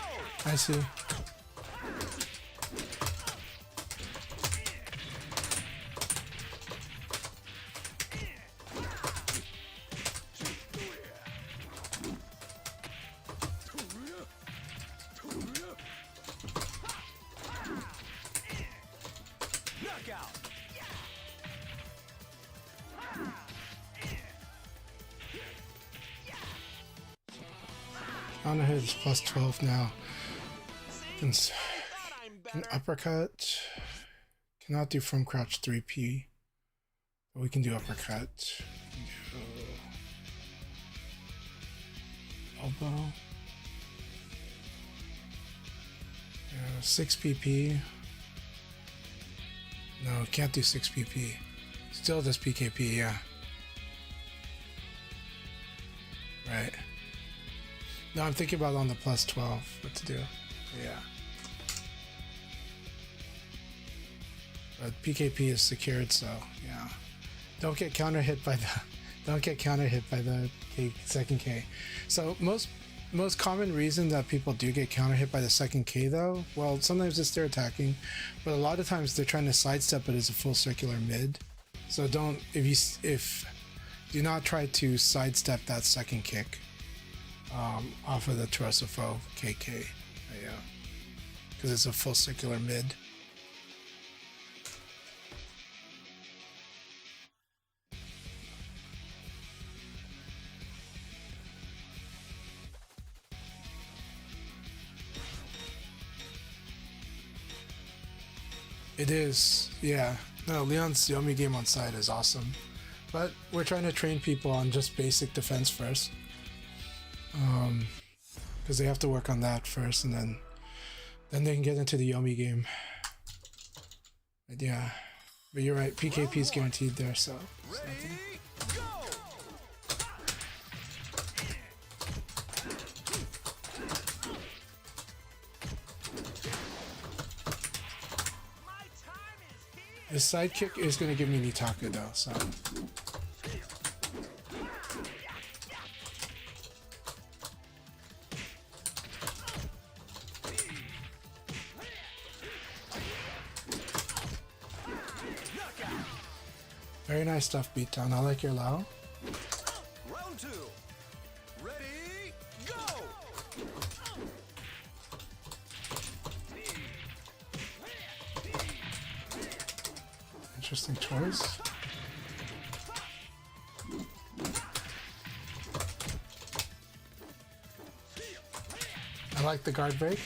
I see. Knockout! Counter hit is plus 12 now. Can, See? I thought I'm can better. uppercut. Cannot do from crouch 3P. But we can do uppercut. We can do elbow. 6PP. No, can't do 6PP. Still does PKP, yeah. Right. No, I'm thinking about on the plus 12 what to do. Yeah. But PKP is secured, so yeah. Don't get counter hit by the second K. So most common reason that people do get counter hit by the second K though, well, sometimes it's they're attacking, but a lot of times they're trying to sidestep it as a full circular mid. So do not try to sidestep that second kick off of the Torosofo KK. Yeah, because it's a full circular mid. It is, yeah. No, Leon's Yomi game on side is awesome. But we're trying to train people on just basic defense first. Because they have to work on that first, and then they can get into the Yomi game. But yeah. But you're right, PKP is guaranteed there, so. It's nothing. Ready, go! My time is here. His sidekick is going to give me Nitaku though, so. Knockout! Very nice stuff, Beatdown. I like your Lao. Round two. Ready, go! Interesting choice. I like the guard break.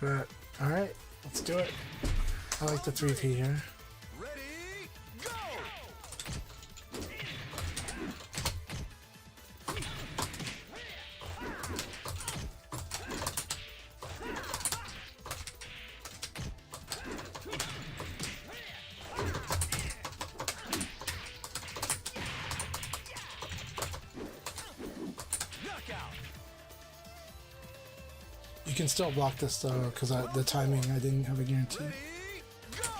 like that. Alright, let's do it. I like the 3P here. Ready, go! Knockout! You can still block this though, because the timing, I didn't have a guarantee. Ready, go!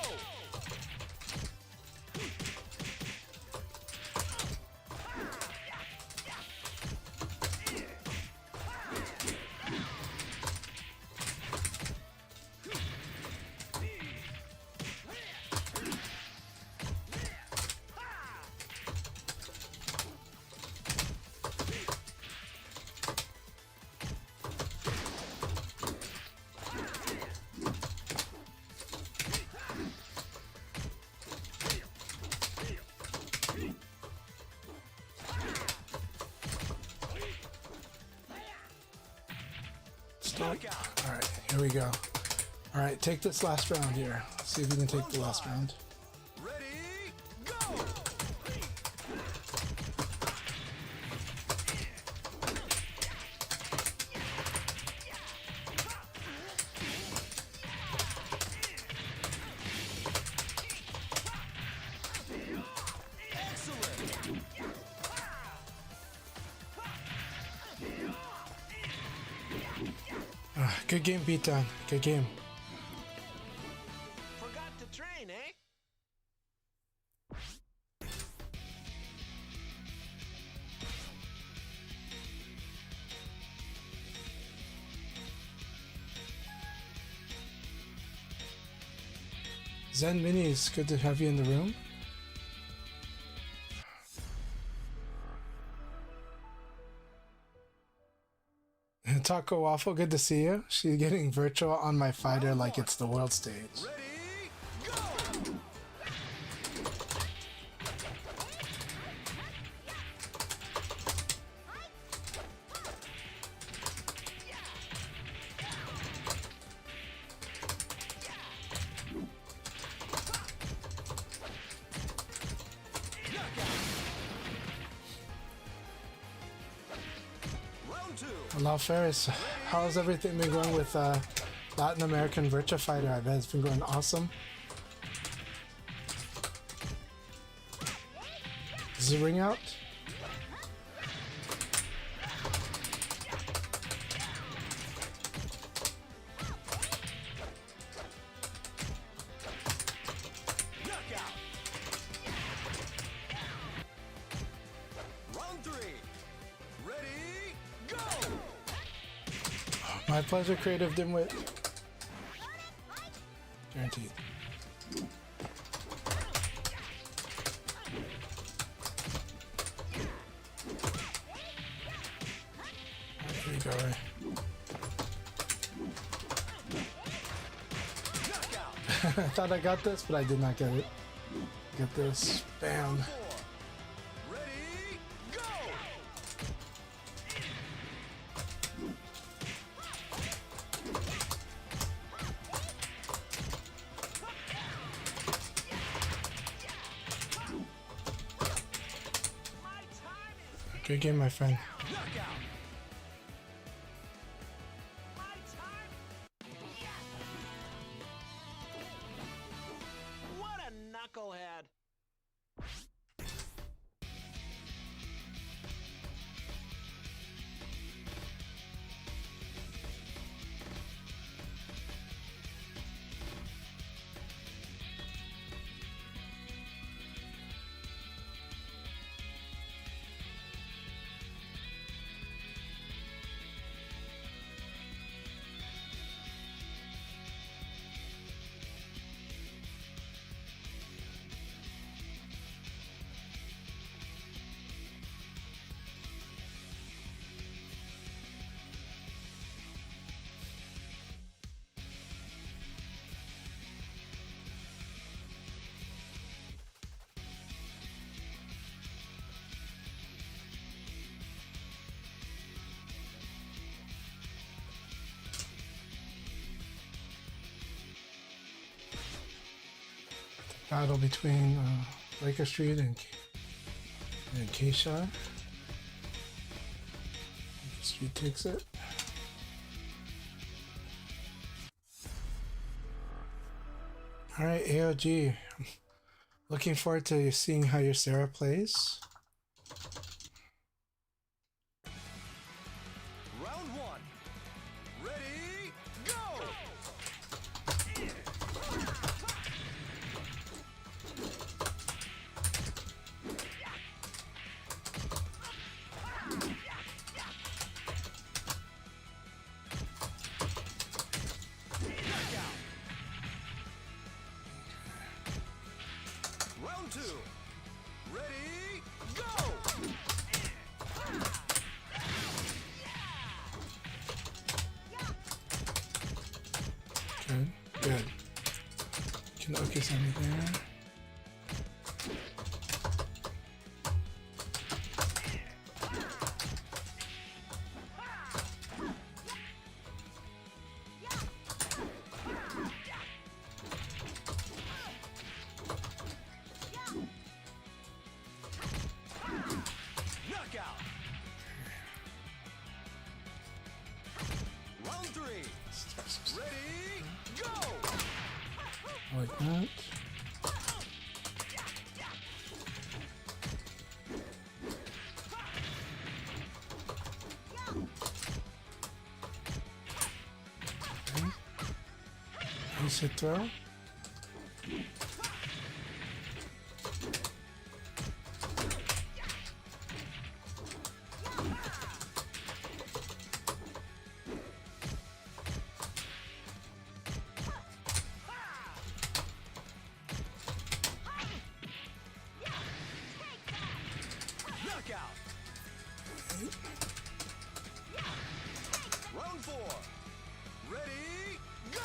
Alright, here we go. Alright, take this last round here. Let's see if we can take the last round. Ready, go! Excellent! Good game, beatdown. Good game. Forgot to train, eh? Zen Minis, good to have you in the room. Taco Waffle, good to see you. She's getting virtual on my fighter like it's the world stage. Ready, go! Round two. Hello, Ferris. How's everything been going with Latin American Virtua Fighter? I bet it's been going awesome. Is the ring out? Knockout! Round three. Ready, go! My pleasure, creative dimwit. Guaranteed. Here we go. Knockout! I thought I got this, but I did not get it. Get this. Bam. Four. Ready, go! Good game, my friend. Knockout! What a knucklehead! battle between Laker Street and Keisha. Laker Street takes it. All right, AOG. Looking forward to seeing how your Sarah plays. Round one. Ready, go! Knockout. Round two. Ready, go! Good, good. Can focus on me there. Knockout. Round three. Ready, go! Like that. Okay. Nice hit throw. Knockout. Round four. Ready, go!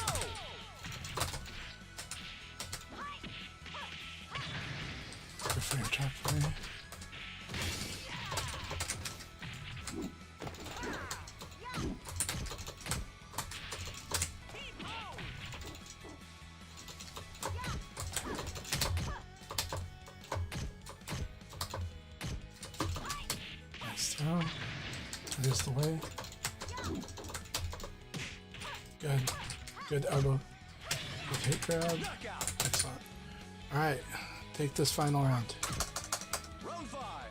Good frame trap for me. Nice throw. That is the way. Good. Good elbow. Good hit grab. Knockout. Excellent. Alright, take this final round. Round five.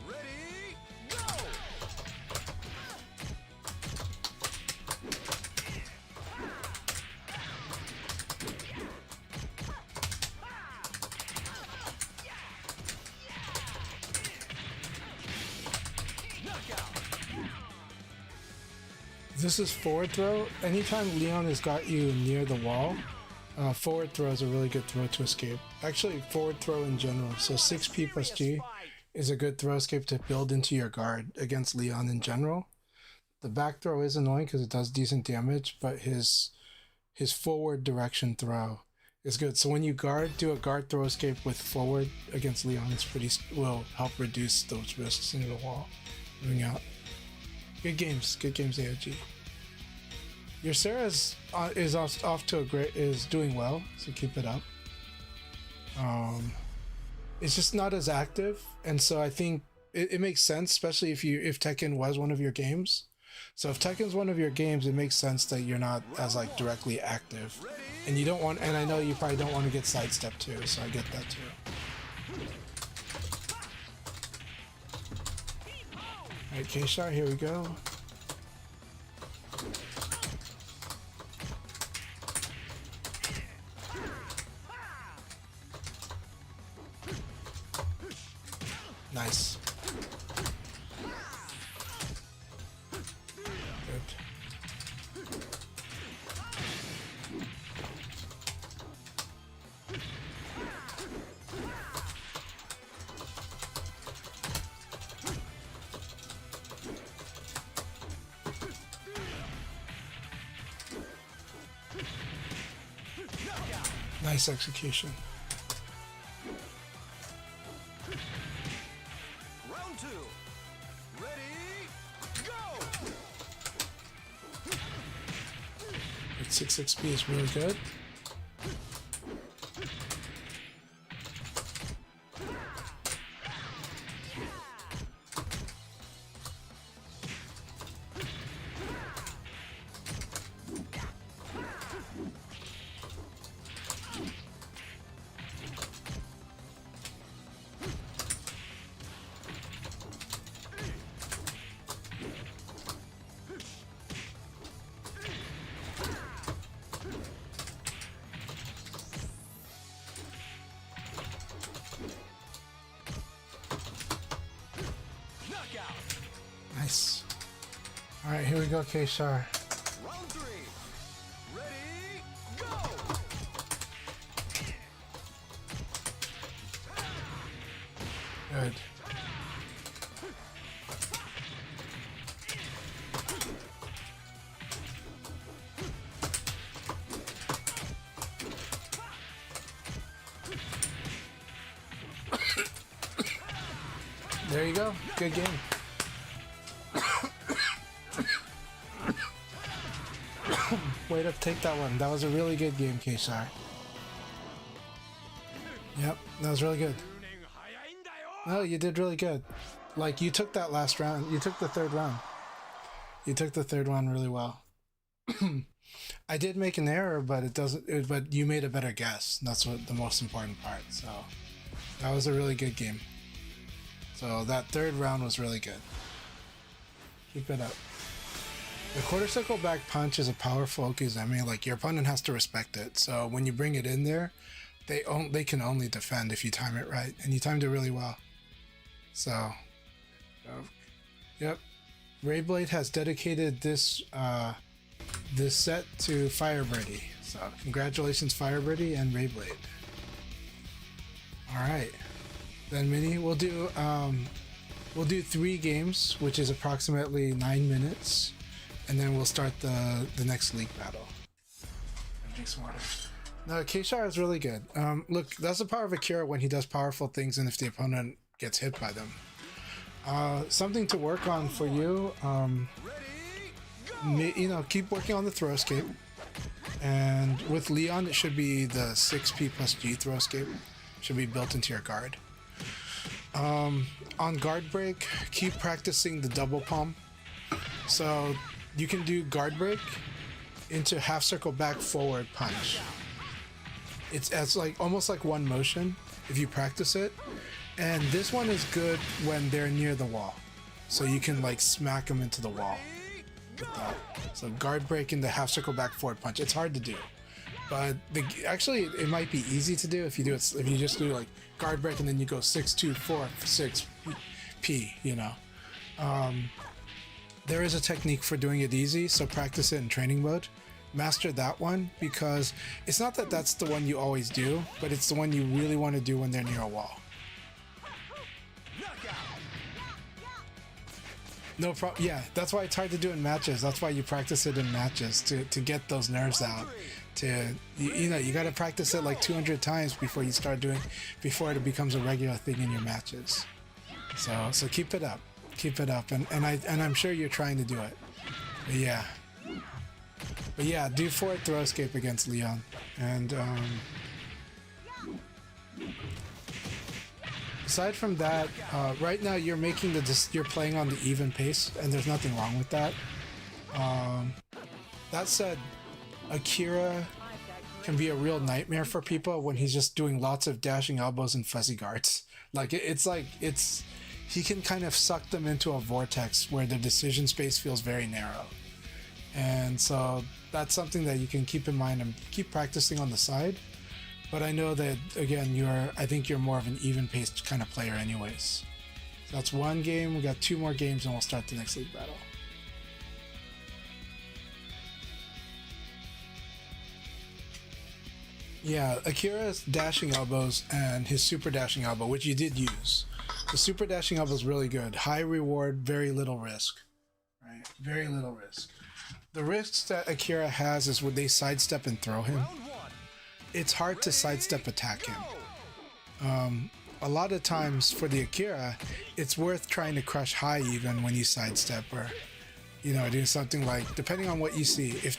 Ready, go! Knockout. This is forward throw. Anytime Leon has got you near the wall, forward throw is a really good throw to escape. Actually, forward throw in general. So 6P plus G is a good throw escape to build into your guard against Leon in general. The back throw is annoying because it does decent damage, but his forward direction throw is good. So when you do a guard throw escape with forward against Leon, it's will help reduce those risks into the wall. Moving out. Good games, AOG. Your Sarah is off to a great, is doing well, so keep it up. It's just not as active, and so I think it makes sense, especially if Tekken was one of your games. So if Tekken's one of your games, it makes sense that you're not as like directly active, and you don't want. And I know you probably don't want to get sidestepped too, so I get that too. Alright, K-Shot, here we go. Nice. Good. Nice execution. Round two. Ready, go! 6XP is really good. Nice. All right, here we go, K-Shar. Round 3. Ready, go! Good. There you go. Good game. Way to take that one. That was a really good game, K-Shar. Yep, that was really good. No, you did really good. Like, you took that last round. You took the third round. You took the third one really well. I did make an error, but but you made a better guess. That's what the most important part. So that was a really good game. So that third round was really good. Keep it up. The quarter circle back punch is a powerful Okizeme. Like, your opponent has to respect it. So when you bring it in there, they can only defend if you time it right, and you timed it really well. So, yep. Rayblade has dedicated this this set to Firebirdie. So congratulations, Firebirdie and Rayblade. All right, then Mini, we'll do 3 games, which is approximately 9 minutes, and then we'll start the next league battle. Drink some water. No, K-Shar is really good. Look, that's the power of Akira when he does powerful things and if the opponent gets hit by them. Something to work on for you, you know, keep working on the throw escape. And with Leon, it should be the 6P plus G throw escape. Should be built into your guard. On guard break, keep practicing the double palm. So you can do guard break into half circle back forward punch. It's like almost like one motion if you practice it. And this one is good when they're near the wall. So you can like smack them into the wall with that. So guard break into half circle back forward punch. It's hard to do. But actually it might be easy to do if you do it, if you just do like guard break and then you go 6, 2, 4, 6 P, you know. There is a technique for doing it easy, so practice it in training mode. Master that one, because it's not that that's the one you always do, but it's the one you really want to do when they're near a wall. No problem. Yeah, that's why it's hard to do in matches. That's why you practice it in matches to get those nerves out. You know, you got to practice it like 200 times before you start doing, before it becomes a regular thing in your matches. So keep it up, and I'm sure you're trying to do it. But yeah, do forward throw escape against Leon, and aside from that, right now you're making you're playing on the even pace, and there's nothing wrong with that. That said, Akira can be a real nightmare for people when he's just doing lots of dashing elbows and fuzzy guards. Like he can kind of suck them into a vortex where the decision space feels very narrow. And so that's something that you can keep in mind and keep practicing on the side. But I know that, again, I think you're more of an even-paced kind of player anyways. So that's one game. We got 2 more games and we'll start the next league battle. Yeah, Akira's dashing elbows and his super dashing elbow, which you did use. The super dashing elbow is really good. High reward, very little risk. Right? Very little risk. The risks that Akira has is when they sidestep and throw him. It's hard to sidestep attack him. A lot of times for the Akira, it's worth trying to crush high even when you sidestep, or, you know, do something like, depending on what you see, if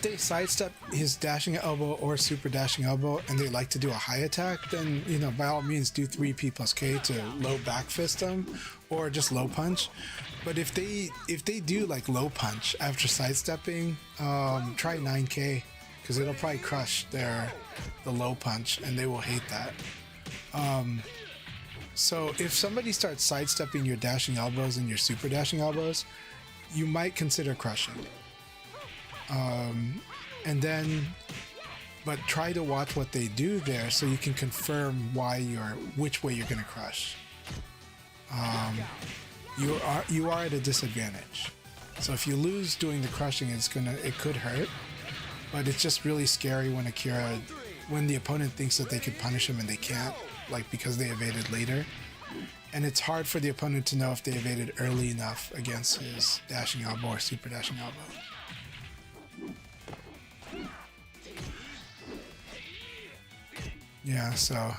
they sidestep his dashing elbow or super dashing elbow and they like to do a high attack, then, you know, by all means do 3P plus K to low back fist them or just low punch. But if they do like low punch after sidestepping, try 9K, because it'll probably crush the low punch and they will hate that. So if somebody starts sidestepping your dashing elbows and your super dashing elbows, you might consider crushing. And then, but try to watch what they do there so you can confirm which way you're gonna crush. you are at a disadvantage. So if you lose doing the crushing, it could hurt, but it's just really scary when the opponent thinks that they could punish him and they can't, like because they evaded later. And it's hard for the opponent to know if they evaded early enough against his dashing elbow or super dashing elbow. Yeah, so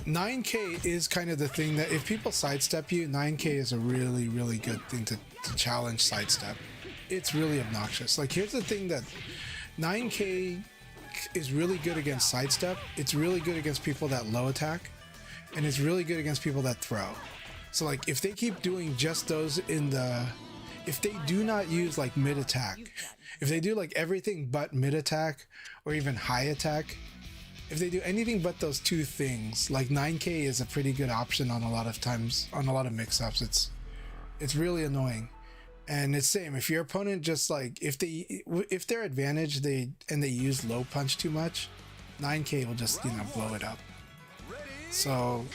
9K is kind of the thing that if people sidestep you, 9K is a really, really good thing to challenge sidestep. It's really obnoxious. Like, here's the thing that 9K is really good against sidestep. It's really good against people that low attack, and it's really good against people that throw. So like, if they keep doing just those if they do not use like mid attack, if they do like everything but mid attack or even high attack, if they do anything but those two things, like 9K is a pretty good option on a lot of times, on a lot of mix-ups. It's really annoying. And it's same, if your opponent just like, if their advantage, they use low punch too much, 9K will just, blow it up. So,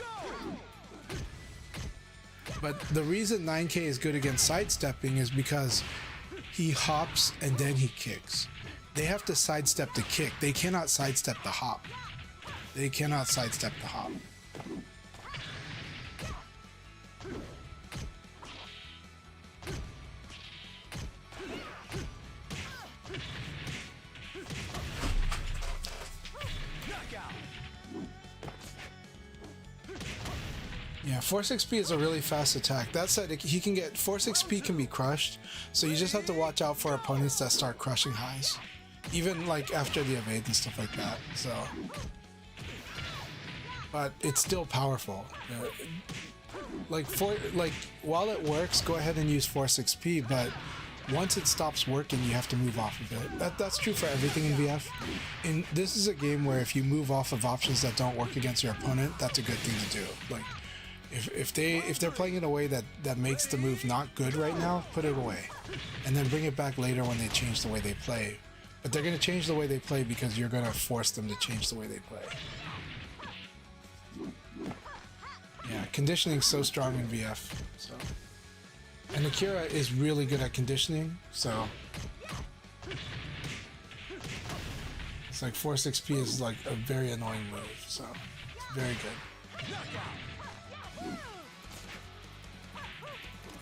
but the reason 9K is good against sidestepping is because he hops and then he kicks. They have to sidestep the kick. They cannot sidestep the hop. They cannot sidestep the hop. Yeah, Force XP is a really fast attack. That said, he can get Force XP can be crushed, so you just have to watch out for opponents that start crushing highs, even like after the evade and stuff like that. So, but it's still powerful. While it works, go ahead and use Force XP, but once it stops working, you have to move off of it. That's true for everything in VF. And this is a game where if you move off of options that don't work against your opponent, that's a good thing to do. Like, if they're playing in a way that makes the move not good right now, put it away, and then bring it back later when they change the way they play. But they're going to change the way they play because you're going to force them to change the way they play. Yeah, conditioning's so strong in VF. So, and Akira is really good at conditioning, so it's like Force XP is like a very annoying move, so it's very good.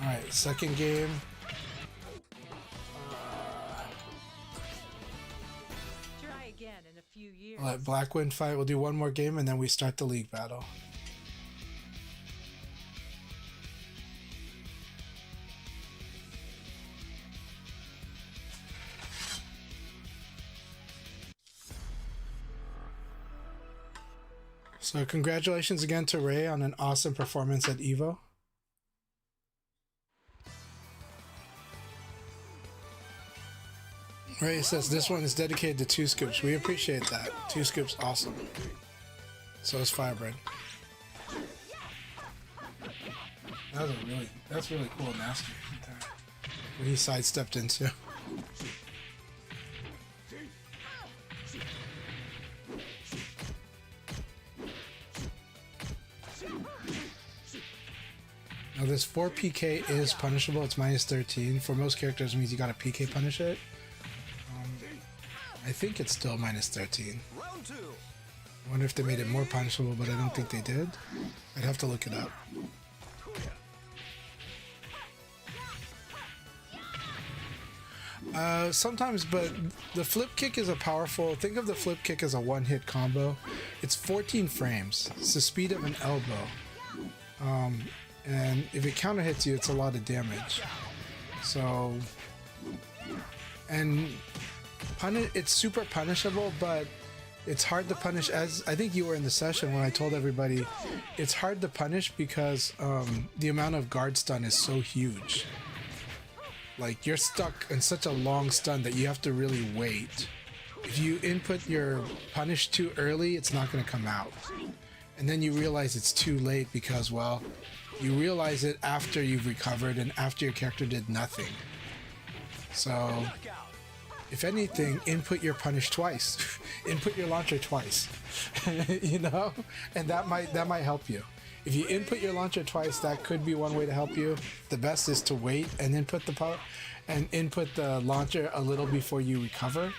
Alright, second game. Try again in a few years. I'll let Blackwind fight. We'll do one more game and then we start the league battle. So congratulations again to Ray on an awesome performance at EVO. Ray says this one is dedicated to Two Scoops. We appreciate that. Two Scoops, awesome. So is Firebread. That's really cool, Master. What he sidestepped into. Now this 4 PK is punishable. It's minus 13. For most characters, it means you gotta PK punish it. I think it's still minus 13. I wonder if they made it more punishable, but I don't think they did. I'd have to look it up. Sometimes, but the flip kick is a powerful... Think of the flip kick as a one-hit combo. It's 14 frames. It's the speed of an elbow. And if it counter hits you, it's a lot of damage. So... And... it's super punishable, but it's hard to punish. As I think you were in the session when I told everybody, it's hard to punish because the amount of guard stun is so huge. Like, you're stuck in such a long stun that you have to really wait. If you input your punish too early, it's not going to come out. And then you realize it's too late because, well, you realize it after you've recovered and after your character did nothing. So... if anything, input your punish twice. Input your launcher twice. You know? And that might help you. If you input your launcher twice, that could be one way to help you. The best is to wait and input the launcher a little before you recover.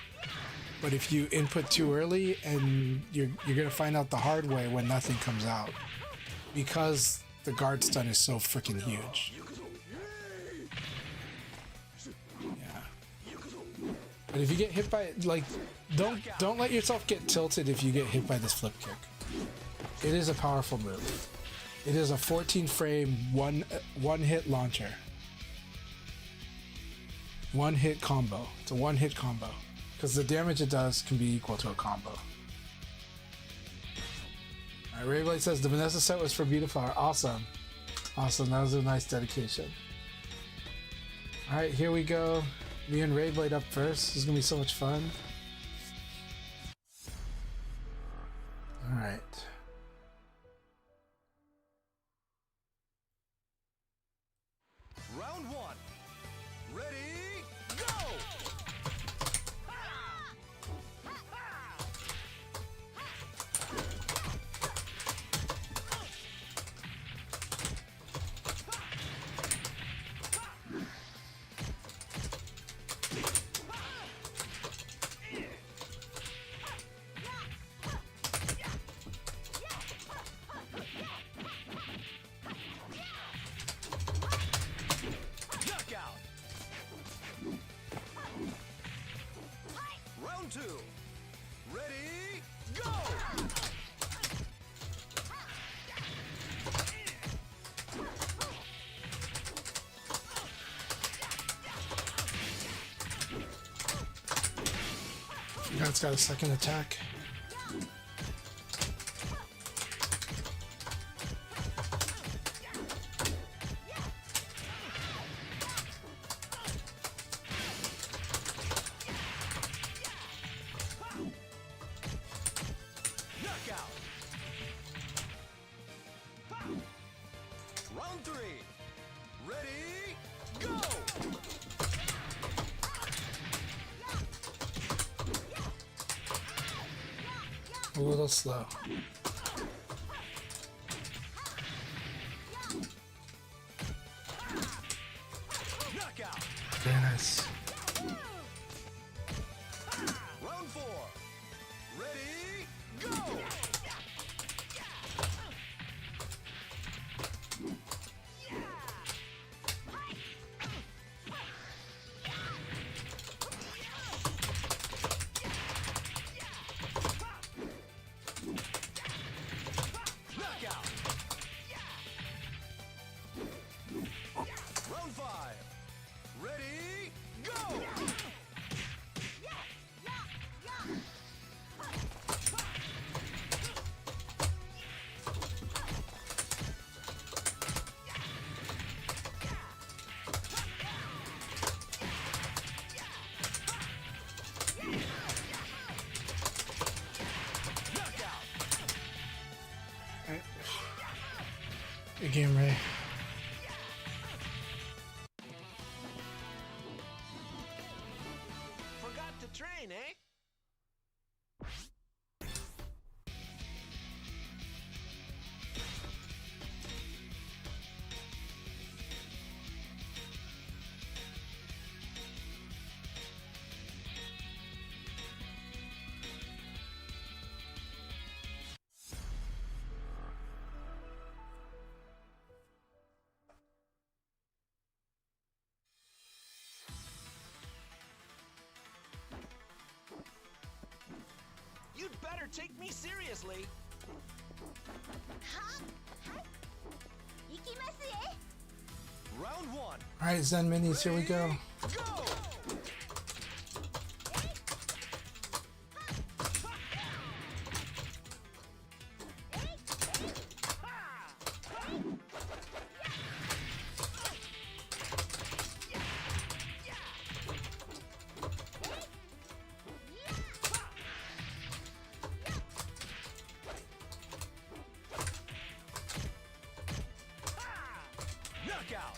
But if you input too early, and you're gonna find out the hard way when nothing comes out, because the guard stun is so freaking huge. Yeah. But if you get hit by, like, don't let yourself get tilted if you get hit by this flip kick. It is a powerful move. It is a 14 frame one hit launcher. One hit combo. It's a one hit combo. Because the damage it does can be equal to a combo. Alright, Rayblade says the Vanessa set was for Beautifier. Awesome. Awesome, that was a nice dedication. Alright, here we go. Me and Rayblade up first. This is gonna be so much fun. Alright. Round one. Ready, go! Knockout! Round two. Ready, go! You guys got a second attack. Knockout! Round three. Ready, go! A little slow. Knockout! Very nice. Round four. Ready, go! Knockout! Round five. Ready, go! Knockout! Alright. Good game, Ray. Forgot to train, eh? You'd better take me seriously. Round one. Alright, Zen Minis, here we go. Go! Knockout!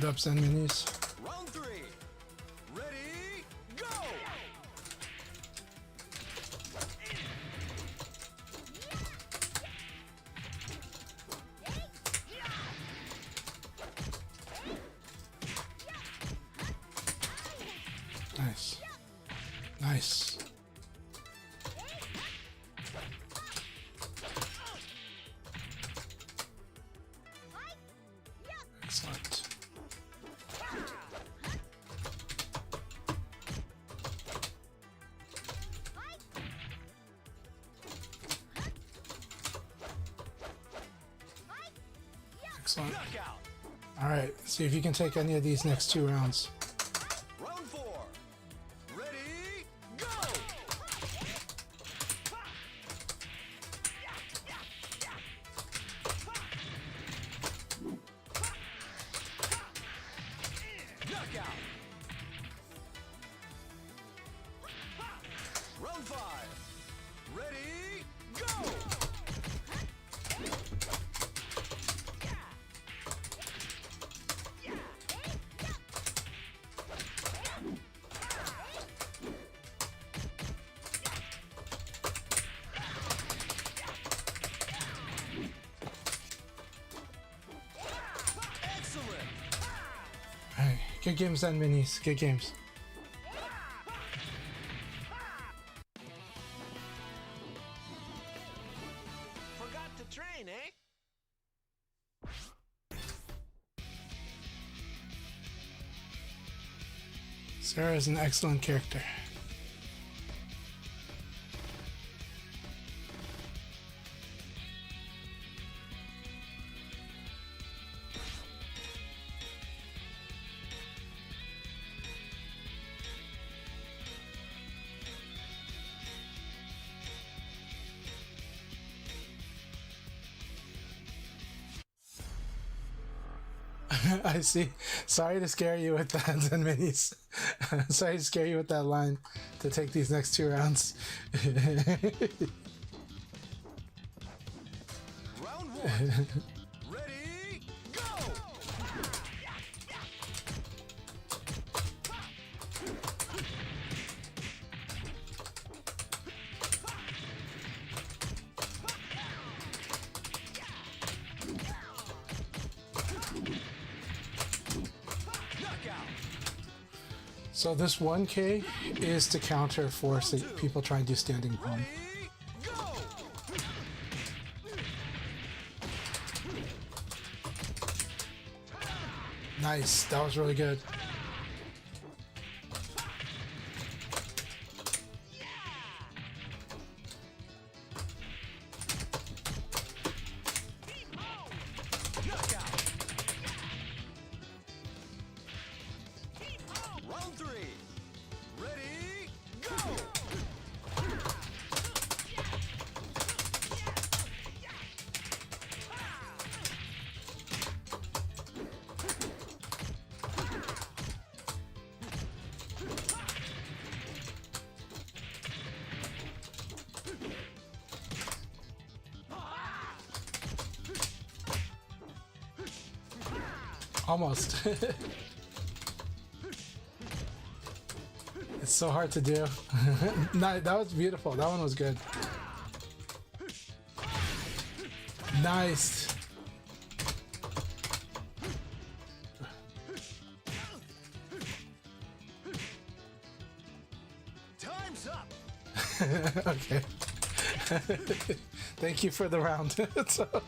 Good up, Zen Minis. Round 3. Ready, go! Nice. Nice. Excellent. Excellent. Knockout. All right, see if you can take any of these next 2 rounds. Round 4. Ready, go! Knockout. Round 5. Ready, go! Excellent. All right, good games, Zen Minis. Good games. Forgot to train, eh? Sarah is an excellent character. I see. Sorry to scare you with that, Zen Minis. Sorry to scare you with that line to take these next 2 rounds. Round 1. Ready, go! Knockout. So this 1K is to counter for people trying to do standing palm. Ready, go! Nice, that was really good. Knockout. Round 3. Ready, go! Almost. It's so hard to do. No, that was beautiful. That one was good. Nice. Time's up. Okay. Thank you for the round. So-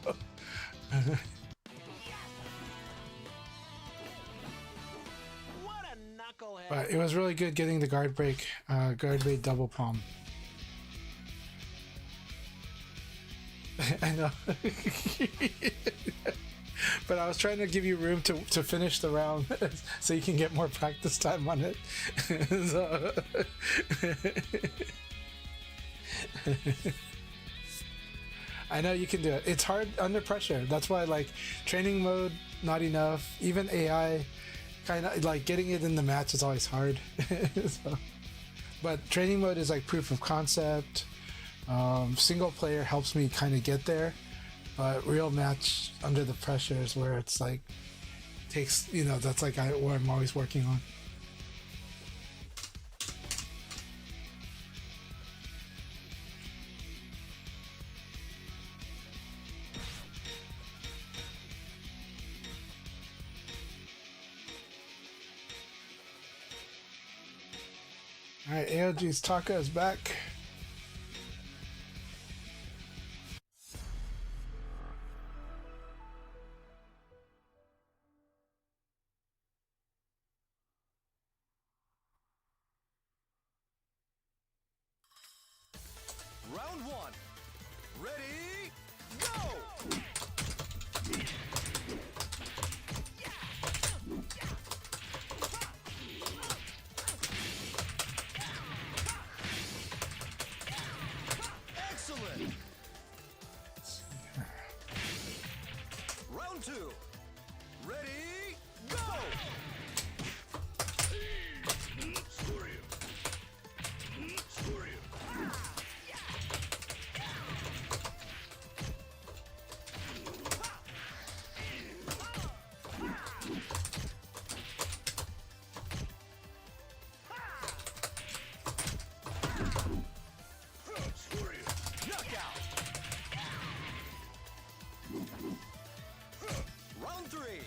What a knucklehead. but it was really good getting the guard break, guard break double palm. I know. But I was trying to give you room to finish the round so you can get more practice time on it. So- I know you can do it. It's hard under pressure. That's why, like, training mode, not enough. Even AI, kind of like getting it in the match is always hard. So- but training mode is like proof of concept. Single player helps me kind of get there, but real match under the pressure is where it's like takes, that's like what I'm always working on. All right, AOG's Taka is back. Round one. Ready, go! Excellent. Round two. Ready, go! Knockout. Round three.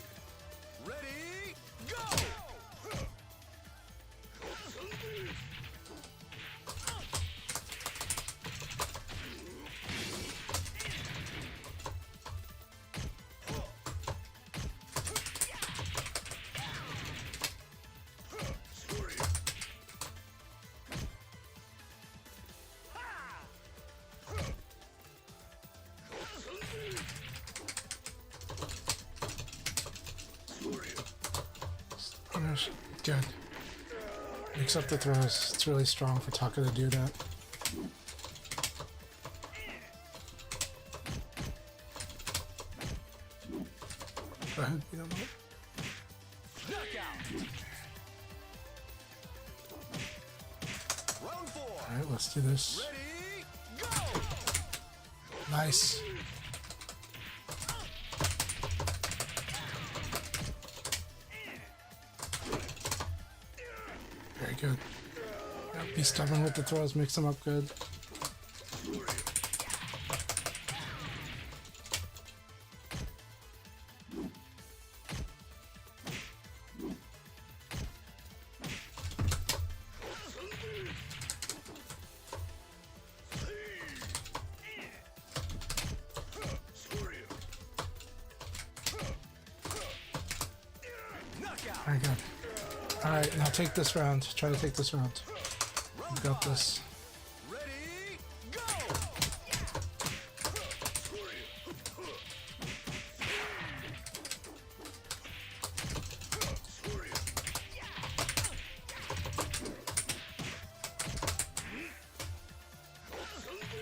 Ready, go! Good. Mix up the throws. It's really strong for Taka to do that. Go ahead, beat him up. Knockout. Round four. Alright, let's do this. Ready, go! Nice. Very good. Be stubborn with the throws, mix them up good. Knockout. Very good. Alright, now take this round. Try to take this round. You got this. Ready, go!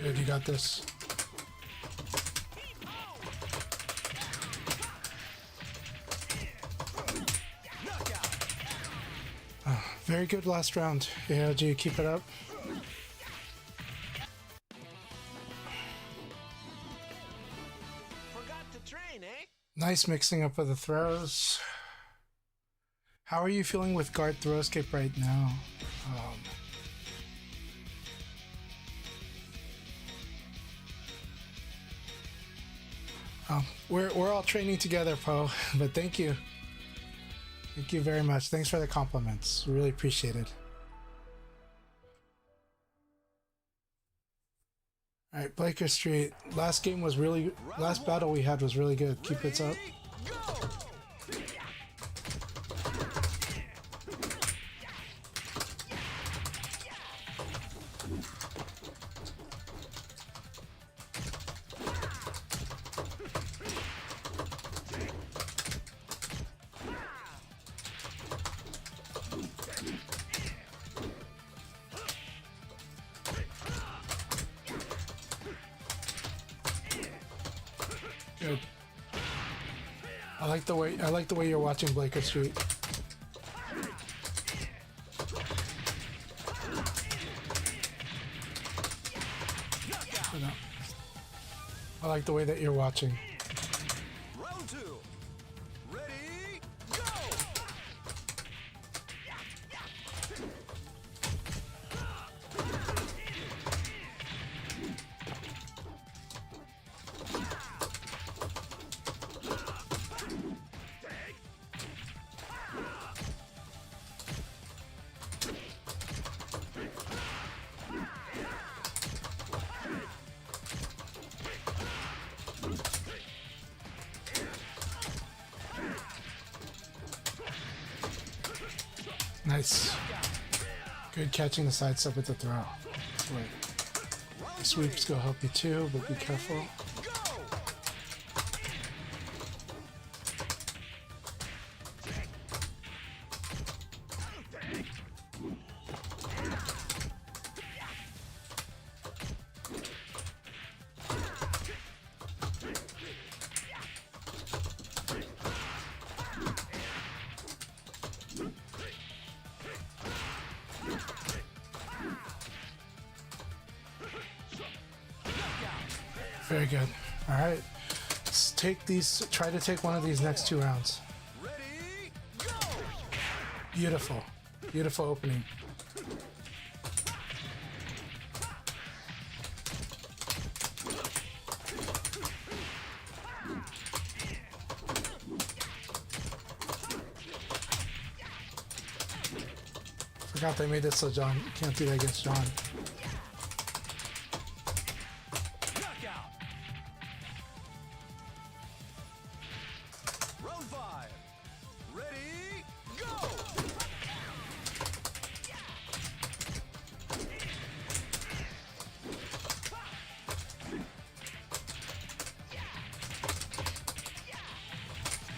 Good, you got this. Very good last round. Yeah, do you keep it up? Forgot to train, eh? Nice mixing up of the throws. How are you feeling with guard throw escape right now? We're all training together, Poe, but thank you. Thank you very much. Thanks for the compliments. Really appreciate it. Alright, Blaker Street. Last game was really... Last battle we had was really good. Keep it up. Go! Good. I like the way you're watching Blaker Street. I like the way that you're watching. Round two. Ready, go! Nice. Good catching the side step with the throw. Wait. The sweeps go help you too, but be careful. Very good. All right. Let's take these. Try to take one of these next 2 rounds. Ready, go! Beautiful. Beautiful opening. Forgot they made it so John can't do that against John. Knockout! Round 5. Ready, go!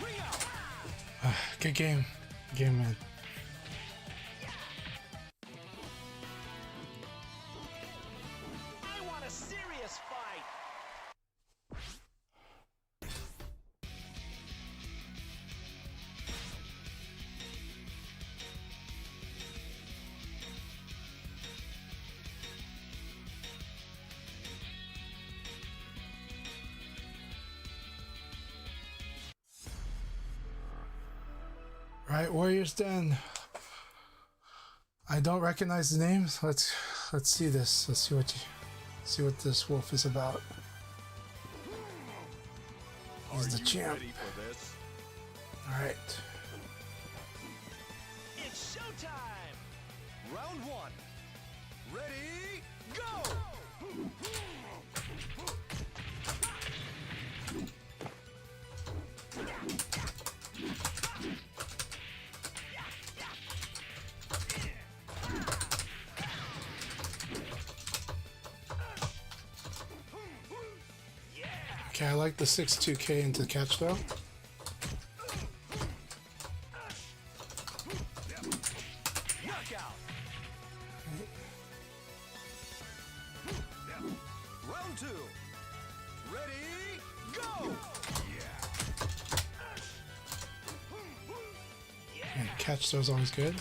Ring out! Good game. Good game, man. I want a serious fight. Right, Warriors Den. I don't recognize the names. Let's see this. Let's see what this wolf is about. He's the champ. Ready for this? All right. It's showtime. Round 1. Ready, go! Okay, I like the 6-2K into catch though. Knockout! Round 2. Ready, go! And catch throw is always good.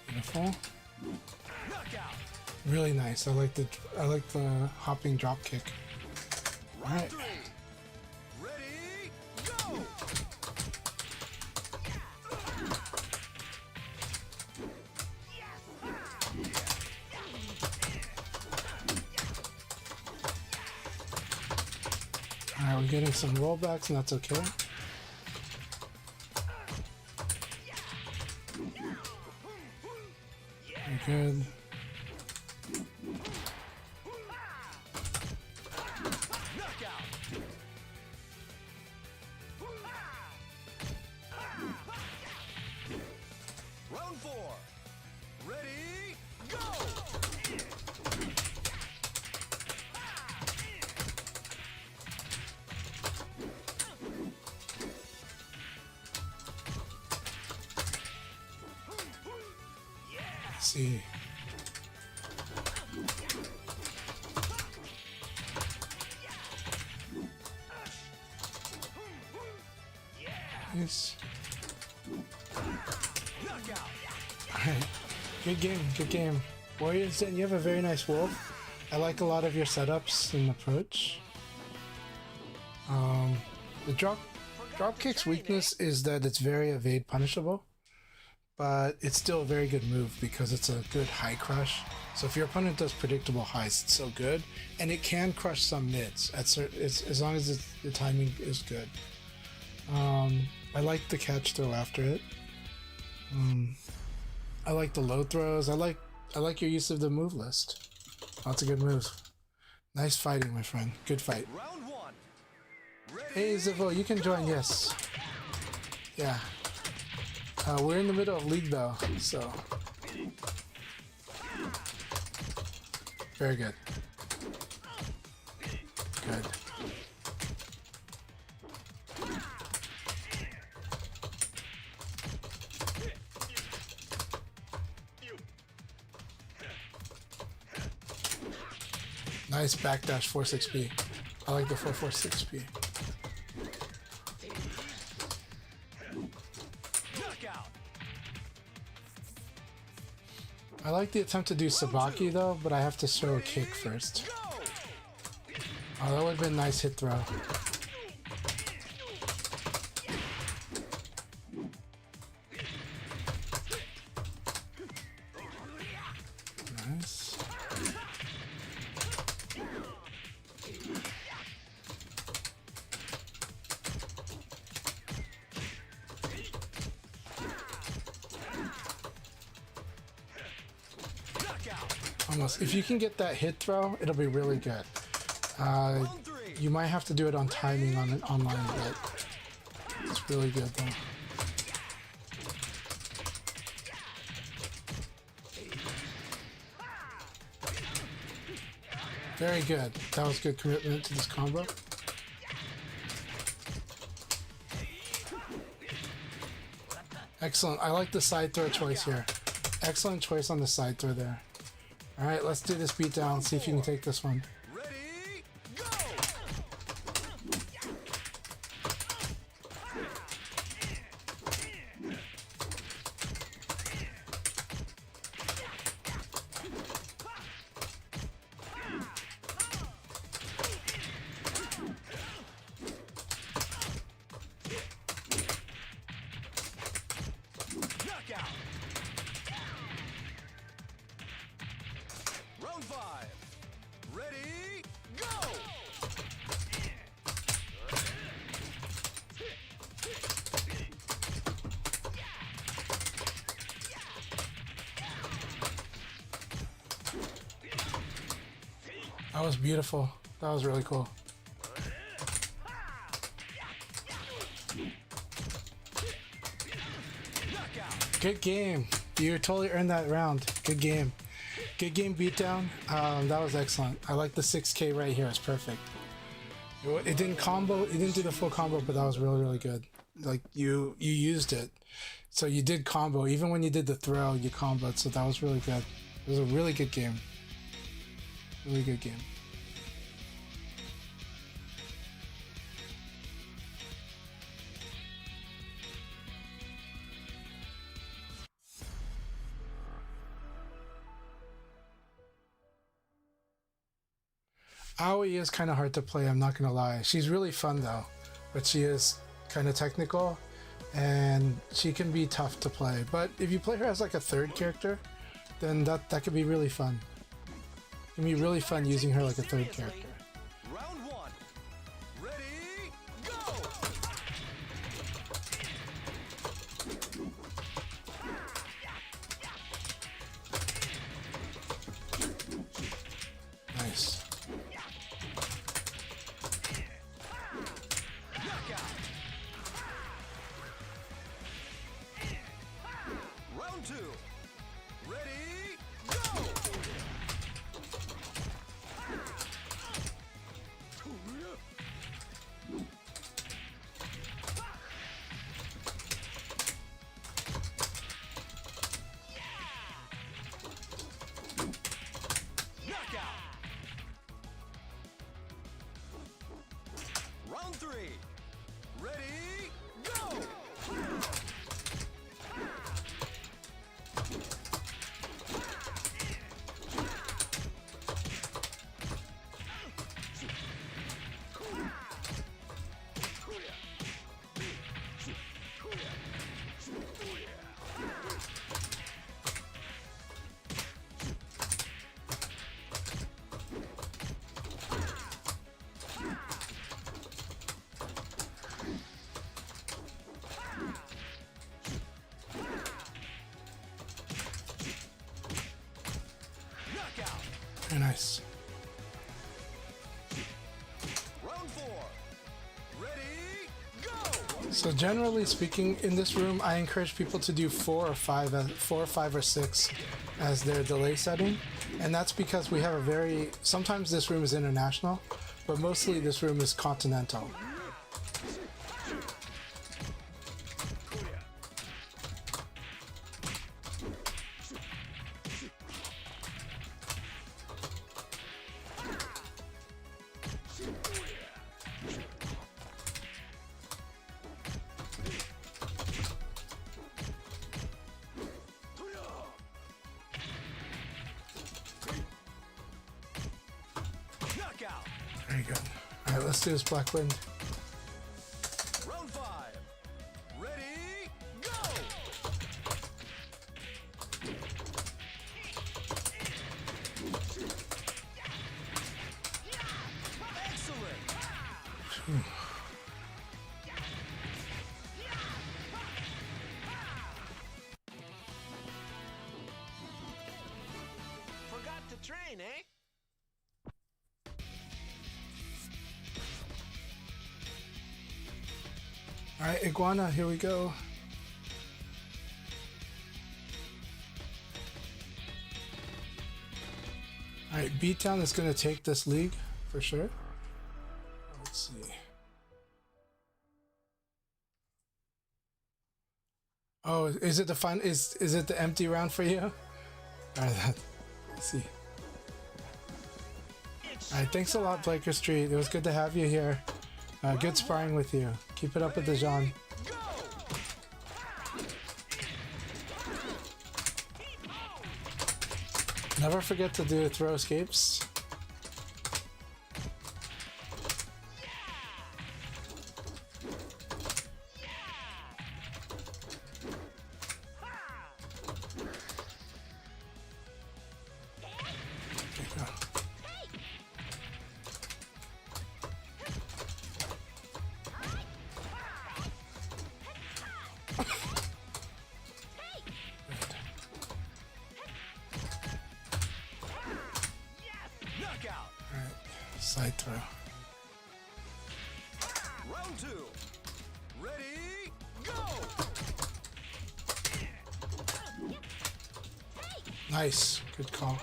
Beautiful. Knockout! Really nice. I like the hopping drop kick. All right. 3. Ready, go! All right, we're getting some rollbacks, and that's okay. Very good. Knockout! Round 4. Ready, go! Let's see. Nice. Knockout! Alright. Good game, good game. Warriors Den, you have a very nice wolf. I like a lot of your setups and approach. The drop kick's weakness is that it's very evade punishable, but it's still a very good move because it's a good high crush. So if your opponent does predictable highs, it's so good, and it can crush some mids at certain, as long as the timing is good. I like the catch throw after it. I like the low throws. I like your use of the move list. Lots of good moves. Nice fighting, my friend. Good fight. Round one. Ready? Hey Zivo, you can join. Yes. Yeah. We're in the middle of league though, so very good. Good. Nice backdash 4-6B. I like the 4-4-6B. Knockout. I like the attempt to do Sabaki though, but I have to show a kick first. Go. Oh, that would have been a nice hit throw. Nice. Knockout. Almost. If you can get that hit throw, it'll be really good. Round three. You might have to do it on timing on it online a bit. It's really good though. Very good. That was good commitment to this combo. Excellent. I like the side throw choice here. Excellent choice on the side throw there. Alright, let's do this beatdown. See if you can take this one. Ready? Go. Knockout. Round five. Ready? Go. That was beautiful. That was really cool. Knockout. Good game. You totally earned that round. Good game. Good game beatdown. That was excellent. I like the 6K right here. It's perfect. It didn't combo. It didn't do the full combo, but that was really, really good. Like you used it. So you did combo. Even when you did the throw, you comboed. So that was really good. It was a really good game. Really good game. Aoi is kind of hard to play, I'm not gonna lie. She's really fun though, but she is kind of technical and she can be tough to play. But if you play her as like a third character, then that could be really fun. It can be really fun using her like a third character. Round one. Ready? Go. Nice. Knockout. Round two. Ready? Go. Very nice. Round 4. Ready, go! So generally speaking, in this room, I encourage people to do 4 or 5 or 6 as their delay setting, and that's because we have a very. Sometimes this room is international, but mostly this room is continental. Knockout! Very good. All right, let's do this Black Wind. Round 5. Ready, go! Excellent! Forgot to train, eh? All right, Iguana, here we go. All right, Beatdown is going to take this league for sure. Let's see. Oh, is it the fun? Is it the empty round for you? All right, let's see. All right, thanks a lot, Blaker Street. It was good to have you here. Good sparring with you. Keep it up with the Jean. Go! Never forget to do throw escapes. There you go. Knockout! Alright, side throw. Round 2. Ready, go! Nice, good call.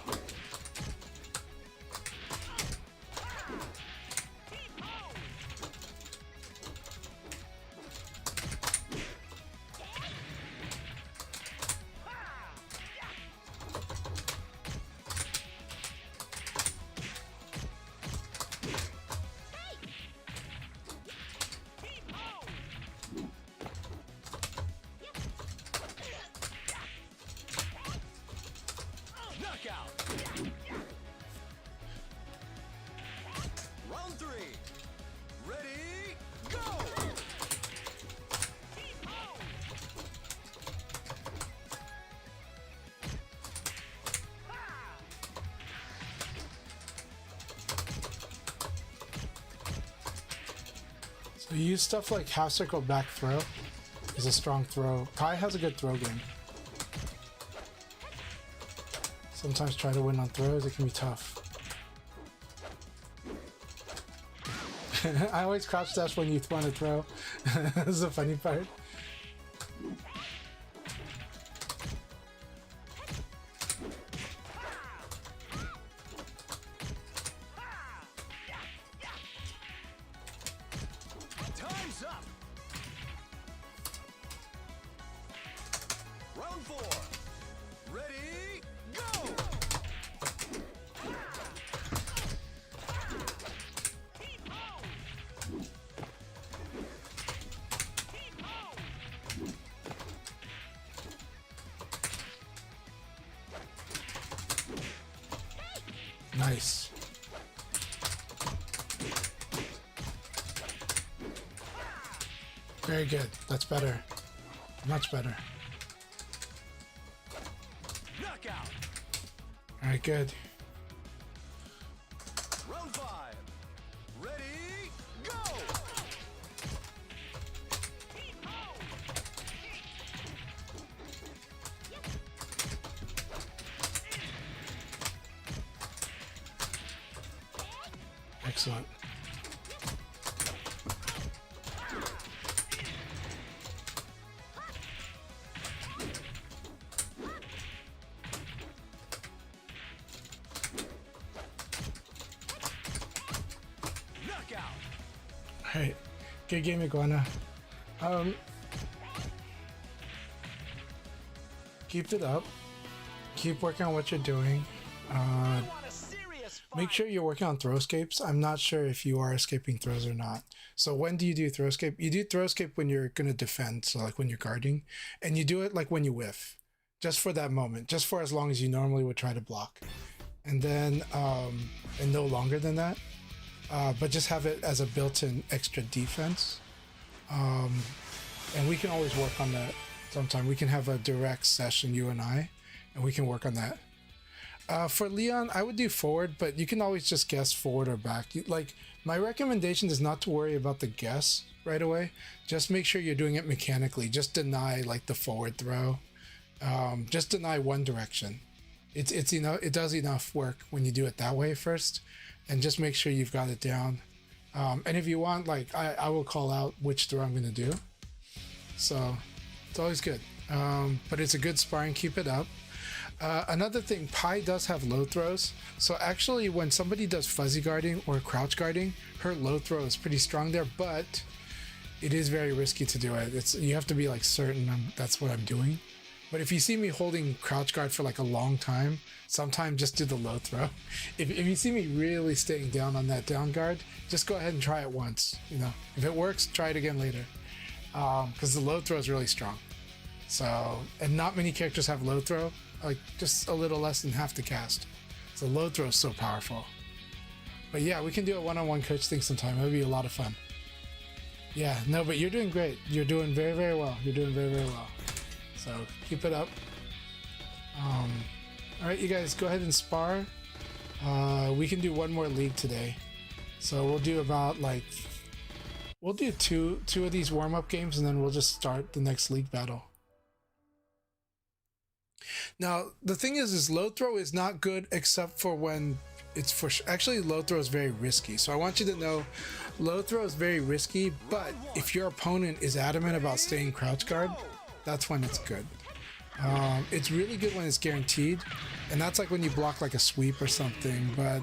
Knockout! Round 3. Ready, go! So you use stuff like half circle back throw is a strong throw. Kai has a good throw game. Sometimes try to win on throws, it can be tough. I always crouch dash when you want to throw. That's the funny part. Time's up! Round 4. Ready, go! Nice. Very good. That's better. Much better. Knockout! Alright, good. Round 5. Ready, go! Excellent. Knockout. Alright. Good game, Iguana. Keep it up. Keep working on what you're doing. I want a serious fight. Make sure you're working on throw escapes. I'm not sure if you are escaping throws or not. So when do you do throw escape? You do throw escape when you're going to defend, so like when you're guarding. And you do it like when you whiff. Just for that moment. Just for as long as you normally would try to block. And then, and no longer than that. But just have it as a built-in extra defense. And we can always work on that sometime. We can have a direct session, you and I, and we can work on that. For Leon, I would do forward, but you can always just guess forward or back. Like, my recommendation is not to worry about the guess right away. Just make sure you're doing it mechanically. Just deny like the forward throw. Just deny one direction. It's enough. It does enough work when you do it that way first, and just make sure you've got it down. And if you want, like, I will call out which throw I'm gonna do. So it's always good. But it's a good sparring. Keep it up. Another thing, Pi does have low throws. So actually when somebody does fuzzy guarding or crouch guarding, her low throw is pretty strong there, but it is very risky to do it. You have to be like certain that's what I'm doing. But if you see me holding crouch guard for like a long time, sometimes just do the low throw. If you see me really staying down on that down guard, just go ahead and try it once. You know, if it works, try it again later. Because the low throw is really strong. So, and not many characters have low throw, like just a little less than half the cast. So low throw is so powerful. But yeah, we can do a one-on-one coach thing sometime. It'll be a lot of fun. Yeah, no, but you're doing great. You're doing very, very well. You're doing very, very well. So keep it up. All right, you guys, go ahead and spar. We can do one more league today. So we'll do about like, we'll do two of these warm-up games, and then we'll just start the next league battle. Now, the thing is low throw is not good except for when it's for actually low throw is very risky. So I want you to know low throw is very risky, but if your opponent is adamant about staying crouch guard, that's when it's good. It's really good when it's guaranteed, and that's like when you block like a sweep or something, but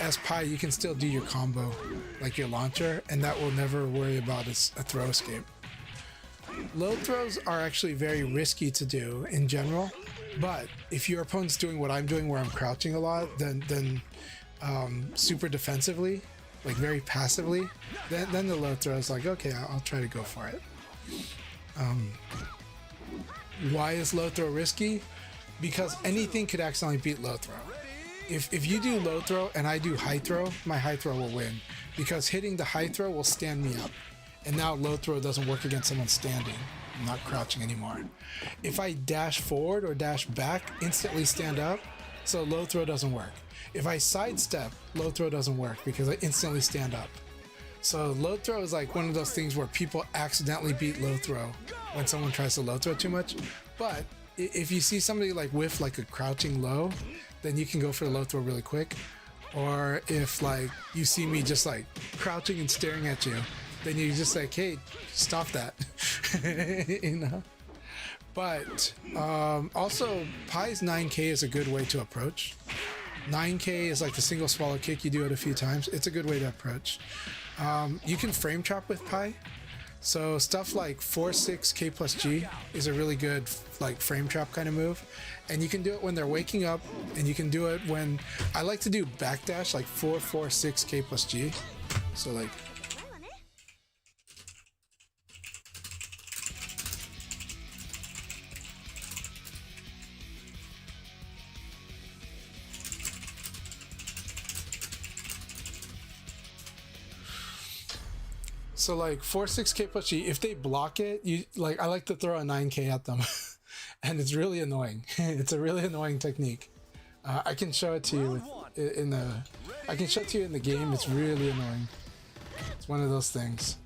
as Pi, you can still do your combo, like your launcher, and that will never worry about a throw escape. Low throws are actually very risky to do in general, but if your opponent's doing what I'm doing, where I'm crouching a lot, then super defensively, like very passively, then the low throw is like, okay, I'll try to go for it. Why is low throw risky? Because anything could accidentally beat low throw. If you do low throw and I do high throw, my high throw will win, because hitting the high throw will stand me up. And now low throw doesn't work against someone standing. I'm not crouching anymore. If I dash forward or dash back, instantly stand up, so low throw doesn't work. If I sidestep, low throw doesn't work because I instantly stand up. So low throw is like one of those things where people accidentally beat low throw when someone tries to low throw too much. But if you see somebody like whiff like a crouching low, then you can go for the low throw really quick. Or if like you see me just like crouching and staring at you, then you just like, hey, stop that. You know? But also Pi's 9K is a good way to approach. 9K is like the single swallow kick. You do it a few times. It's a good way to approach. You can frame trap with Pi. So stuff like 4-6 K + G is a really good like frame trap kind of move. And you can do it when they're waking up, and you can do it when I like to do backdash like 4-4-6 K + G. So like So like 4-6 K + G, if they block it, you like I like to throw a 9K at them, and it's really annoying. It's a really annoying technique. I can show it to you in the. I can show it to you in the game. It's really annoying. It's one of those things.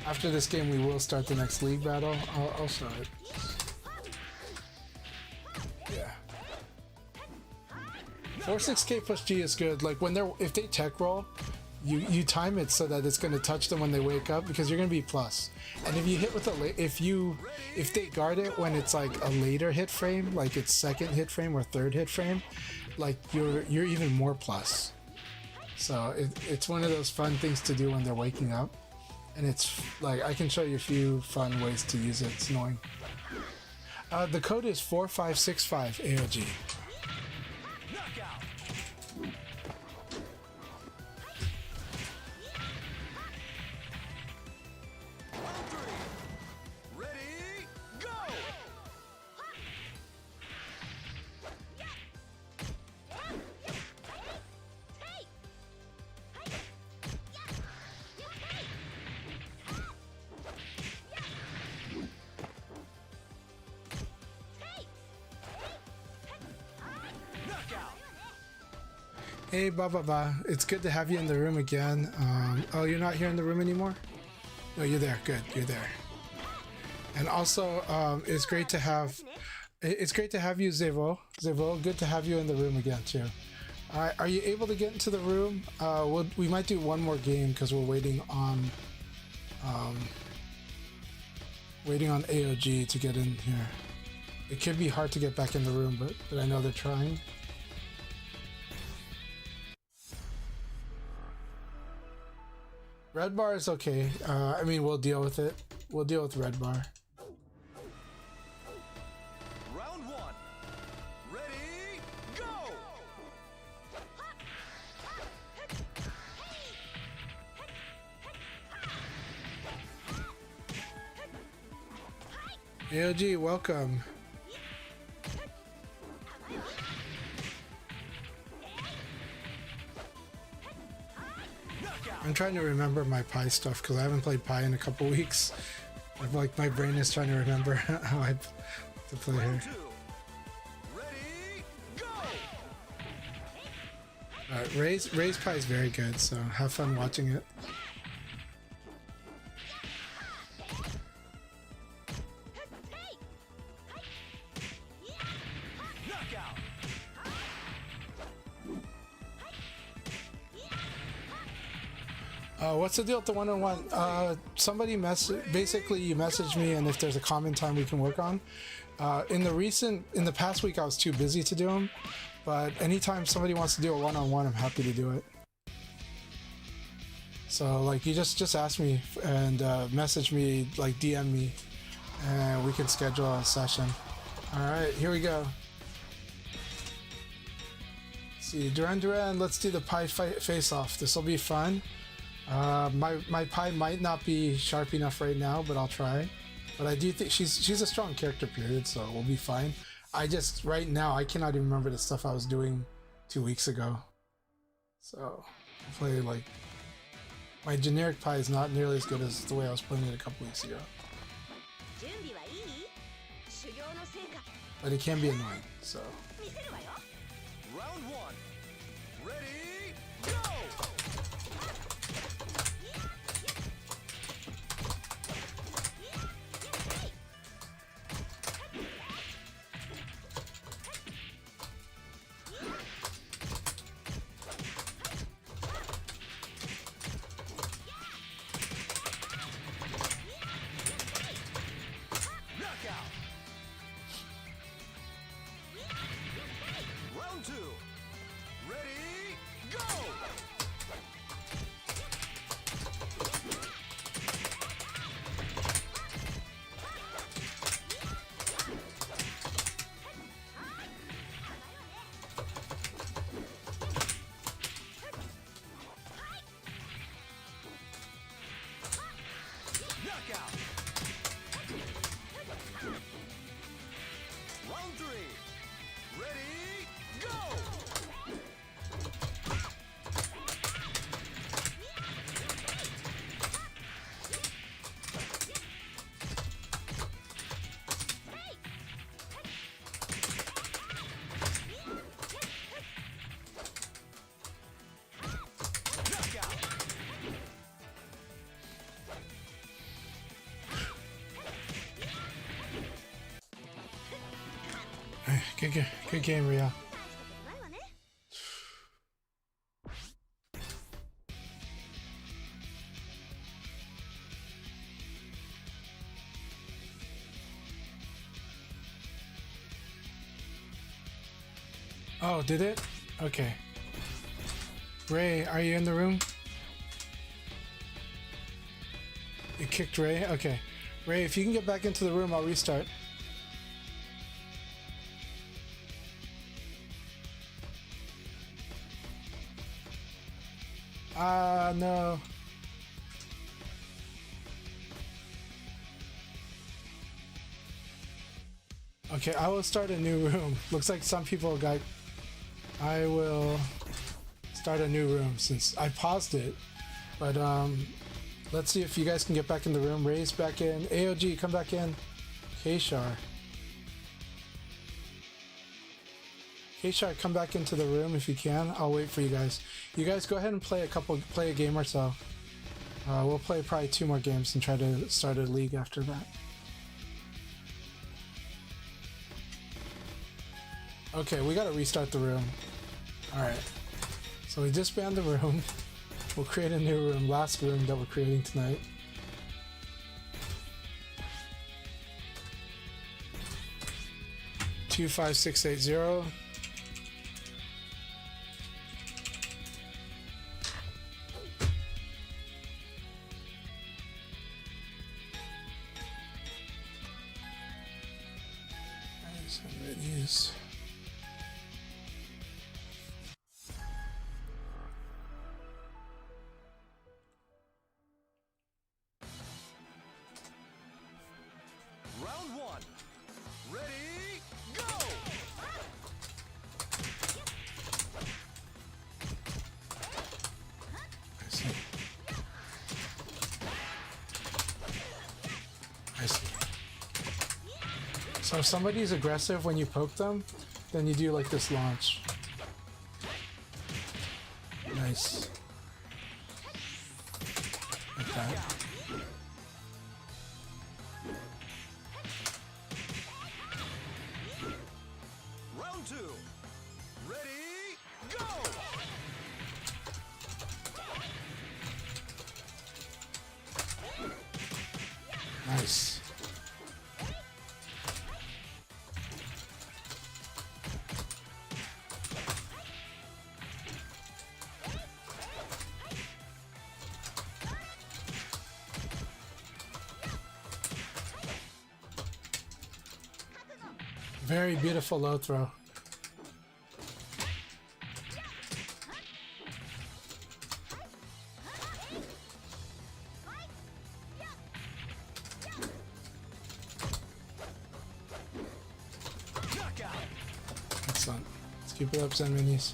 After this game, we will start the next league battle. I'll show it. 4-6K plus G is good. Like when if they tech roll, you time it so that it's gonna touch them when they wake up because you're gonna be plus. And if you hit with if they guard it when it's like a later hit frame, like it's second hit frame or third hit frame, like you're even more plus. So it's one of those fun things to do when they're waking up. And it's like, I can show you a few fun ways to use it. It's annoying. The code is 4565 AOG. Knockout. Round 3. Ready, go! Knockout. Hey, Ba. It's good to have you in the room again. Oh, you're not here in the room anymore? No, you're there. Good, you're there. And also, it's great to have you, Zevo. Zevo, good to have you in the room again too. Are you able to get into the room? We might do one more game because we're waiting on AOG to get in here. It could be hard to get back in the room, but I know they're trying. Red bar is okay. I mean, we'll deal with it. We'll deal with red bar. Round 1. Ready, go! AOG, welcome. I'm trying to remember my Pi stuff because I haven't played Pi in a couple weeks. I'm like, my brain is trying to remember how I to play here. Round 2. Ready, go! Alright, Ray's Pi is very good, so have fun watching it. Knockout. What's the deal with the one-on-one? Somebody basically you messaged me, and if there's a common time we can work on. In the past week I was too busy to do them, but anytime somebody wants to do a one-on-one, I'm happy to do it. So like you just ask me and message me, like DM me, and we can schedule a session. All right, here we go. Let's see, Duran, let's do the Pi face-off. This will be fun. My Pi might not be sharp enough right now, but I'll try. But I do think she's a strong character, period, so we'll be fine. Right now I cannot even remember the stuff I was doing 2 weeks ago. So hopefully, like, my generic Pi is not nearly as good as the way I was playing it a couple weeks ago. But it can be annoying, so. Round 1. Ready, go! Knockout. Round 2. Ready, go! Knockout. Round 3. Ready, go! Knockout. Good game, Ria. Oh, did it? Okay. Ray, are you in the room? You kicked Ray? Okay. Ray, if you can get back into the room, I'll restart. Ah, no. Okay, I will start a new room. Looks like some people got... I will start a new room since I paused it. But, let's see if you guys can get back in the room. Ray's back in. AOG, come back in. Kshar. Kshar, come back into the room if you can. I'll wait for you guys. You guys go ahead and play a game or so. We'll play probably 2 more games and try to start a league after that. Okay, we gotta restart the room. Alright. So we disband the room. We'll create a new room, last room that we're creating tonight. Two 5 6 8 0. Round 1. Ready, go! I see. I see. So if somebody's aggressive when you poke them, then you do like this launch. Nice. Like that. Round 2. Ready, go! Nice. Very beautiful low throw. Knockout! Excellent. Let's keep it up, Zen Minis.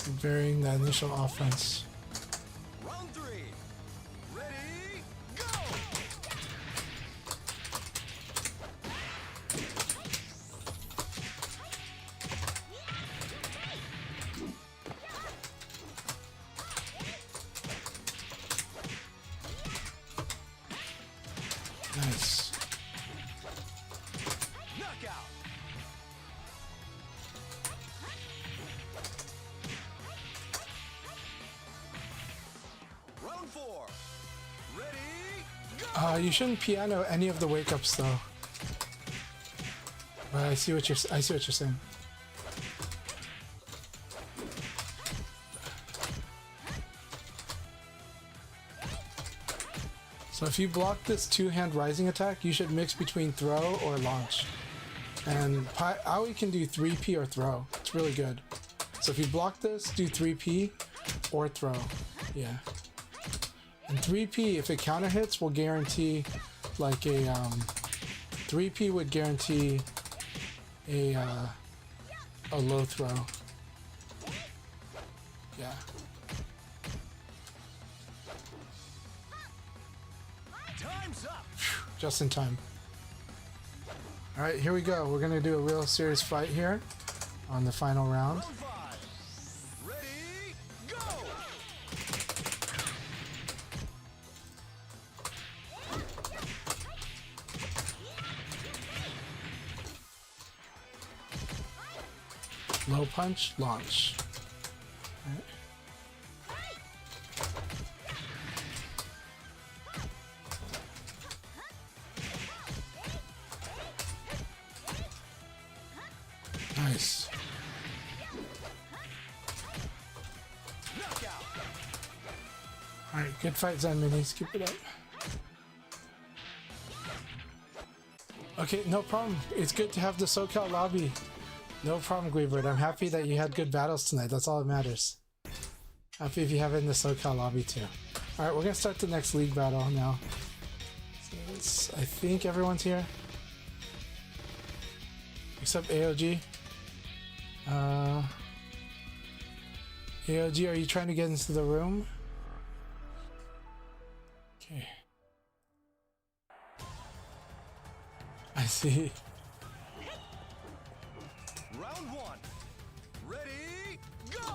Keep varying the initial offense. Round 3. Ready, go! Nice. Knockout! Round 4. Ready, go! You shouldn't piano any of the wake ups though. But I see what you're saying. So if you block this 2-hand rising attack, you should mix between throw or launch. And Aoi can do 3P or throw. It's really good. So if you block this, do 3P or throw. Yeah. And 3P, if it counter hits, will guarantee like a 3P would guarantee a low throw. Yeah. Time's up! Just in time. Alright, here we go. We're gonna do a real serious fight here on the final round. Round 5. Ready, go! Low punch, launch. Alright. Nice. Alright, good fight, Zen Minis. Keep it up. Okay, no problem. It's good to have the SoCal lobby. No problem, Gweebird. I'm happy that you had good battles tonight. That's all that matters. Happy if you have it in the SoCal lobby too. Alright, we're gonna start the next league battle now. So I think everyone's here. Except AOG. AOG, are you trying to get into the room? Okay. I see. Round one. Ready, go!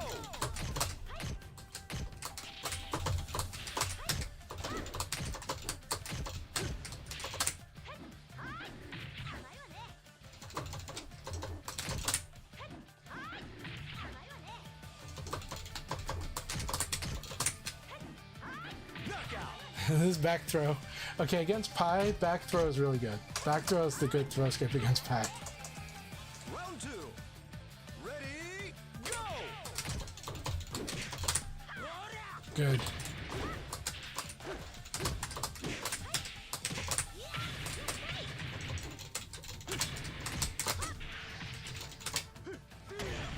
This is back throw. Okay, against Pi, back throw is really good. Back throw is the good throw skip against Pi. Round two. Ready, go! Good.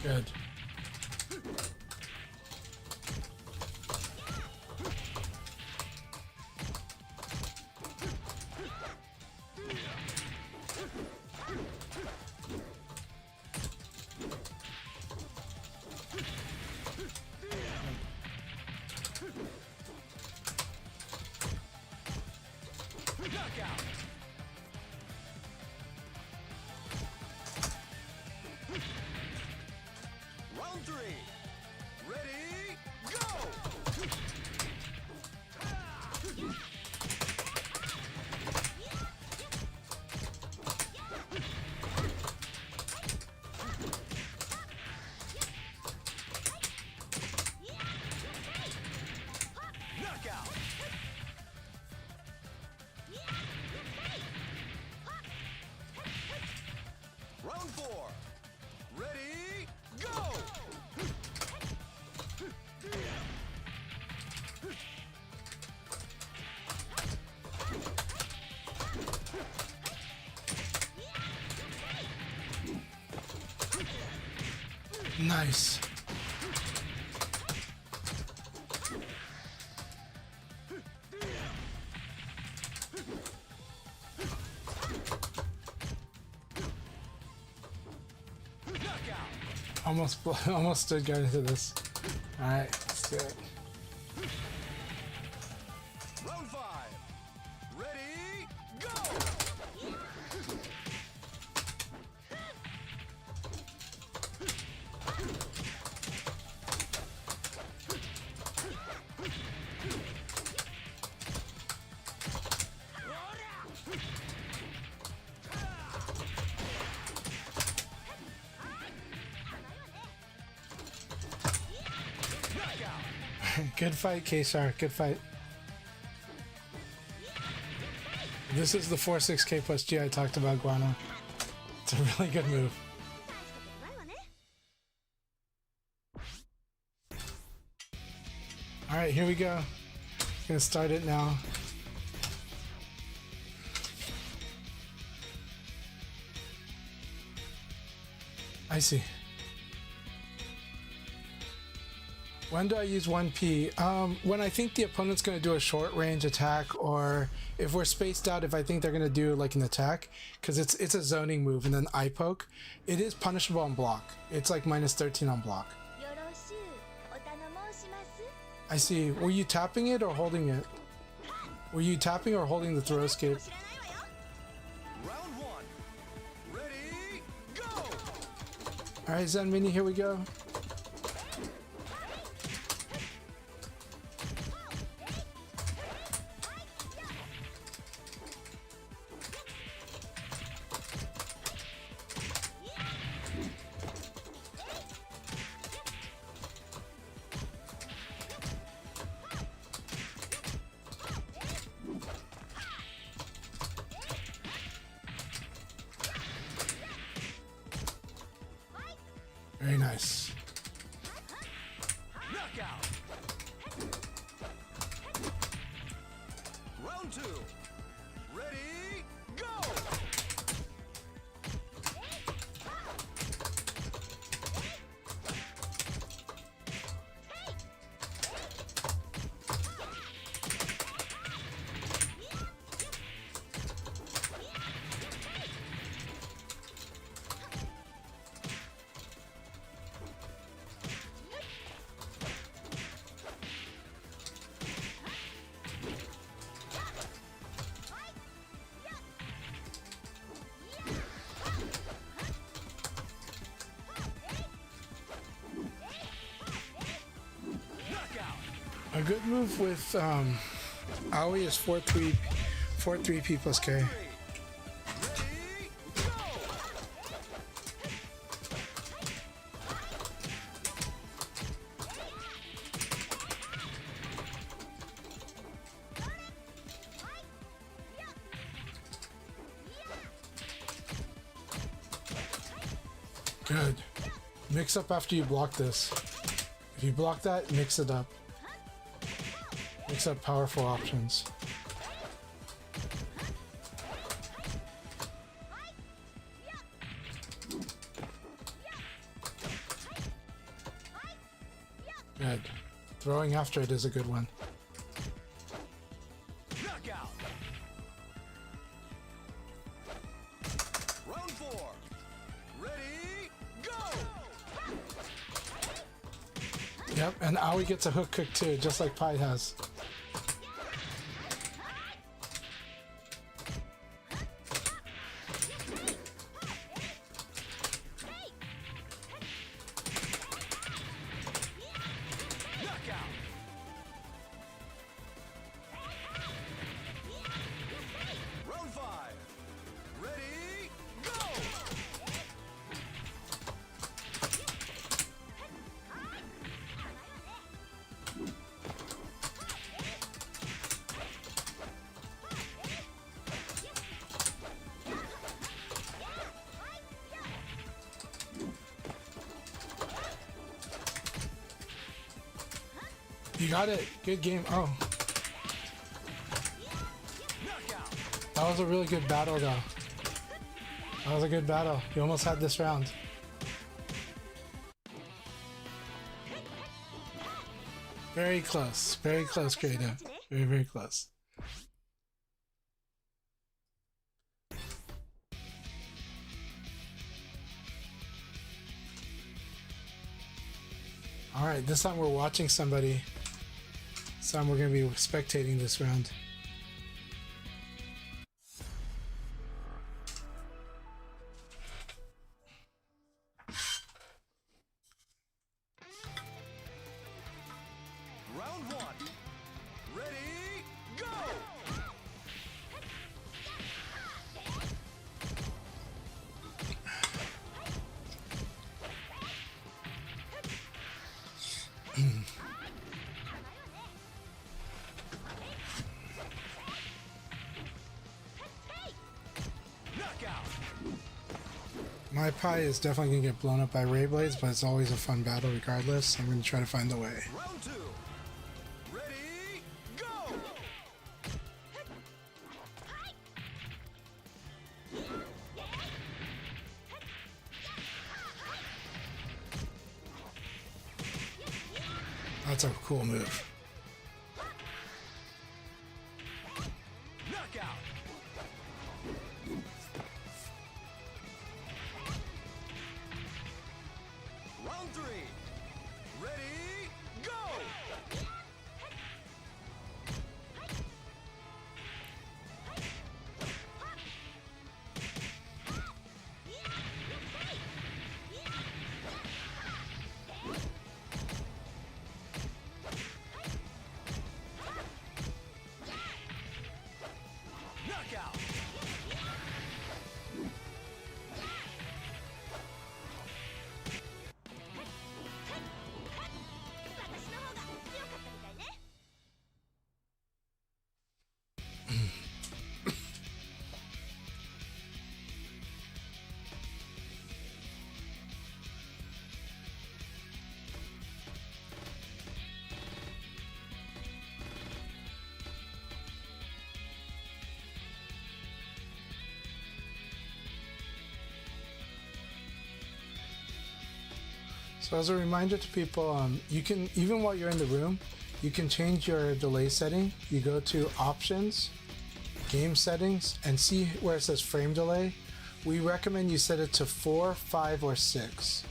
Good. Knockout. Round three. Ready, go! Knockout. Round four. Ready, go! Nice. Almost stood guard into this. Alright, let's do it. Round five. Ready, go! Good fight, K-Shark. Good fight. This is the 4-6K plus G I talked about, Guano. It's a really good move. Alright, here we go. Gonna start it now. I see. When do I use 1P? When I think the opponent's going to do a short range attack, or if we're spaced out, if I think they're going to do like an attack, because it's a zoning move and then eye poke, it is punishable on block. It's like -13 on block. I see. Were you tapping it or holding it? Were you tapping or holding the throw escape? Round one. Ready, go! Alright, Zen Mini, here we go. Very nice. Knockout. two. Ready, go! A good move with Aoi is 4-3 P plus K. Ready, go! Good. Mix up after you block this. If you block that, mix it up. Mix up powerful options. Good. Throwing after it is a good one. Knockout! Round four. Ready, go! Yep, and Aoi gets a hook kick too, just like Pi has. Knockout! Round five. Ready, go! You got it. Good game. Oh, Knockout! that was a really good battle though. That was a good battle. You almost had this round. Very close. Very close, Creative. Very, very close. Alright, this time we're watching somebody. This time we're going to be spectating this round. Round one. Ready, go! Knockout! My Pi is definitely going to get blown up by Ray Blades, but it's always a fun battle regardless. I'm going to try to find the way. Round two. Ready, go! That's a cool move. Knockout! Round three. Ready, go! So as a reminder to people, you can, even while you're in the room, you can change your delay setting. You go to options, game settings, and see where it says frame delay. We recommend you set it to 4, 5, or 6.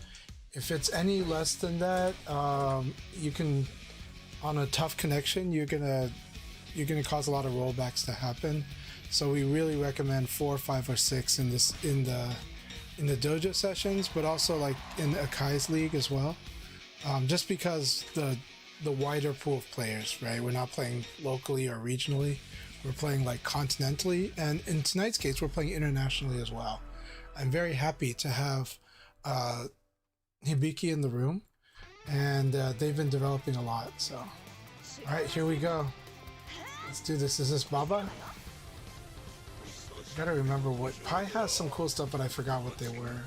If it's any less than that, you can, on a tough connection, you're gonna cause a lot of rollbacks to happen. So we really recommend 4, 5, or 6 in the dojo sessions, but also like in Akai's league as well. Just because the wider pool of players, right? We're not playing locally or regionally. We're playing like continentally, and in tonight's case, we're playing internationally as well. I'm very happy to have Hibiki in the room, and they've been developing a lot. So, all right, here we go. Let's do this. Is this Baba? Gotta remember what Pi has some cool stuff, but I forgot what they were.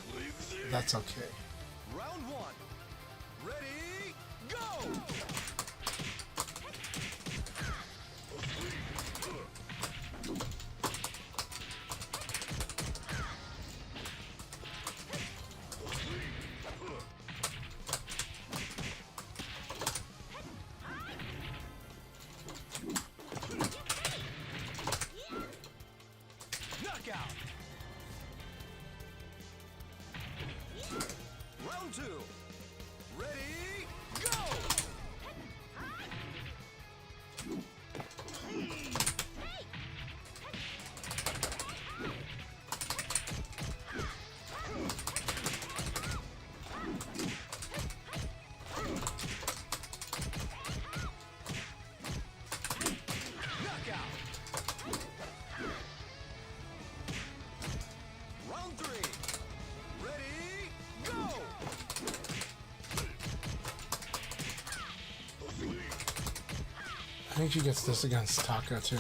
That's okay. Round 1. Ready, go! Knockout. Round 2. Ready, go! Knockout. Round 3. Ready, go! I think she gets this against Taka too.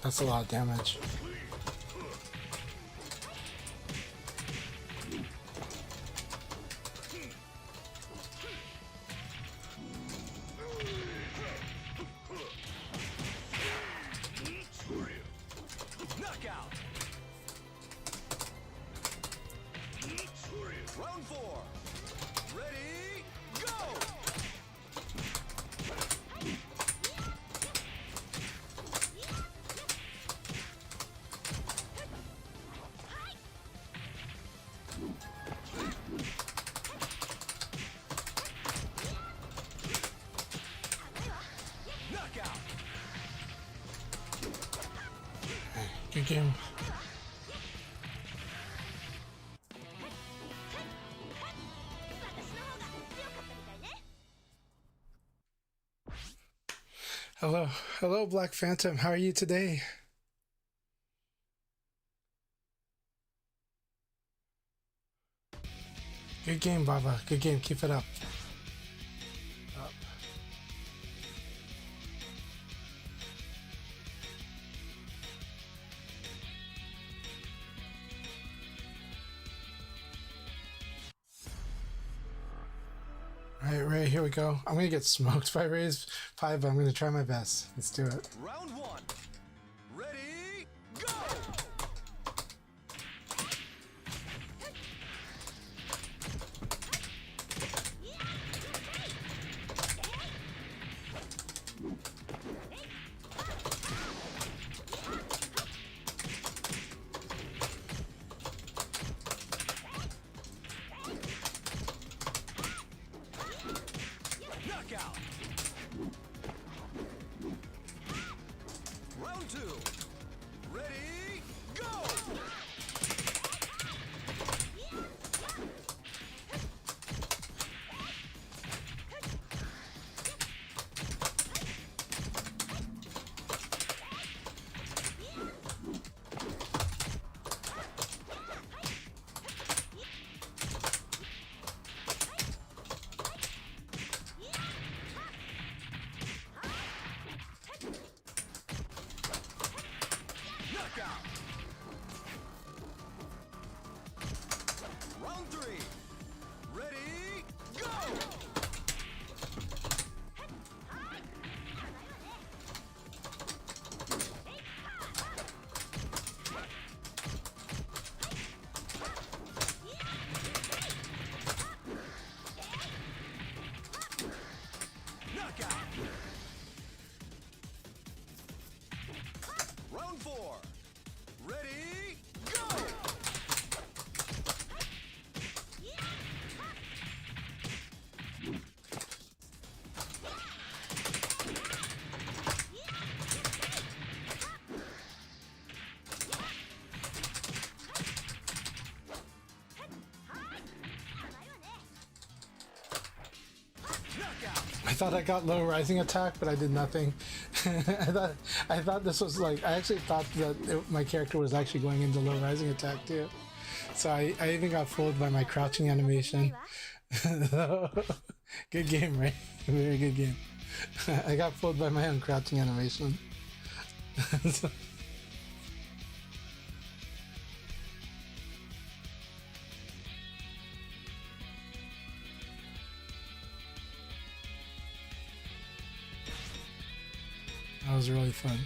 That's a lot of damage. Knockout. Round 4. Ready, go! Knockout. Good game. Hello, Black Phantom. How are you today? Good game, Baba. Good game. Keep it up. Right, here we go. I'm gonna get smoked by Ray's Pie, but I'm gonna try my best. Let's do it. Round 1. Ready, go! Knockout. Round 2. Ready, go! Knockout. Round 3. Ready, go! I thought I got low rising attack, but I did nothing. I thought this was like, I actually thought that my character was actually going into low rising attack too. So I even got fooled by my crouching animation. Good game, right? Very good game. I got fooled by my own crouching animation. So, that was really fun.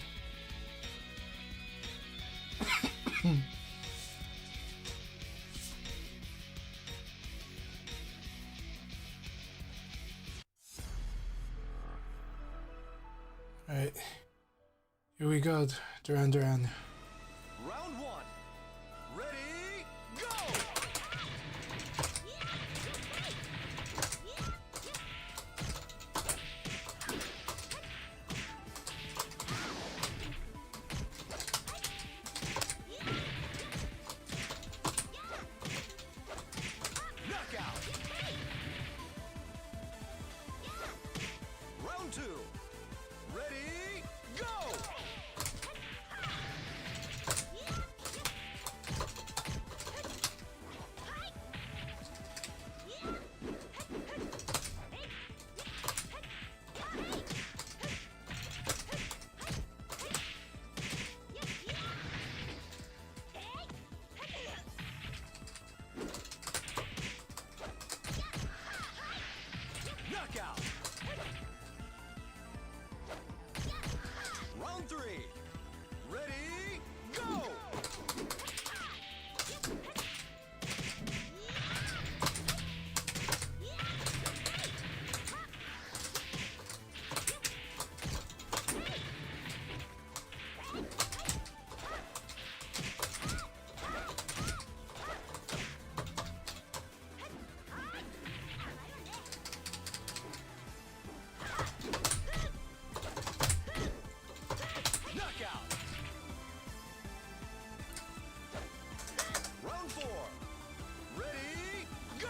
Alright. Here we go, Duran Duran. Round one. Ready, go! Knockout! Round two. Ready, go! Knockout! Round three. Ready, go! Knockout! Round four. Ready, go!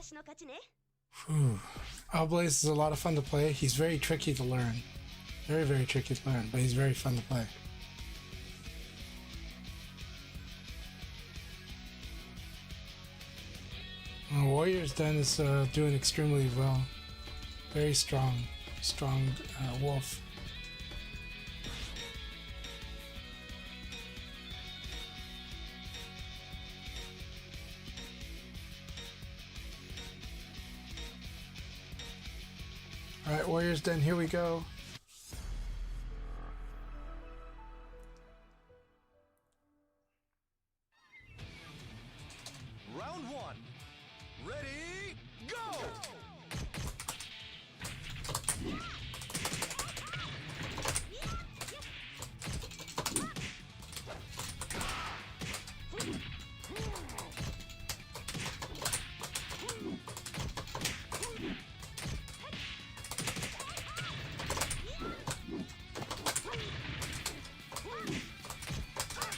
Knockout! Whew. Alblaze is a lot of fun to play. He's very tricky to learn. Very, very tricky to learn, but he's very fun to play. Warrior's Den is doing extremely well. Very strong wolf. Alright, Warrior's Den, here we go. Round one. Ready, go!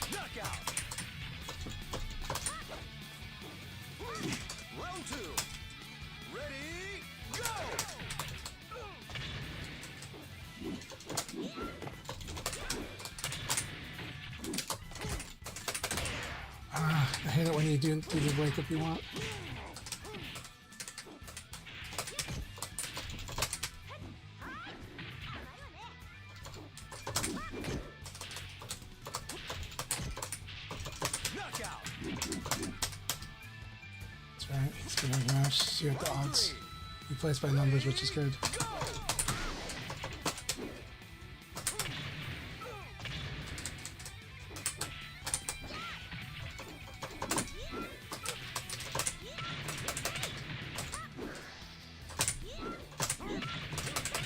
Knockout! Round two. Ready, go! I hate it when you do the break up you want. Knockout! That's right, he's gonna mash, see what the odds. He plays by numbers, which is good. Go!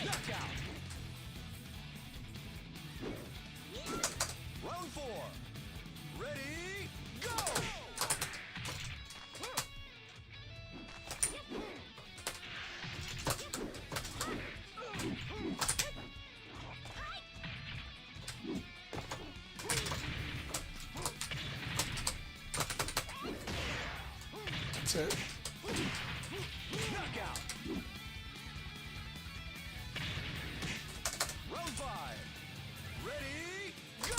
Knockout! it. Knockout. Round 5. Ready, go!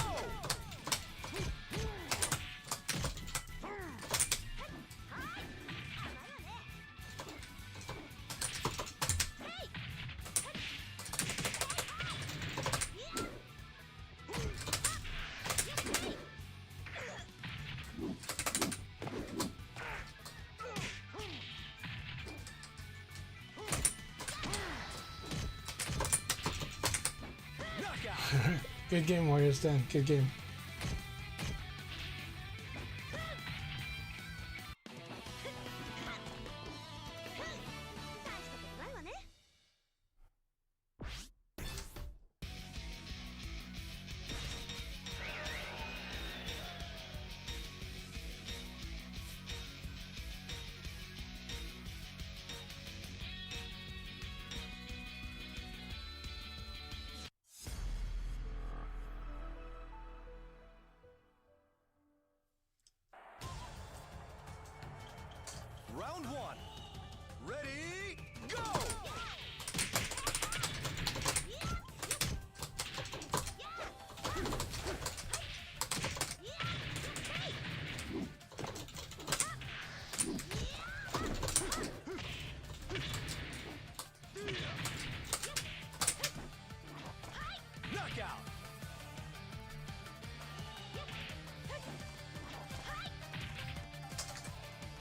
Knockout. Good game, Warriors Den. Good game. Round 1. Ready, go! Knockout.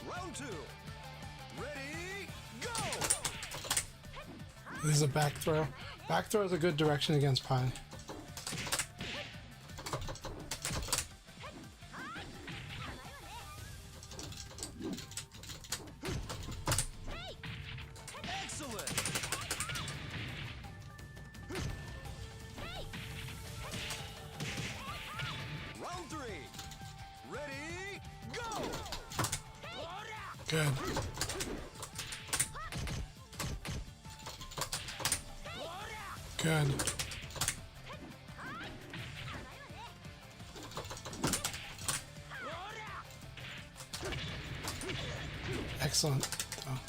Round 2. Ready, go! This is a back throw. Back throw is a good direction against Pi. Excellent! Round 3. Ready, go! Good. Good. Excellent. Oh.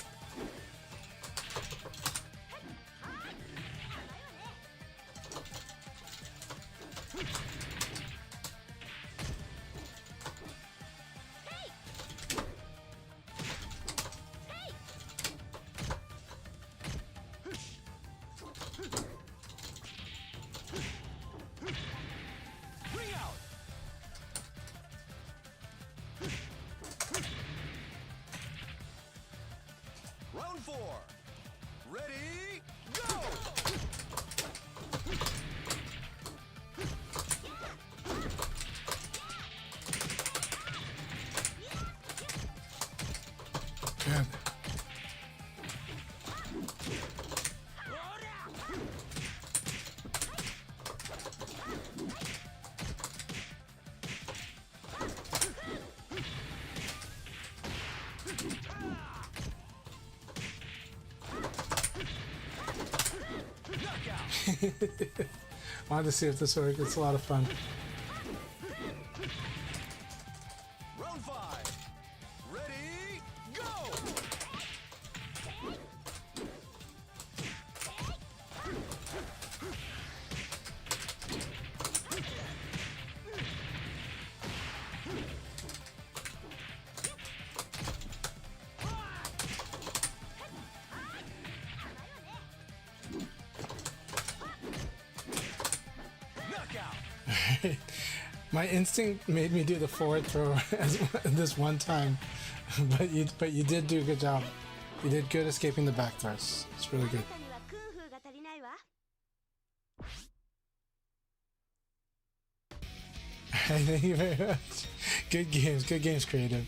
Ring out! Round 4. Ready, go! Good. Knockout! Wanted to see if this worked. It's a lot of fun. Round 5. Ready, go! Knockout! My instinct made me do the forward throw as this one time, but you did do a good job. You did good escaping the back throws. It's really good. にはクンフーが足りないわ。 Thank you very much. Good games. Good games, creative.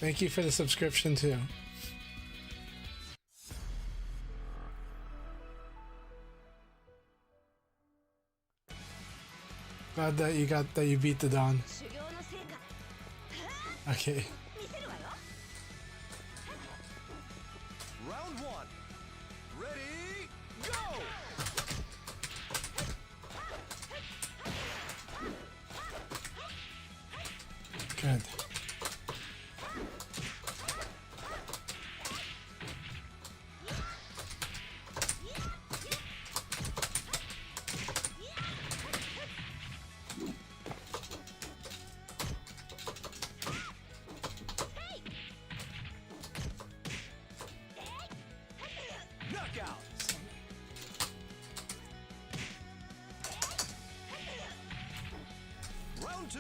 Thank you for the subscription too. Glad that you beat the Dawn. 修行の成果 Okay. 見せるわよ。 Round 1. Ready, go! Good. Knockout. Round 2.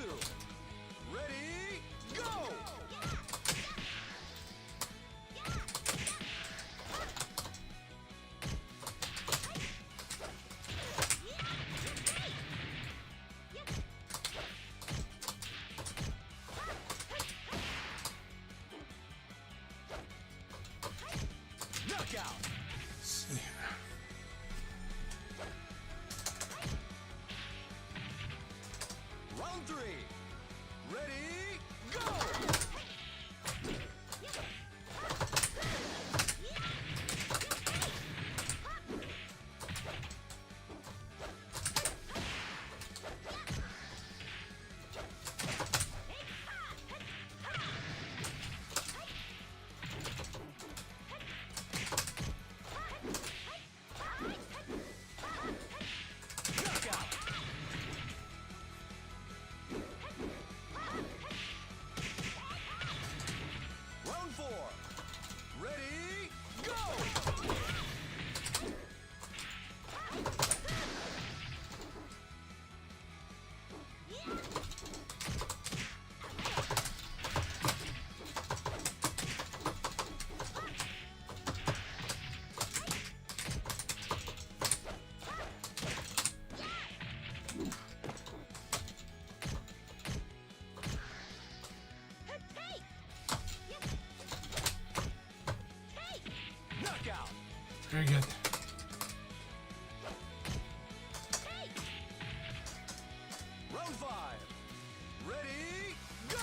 Ready, go! Knockout. Let's see here. Round 3. Ready, go! Knockout. Round 4. Ready, go! Knockout. Very good. Round 5. Ready, go!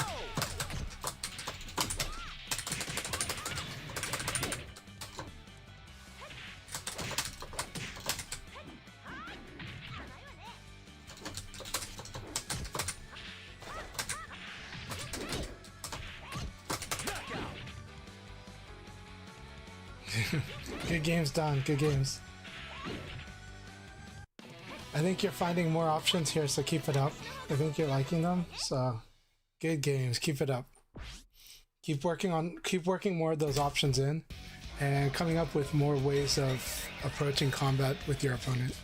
Knockout. Good games, Don. Good games. I think you're finding more options here, so keep it up. I think you're liking them, so good games. Keep it up. Keep working more of those options in, and coming up with more ways of approaching combat with your opponent.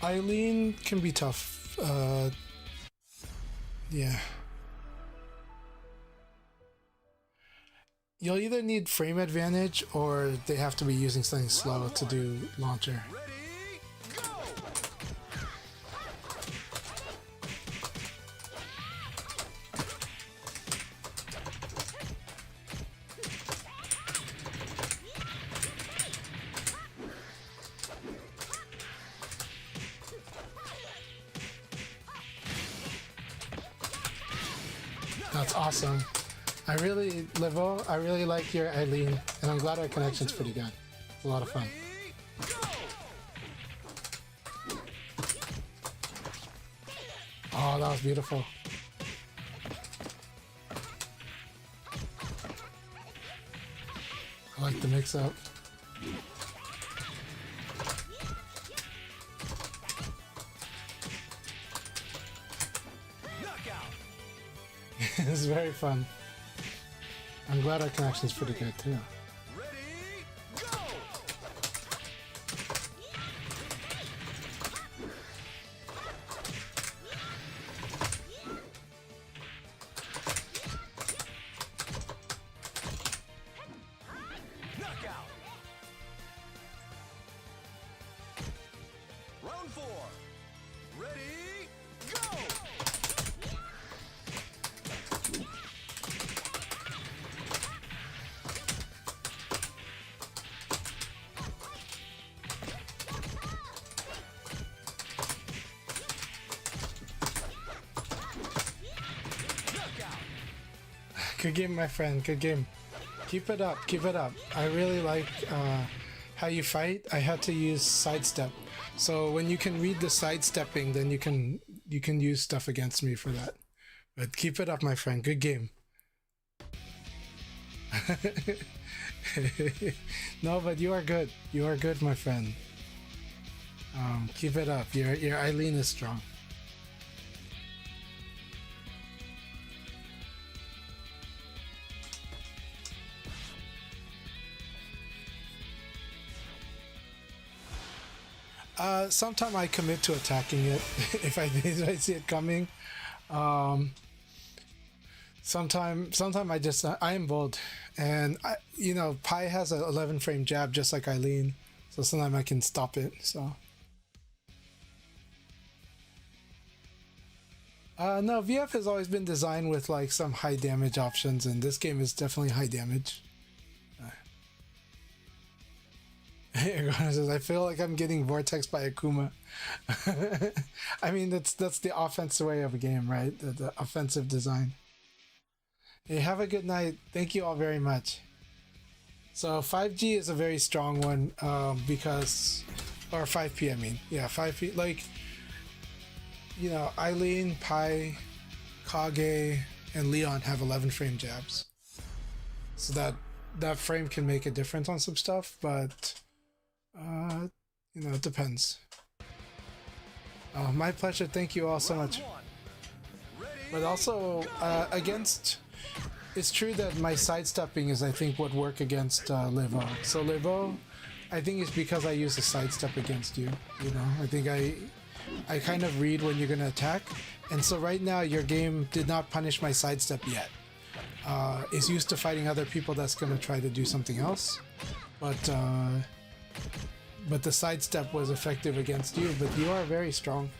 Eileen can be tough. Yeah. You'll either need frame advantage or they have to be using something slow to do launcher. Ready, go! That's awesome. I really like your Eileen, and I'm glad our connection's pretty good. It's a lot of fun. Oh, that was beautiful. I like the mix-up. Knockout. It's very fun. I'm glad our connection's pretty good too. Ready, go! Knockout. Round 4. Ready, go! Knockout. Good game, my friend. Good game. Keep it up. Keep it up. I really like how you fight. I had to use sidestep So when you can read the sidestepping, then you can use stuff against me for that. But keep it up, my friend. Good game. No, but you are good. You are good, my friend. Keep it up. Your Eileen is strong. Sometime I commit to attacking it if I see it coming. Sometime I am bold, and Pi has an 11 frame jab just like Eileen, so sometimes I can stop it. So no, VF has always been designed with like some high damage options, and this game is definitely high damage. I feel like I'm getting vortexed by Akuma. I mean, that's the offensive way of a game, right? The offensive design. Hey, have a good night. Thank you all very much. So 5G is a very strong one because, or 5P, I mean. Yeah, 5P. Like, Eileen, Pi, Kage, and Leon have 11 frame jabs. So that frame can make a difference on some stuff, but it depends. Oh, my pleasure. Thank you all so much. But also, it's true that my sidestepping is, I think, what work against Levo. So Levo, I think it's because I use a sidestep against you. I think I kind of read when you're gonna attack, and so right now your game did not punish my sidestep yet. It's used to fighting other people that's gonna try to do something else, but the sidestep was effective against you. But you are very strong,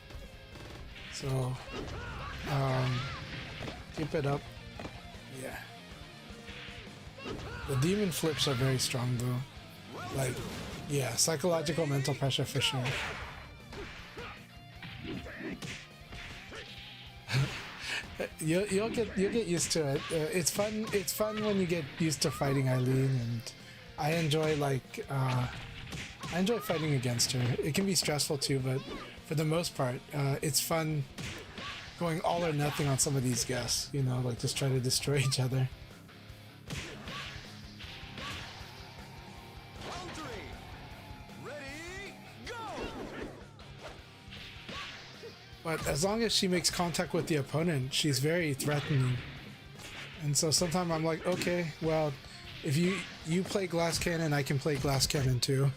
so keep it up. Yeah. The demon flips are very strong though. Like, yeah, psychological mental pressure for sure. You'll get used to it. It's fun. It's fun when you get used to fighting Eileen, and I enjoy fighting against her. It can be stressful too, but for the most part, it's fun going all or nothing on some of these guests. Like just try to destroy each other. Round 3. Ready, go! But as long as she makes contact with the opponent, she's very threatening. And so sometimes I'm like, okay, well, if you play glass cannon, I can play glass cannon too.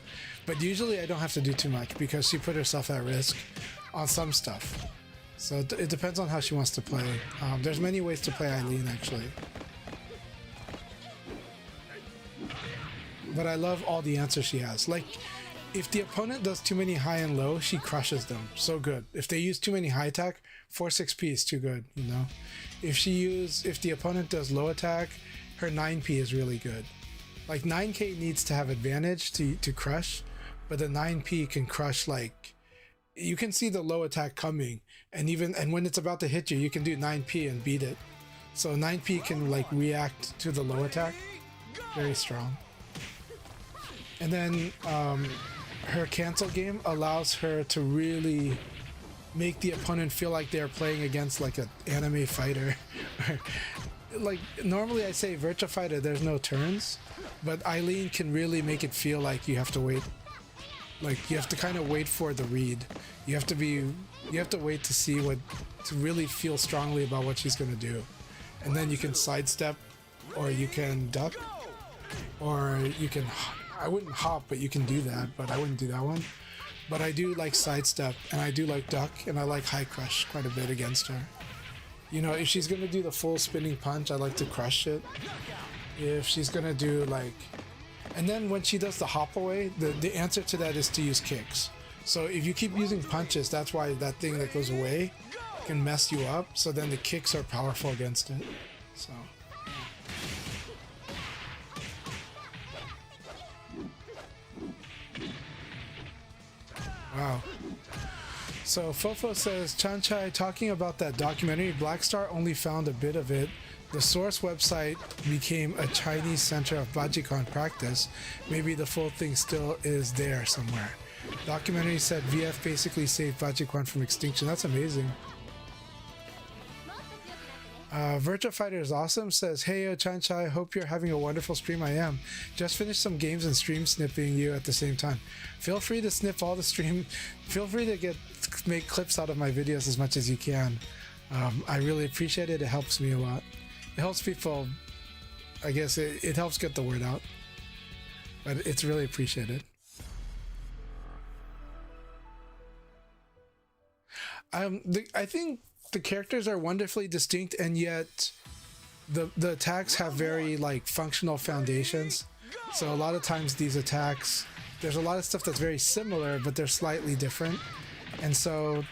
But usually I don't have to do too much because she put herself at risk on some stuff. So it depends on how she wants to play. There's many ways to play Eileen actually. But I love all the answers she has. Like, if the opponent does too many high and low, she crushes them. So good. If they use too many high attack, 4-6P is too good, If the opponent does low attack, her 9P is really good. Like 9K needs to have advantage to crush, but the 9P can crush. Like, you can see the low attack coming, and when it's about to hit you, you can do 9P and beat it. So 9P can like react to the low attack. Very strong. And then her cancel game allows her to really make the opponent feel like they're playing against like an anime fighter. Like normally I say Virtua Fighter, there's no turns, but Eileen can really make it feel like you have to wait. Like you have to kind of wait for the read. You have to wait to see to really feel strongly about what she's gonna do. And then you can sidestep, or you can duck, or you can, I wouldn't hop, but you can do that, but I wouldn't do that one. But I do like sidestep, and I do like duck, and I like high crush quite a bit against her. If she's gonna do the full spinning punch, I like to crush it. If she's gonna do like, and then when she does the hop away, the answer to that is to use kicks. So if you keep using punches, that's why that thing that goes away can mess you up. So then the kicks are powerful against it. So. Wow. So Fofo says, Chanchai, talking about that documentary, Blackstar only found a bit of it. The source website became a Chinese center of Bajikon practice. Maybe the full thing still is there somewhere. Documentary said VF basically saved Bachikwan from extinction. That's amazing. Virtua Fighter is awesome says, hey yo Chanchai, hope you're having a wonderful stream. I am. Just finished some games and stream snipping you at the same time. Feel free to snip all the stream. Feel free to make clips out of my videos as much as you can. I really appreciate it. It helps me a lot. It helps people. I guess it helps get the word out. But it's really appreciated. I think the characters are wonderfully distinct, and yet the attacks have very like functional foundations. So a lot of times these attacks, there's a lot of stuff that's very similar, but they're slightly different. And so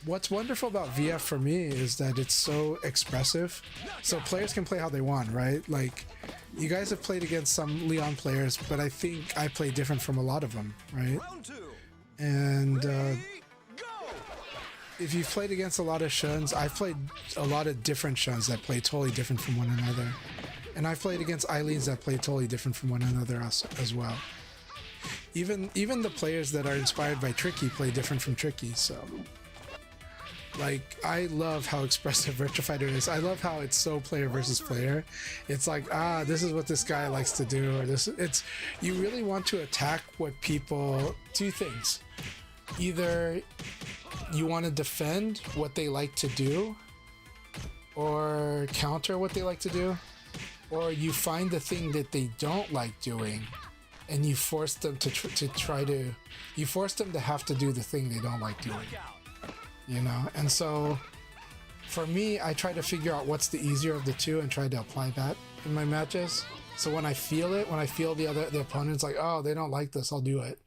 what's wonderful about VF for me is that it's so expressive. So players can play how they want, right? Like you guys have played against some Leon players, but I think I play different from a lot of them, right? And if you've played against a lot of Shuns, I've played a lot of different Shuns that play totally different from one another. And I've played against Eileens that play totally different from one another as well. Even the players that are inspired by Tricky play different from Tricky, so... Like, I love how expressive Virtua Fighter is. I love how it's so player versus player. It's like, this is what this guy likes to do, or it's... You really want to attack what people... Two things. Either you want to defend what they like to do, or counter what they like to do, or you find the thing that they don't like doing, and you force them you force them to have to do the thing they don't like doing, you know? And so for me, I try to figure out what's the easier of the two and try to apply that in my matches. So when I feel it, when I feel the opponent's like, oh, they don't like this, I'll do it.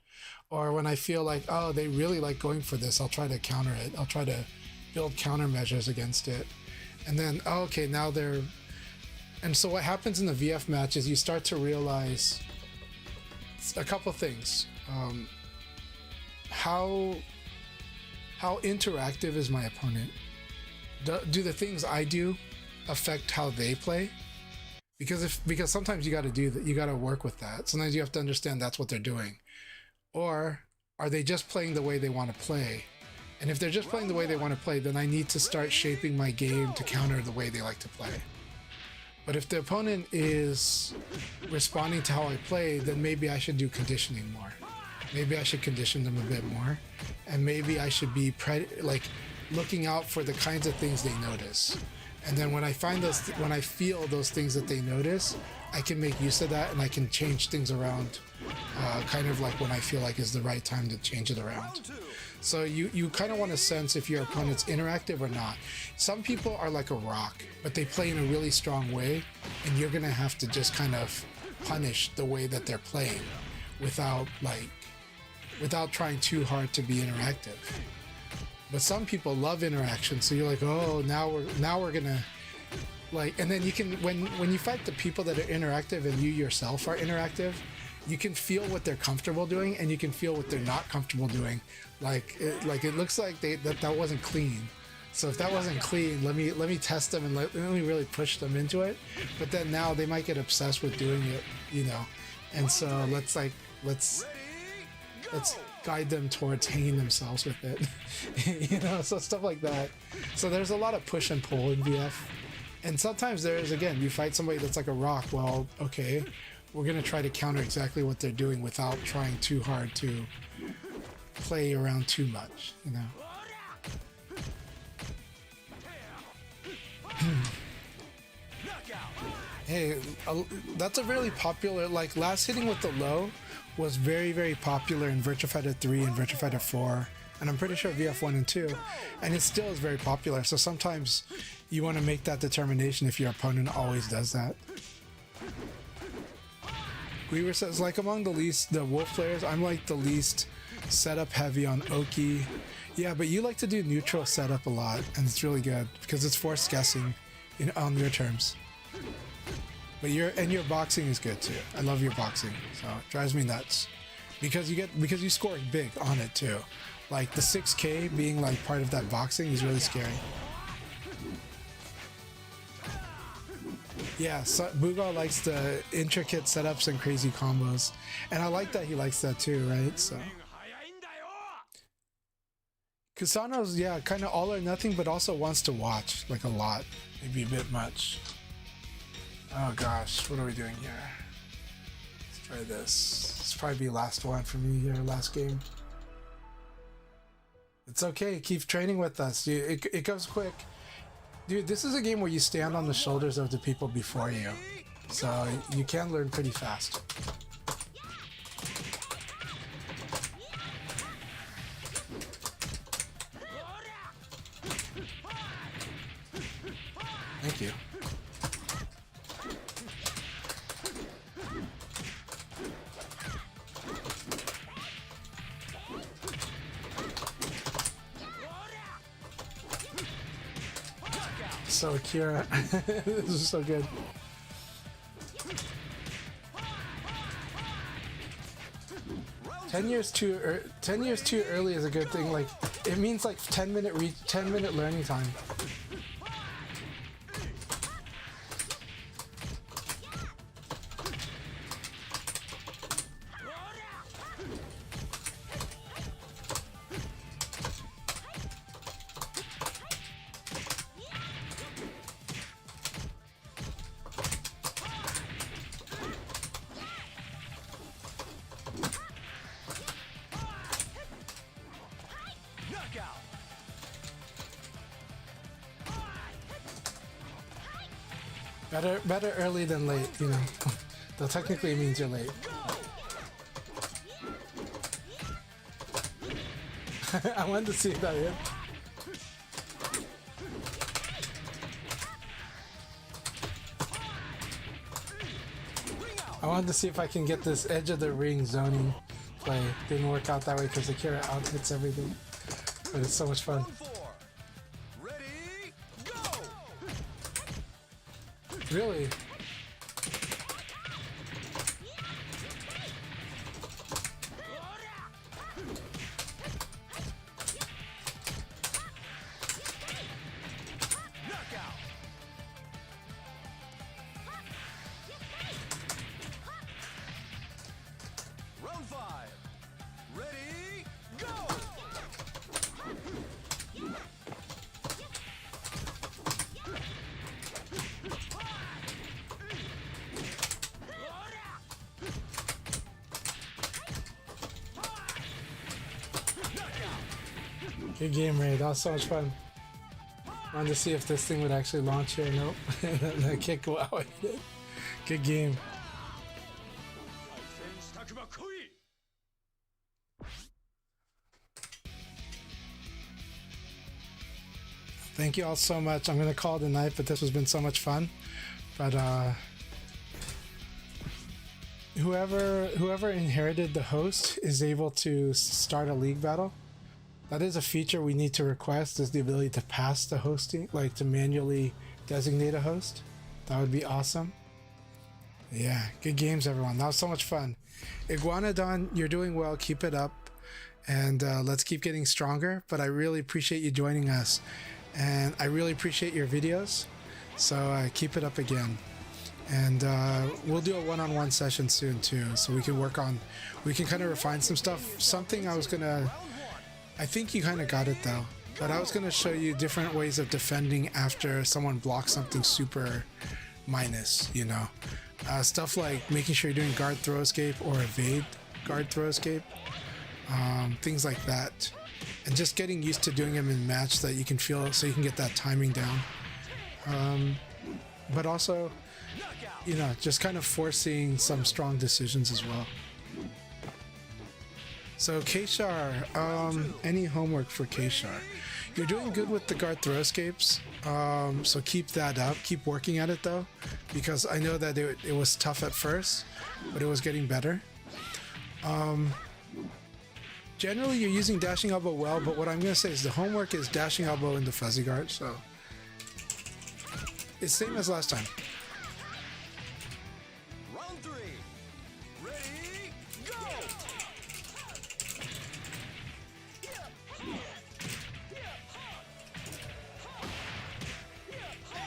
Or when I feel like, oh, they really like going for this, I'll try to counter it. I'll try to build countermeasures against it. And then, oh, okay, now they're... And so what happens in the VF match is you start to realize a couple things. How interactive is my opponent? Do the things I do affect how they play? Because sometimes you got to do that. You got to work with that. Sometimes you have to understand that's what they're doing. Or are they just playing the way they want to play? And if they're just playing the way they want to play, then I need to start shaping my game to counter the way they like to play. But if the opponent is responding to how I play, then maybe I should do conditioning more. Maybe I should condition them a bit more. And maybe I should be looking out for the kinds of things they notice. And then when I feel those things that they notice, I can make use of that and I can change things around, kind of like when I feel like is the right time to change it around. So you kind of want to sense if your opponent's interactive or not. Some people are like a rock, but they play in a really strong way, and you're gonna have to just kind of punish the way that they're playing without trying too hard to be interactive. But some people love interaction, so you're like, oh, now we're gonna like, and then you can when you fight the people that are interactive and you yourself are interactive, you can feel what they're comfortable doing and you can feel what they're not comfortable doing. Like it looks like that wasn't clean. So if that wasn't clean, let me test them and let me really push them into it. But then now they might get obsessed with doing it, you know. And so let's guide them towards hanging themselves with it. You know, so stuff like that. So there's a lot of push and pull in VF. And sometimes there's, again, you fight somebody that's like a rock. Well, okay, we're going to try to counter exactly what they're doing without trying too hard to play around too much, you know. Hey, that's a really popular, like, last hitting with the low was very, very popular in Virtua Fighter 3 and Virtua Fighter 4, and I'm pretty sure VF 1 and 2, and it still is very popular. So sometimes you want to make that determination if your opponent always does that. Weaver says, like, among the Wolf players, I'm like the least setup heavy on Oki. Yeah, but you like to do neutral setup a lot, and it's really good because it's forced guessing on your terms. But your boxing is good too. I love your boxing, so it drives me nuts because you score big on it too. Like the 6K being like part of that boxing is really scary. Yeah, so Bugal likes the intricate setups and crazy combos, and I like that he likes that too, right? So 早いんだよ Kusano's, yeah, kind of all or nothing, but also wants to watch like a lot, maybe a bit much. Oh gosh, what are we doing here? Let's try this. This will probably be last one for me here, last game. It's okay, keep training with us. It goes quick. Dude, this is a game where you stand on the shoulders of the people before you. So you can learn pretty fast. Thank you. So Akira, this is so good. Ten years too early is a good thing. Like it means like 10-minute learning time. Knockout. Better early than late, you know. Though technically it means you're late. I wanted to see if that hit. I wanted to see if I can get this edge of the ring zoning play. Didn't work out that way because Akira out hits everything. But it's so much fun. Round 4. Ready, go. Really? Knockout. Round 5. Ready, go. Good game, Ray. That was so much fun. Wanted to see if this thing would actually launch here. Nope. The kick, wow, it did. Good game. 選手たくば来い Thank you all so much. I'm gonna call it a night, but this has been so much fun. But whoever inherited the host is able to start a league battle. That is a feature we need to request, is the ability to pass the hosting, like to manually designate a host. That would be awesome. Yeah, good games, everyone. That was so much fun. Iguanodon, you're doing well. Keep it up. And let's keep getting stronger. But I really appreciate you joining us. And I really appreciate your videos. So keep it up again. And we'll do a one-on-one session soon too. So we can kind of refine some stuff. Something I think you kind of got it though. But I was going to show you different ways of defending after someone blocks something super minus, you know. Stuff like making sure you're doing guard throw escape or evade guard throw escape. Things like that. And just getting used to doing them in match that you can feel, so you can get that timing down. But also, you know, just kind of forcing some strong decisions as well. So Kshar, any homework for Kshar? You're doing good with the guard throw escapes, so keep that up. Keep working at it though, because I know that it was tough at first, but it was getting better. Generally, you're using dashing elbow well, but what I'm going to say is the homework is dashing elbow into fuzzy guard, so it's same as last time. Round 3. Ready, go.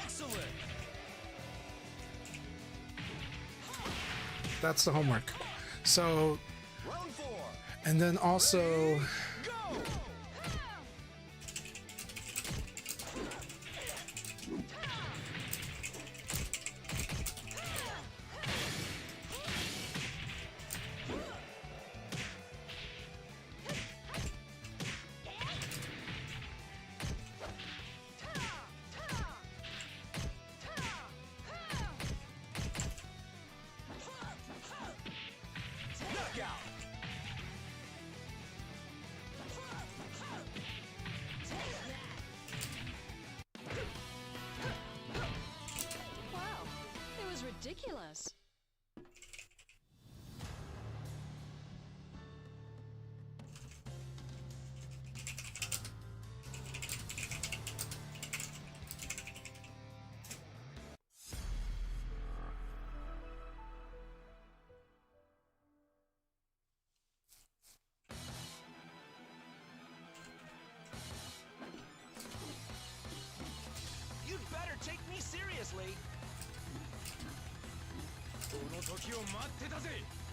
Excellent. That's the homework. So, Round 4. and then also, Go. Knockout. Wow, it was ridiculous. You'd better take me seriously.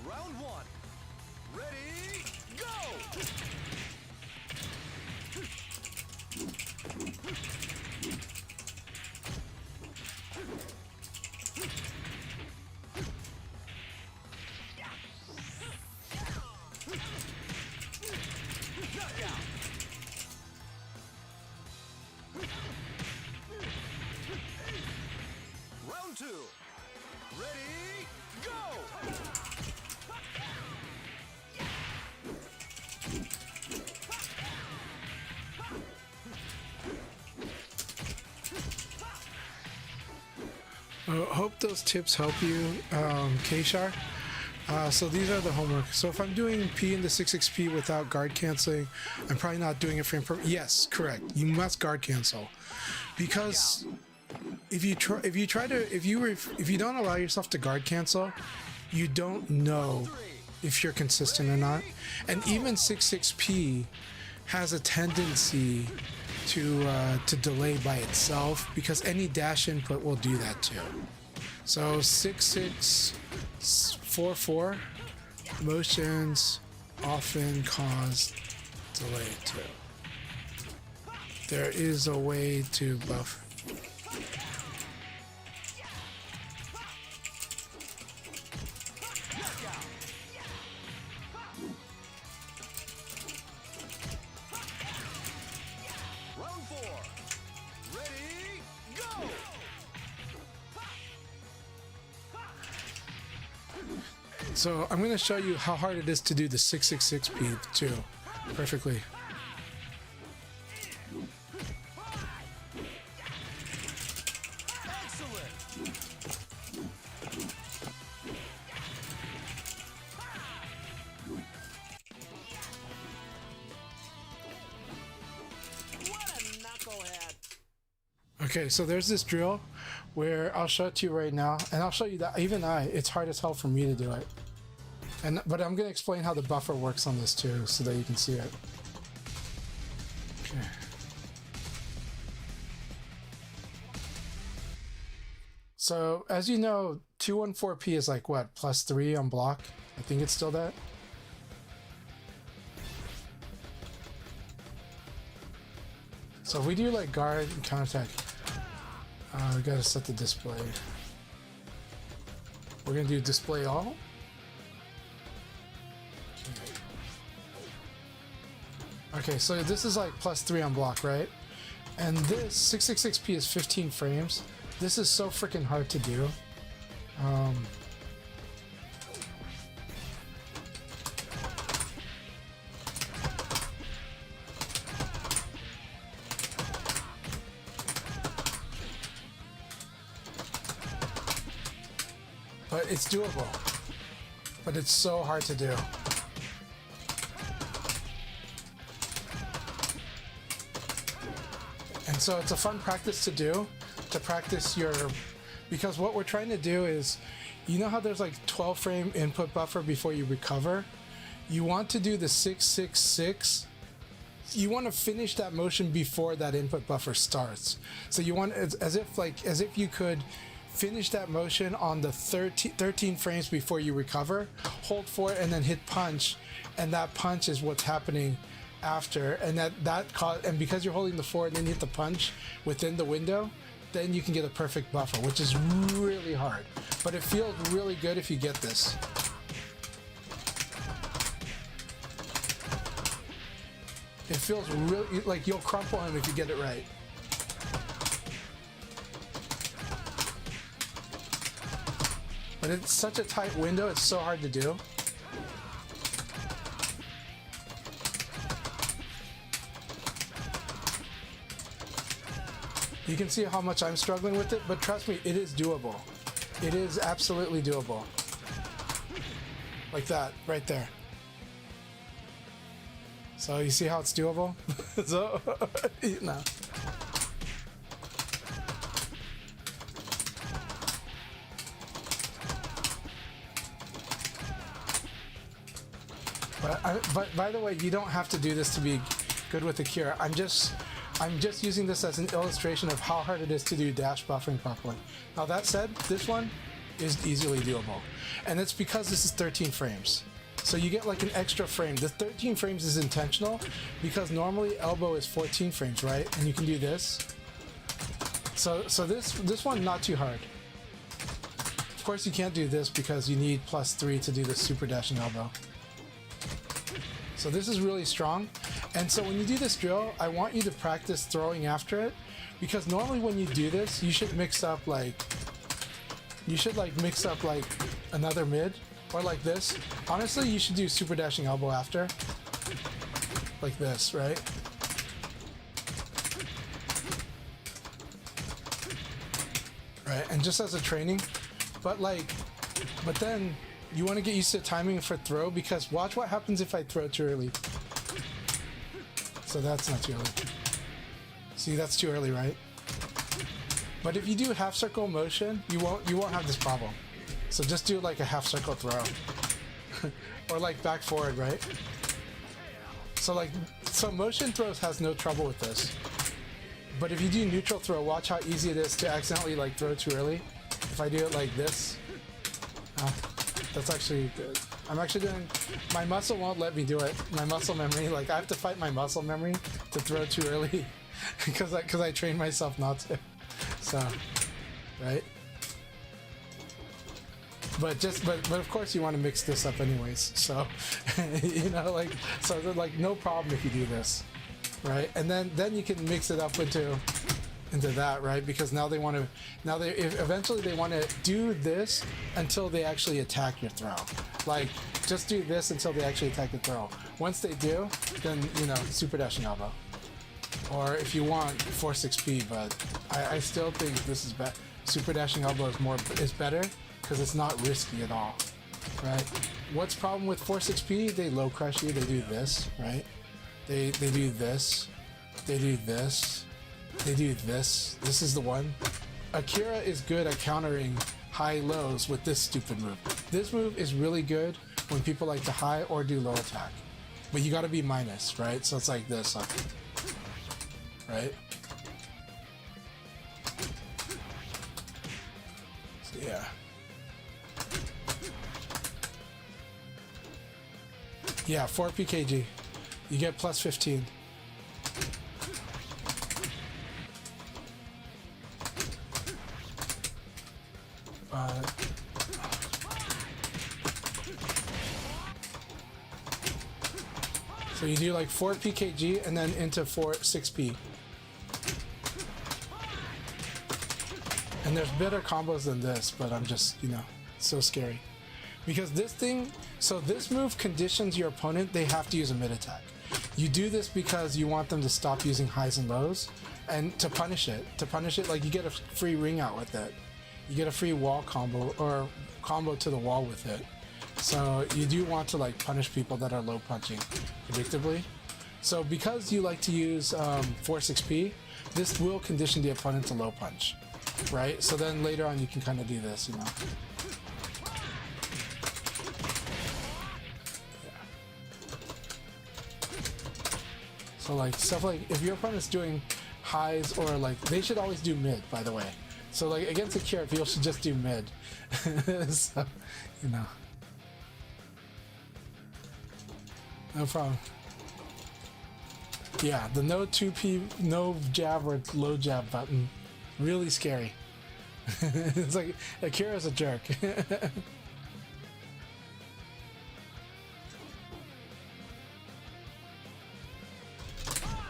Round 1. Ready, go. Knockout. Round 2. Ready, go. hope those tips help you, Kshar. So these are the homework. So if I'm doing P into 6xp without guard canceling, I'm probably not doing it for yes, correct. You must guard cancel, because if you don't allow yourself to guard cancel, you don't know if you're consistent or not. And even 6xp has a tendency to delay by itself, because any dash input will do that too. So 6644 motions often cause delay too. There is a way to buff. Round 4. Ready, go. So I'm going to show you how hard it is to do the 666 P too, perfectly. Excellent. What a knucklehead. Okay, so there's this drill where I'll show it to you right now, and I'll show you that it's hard as hell for me to do it. But I'm going to explain how the buffer works on this too, so that you can see it. Okay. So as you know, 214P is like what, +3 on block? I think it's still that. So if we do like guard and counterattack, we gotta set the display. We're gonna do display all. Okay, so this is like +3 on block, right? And this 666P is 15 frames. This is so freaking hard to do. But it's doable. But it's so hard to do. And so it's a fun practice to do, to practice your, because what we're trying to do is, you know how there's like 12 frame input buffer before you recover? You want to do the 666. You want to finish that motion before that input buffer starts. So you want, it's as if you could finish that motion on the 13 frames before you recover, hold for it, and then hit punch, and that punch is what's happening after, and and because you're holding the forward and then you hit the punch within the window, then you can get a perfect buffer, which is really hard, but it feels really good if you get this. It feels really like you'll crumple him if you get it right. But it's such a tight window, it's so hard to do. You can see how much I'm struggling with it, but trust me, it is doable. It is absolutely doable. Like that, right there. So you see how it's doable? So, you know. But by the way, you don't have to do this to be good with Akira. I'm just using this as an illustration of how hard it is to do dash buffering properly. Now that said, this one is easily doable, and it's because this is 13 frames. So you get like an extra frame. The 13 frames is intentional because normally elbow is 14 frames, right? And you can do this. So this one not too hard. Of course you can't do this because you need +3 to do the super dashing elbow. So this is really strong. And so when you do this drill, I want you to practice throwing after it, because normally when you do this, you should mix up like another mid, or like this. Honestly, you should do super dashing elbow after, like this, right? Right, and just as a training, but then you want to get used to timing for throw, because watch what happens if I throw too early. So that's not too early. See, that's too early, right? But if you do half circle motion, you won't have this problem. So just do like a half circle throw. Or like back forward, right? So motion throws has no trouble with this. But if you do neutral throw, watch how easy it is to accidentally like throw too early. If I do it like this, that's actually good. I'm actually doing, my muscle won't let me do it. My muscle memory, like I have to fight my muscle memory to throw too early because I trained myself not to. So, right? But of course you want to mix this up anyways. So, you know, like no problem if you do this, right? And then you can mix it up into that, right? Because now eventually they want to do this until they actually attack your throw. Like just do this until they actually attack the throw. Once they do, then you know, super dashing elbow. Or if you want, force XP, but I still think this is better. Super dashing elbow is better because it's not risky at all, right? What's the problem with force XP? They low crush you. They do this, right? They do this. They do this. They do this. This is the one. Akira is good at countering high lows with this stupid move. This move is really good when people like to high or do low attack. But you gotta be minus, right? So it's like this, right? So yeah. Yeah, 4 PKG. You get plus 15. So you do like 4 PKG and then into 6P. And there's better combos than this, but I'm just, you know, so scary. Because this thing, so this move conditions your opponent, they have to use a mid attack. You do this because you want them to stop using highs and lows, and to punish it, like you get a free ring out with it. You get a free wall combo, or combo to the wall with it. So you do want to like punish people that are low punching predictably. So because you like to use force XP, this will condition the opponent to low punch, right? So then later on you can kind of do this, you know. So like stuff like if your opponent's doing highs, or like they should always do mid, by the way. So like against Akira, people should just do mid. So, you know. No problem. Yeah, the no 2P, no jab or low jab button. Really scary. It's like Akira's a jerk.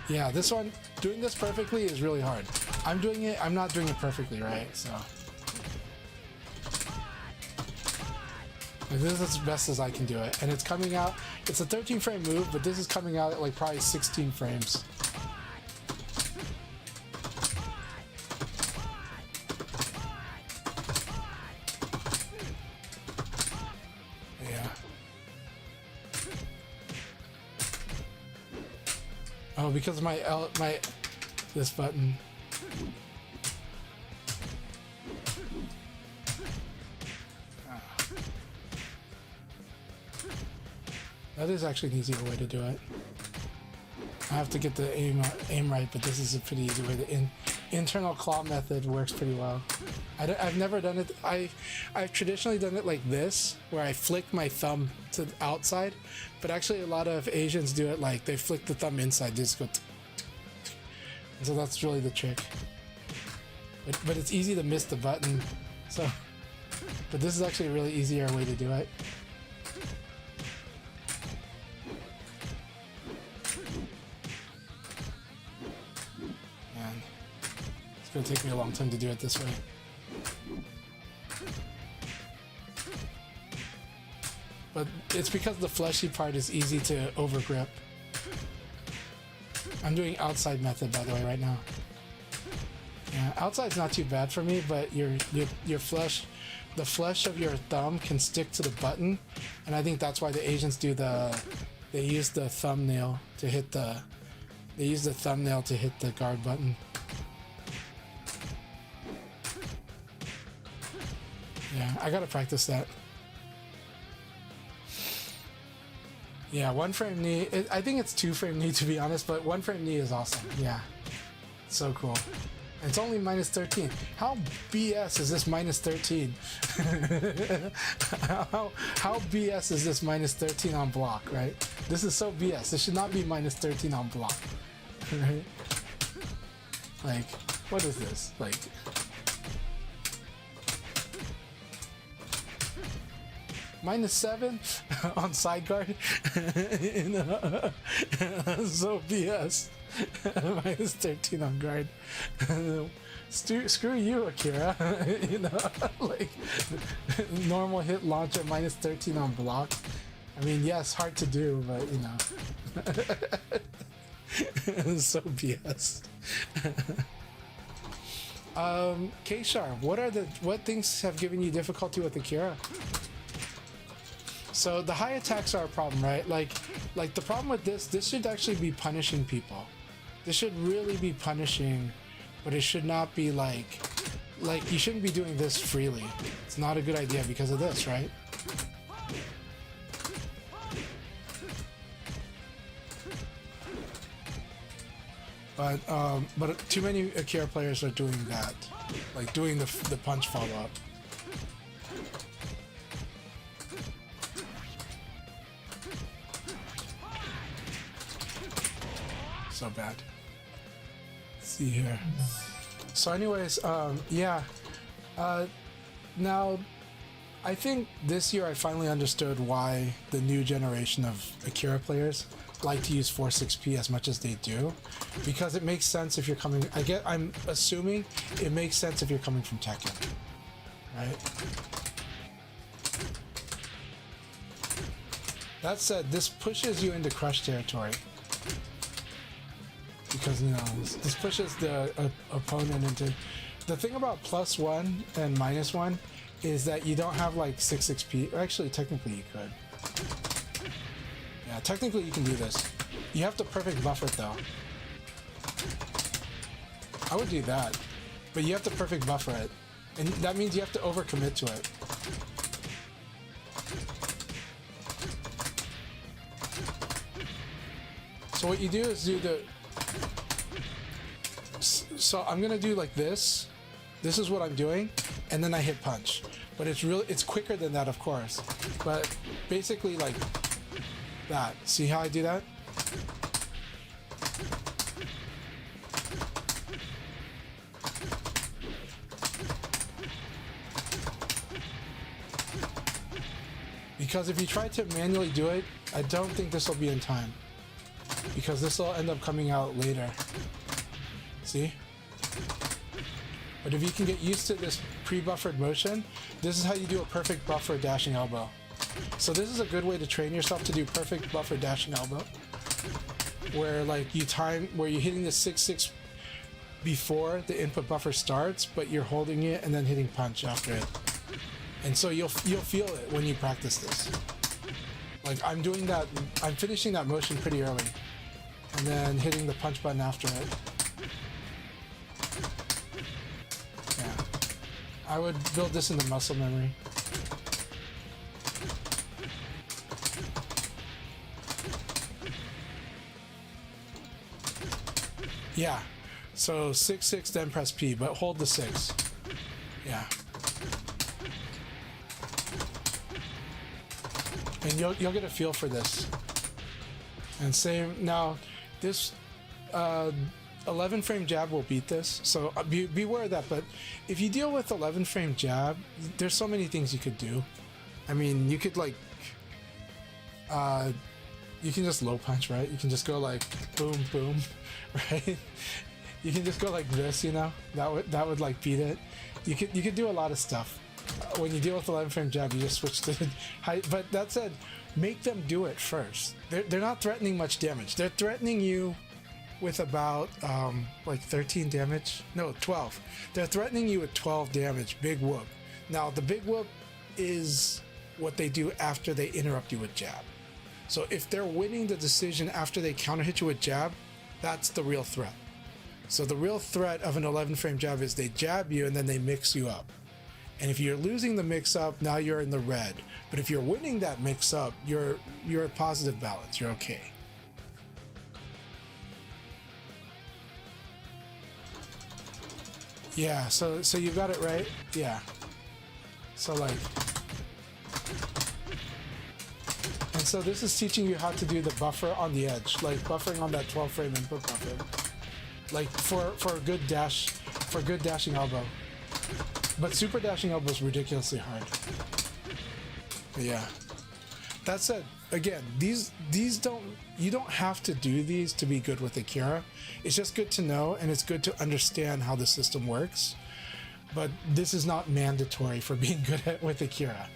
Yeah, this one, doing this perfectly is really hard. I'm not doing it perfectly, right? So. This is as best as I can do it. And it's coming out, it's a 13 frame move, but this is coming out at like probably 16 frames. Yeah. Oh, because of my this button. That is actually an easier way to do it. I have to get the aim right, but this is a pretty easy way. The internal claw method works pretty well. I've never done it. I've traditionally done it like this, where I flick my thumb to the outside, but actually a lot of Asians do it like they flick the thumb inside. They just go. And so that's really the trick. But it's easy to miss the button. So, but this is actually a really easier way to do it. It's gonna take me a long time to do it this way. But it's because the fleshy part is easy to overgrip. I'm doing outside method, by the way, right now. Yeah, outside's not too bad for me, but your flesh, the flesh of your thumb can stick to the button, and I think that's why the Asians do they use the thumbnail to hit the guard button. Yeah, I gotta practice that. Yeah, one frame knee. I think it's 2 frame knee to be honest, but 1 frame knee is awesome. Yeah, so cool. And it's only minus 13. How BS is this minus 13? how BS is this minus 13 on block, right? This is so BS. This should not be minus 13 on block, right? Like, what is this? Like. -7 on side guard. You know? So BS. -13 on guard. Screw you, Akira. You know, like normal hit launcher -13 on block. I mean, yes, hard to do, but you know. So BS. K-Shar, what things have given you difficulty with Akira? So the high attacks are a problem, right? Like the problem with this should actually be punishing people. This should really be punishing, but it should not be like you shouldn't be doing this freely. It's not a good idea because of this, right? But too many Akira players are doing that, like doing the punch follow up. So bad. Let's see here. So anyways, yeah. Now, I think this year I finally understood why the new generation of Akira players like to use 4-6P as much as they do, because it makes sense if you're coming. I'm assuming it makes sense if you're coming from Tekken, right? That said, this pushes you into crush territory. Because, you know, this pushes the opponent into... The thing about +1 and -1 is that you don't have like 6-6P. Actually, technically you could. Yeah, technically you can do this. You have to perfect buffer it though. I would do that. But you have to perfect buffer it. And that means you have to overcommit to it. So what you do is do the... So I'm gonna do like this. This is what I'm doing, and then I hit punch. But it's quicker than that, of course. But basically like that. See how I do that? Because if you try to manually do it, I don't think this will be in time. Because this will end up coming out later. See? But if you can get used to this pre-buffered motion, this is how you do a perfect buffer dashing elbow. So this is a good way to train yourself to do perfect buffer dashing elbow. Where like where you're hitting the 6-6 before the input buffer starts, but you're holding it and then hitting punch after it. And so you'll feel it when you practice this. Like I'm doing that, I'm finishing that motion pretty early. And then hitting the punch button after it. Yeah. I would build this into muscle memory. Yeah. So 6-6 then press P, but hold the 6. Yeah. And you'll get a feel for this. And same now, this 11 frame jab will beat this, so beware of that. But if you deal with 11 frame jab, there's so many things you could do. I mean, you could like you can just low punch, right? You can just go like boom boom, right? You can just go like this, you know, that would like beat it. You could do a lot of stuff. When you deal with 11 frame jab, you just switch to high. But that said, make them do it first. They're not threatening much damage. They're threatening you with about like 13 damage. No, 12. They're threatening you with 12 damage. Big whoop. Now the big whoop is what they do after they interrupt you with jab. So if they're winning the decision after they counter hit you with jab, that's the real threat. So the real threat of an 11 frame jab is they jab you and then they mix you up. And if you're losing the mix up, now you're in the red. But if you're winning that mix up, you're at positive balance. You're okay. Yeah, so you got it right. Yeah. So like, and so this is teaching you how to do the buffer on the edge, like buffering on that 12 frame input buffer, like for a good dash, for good dashing elbow. But super dashing elbow is ridiculously hard. But yeah. That said, again, these you don't have to do these to be good with Akira. It's just good to know, and it's good to understand how the system works. But this is not mandatory for being good with Akira.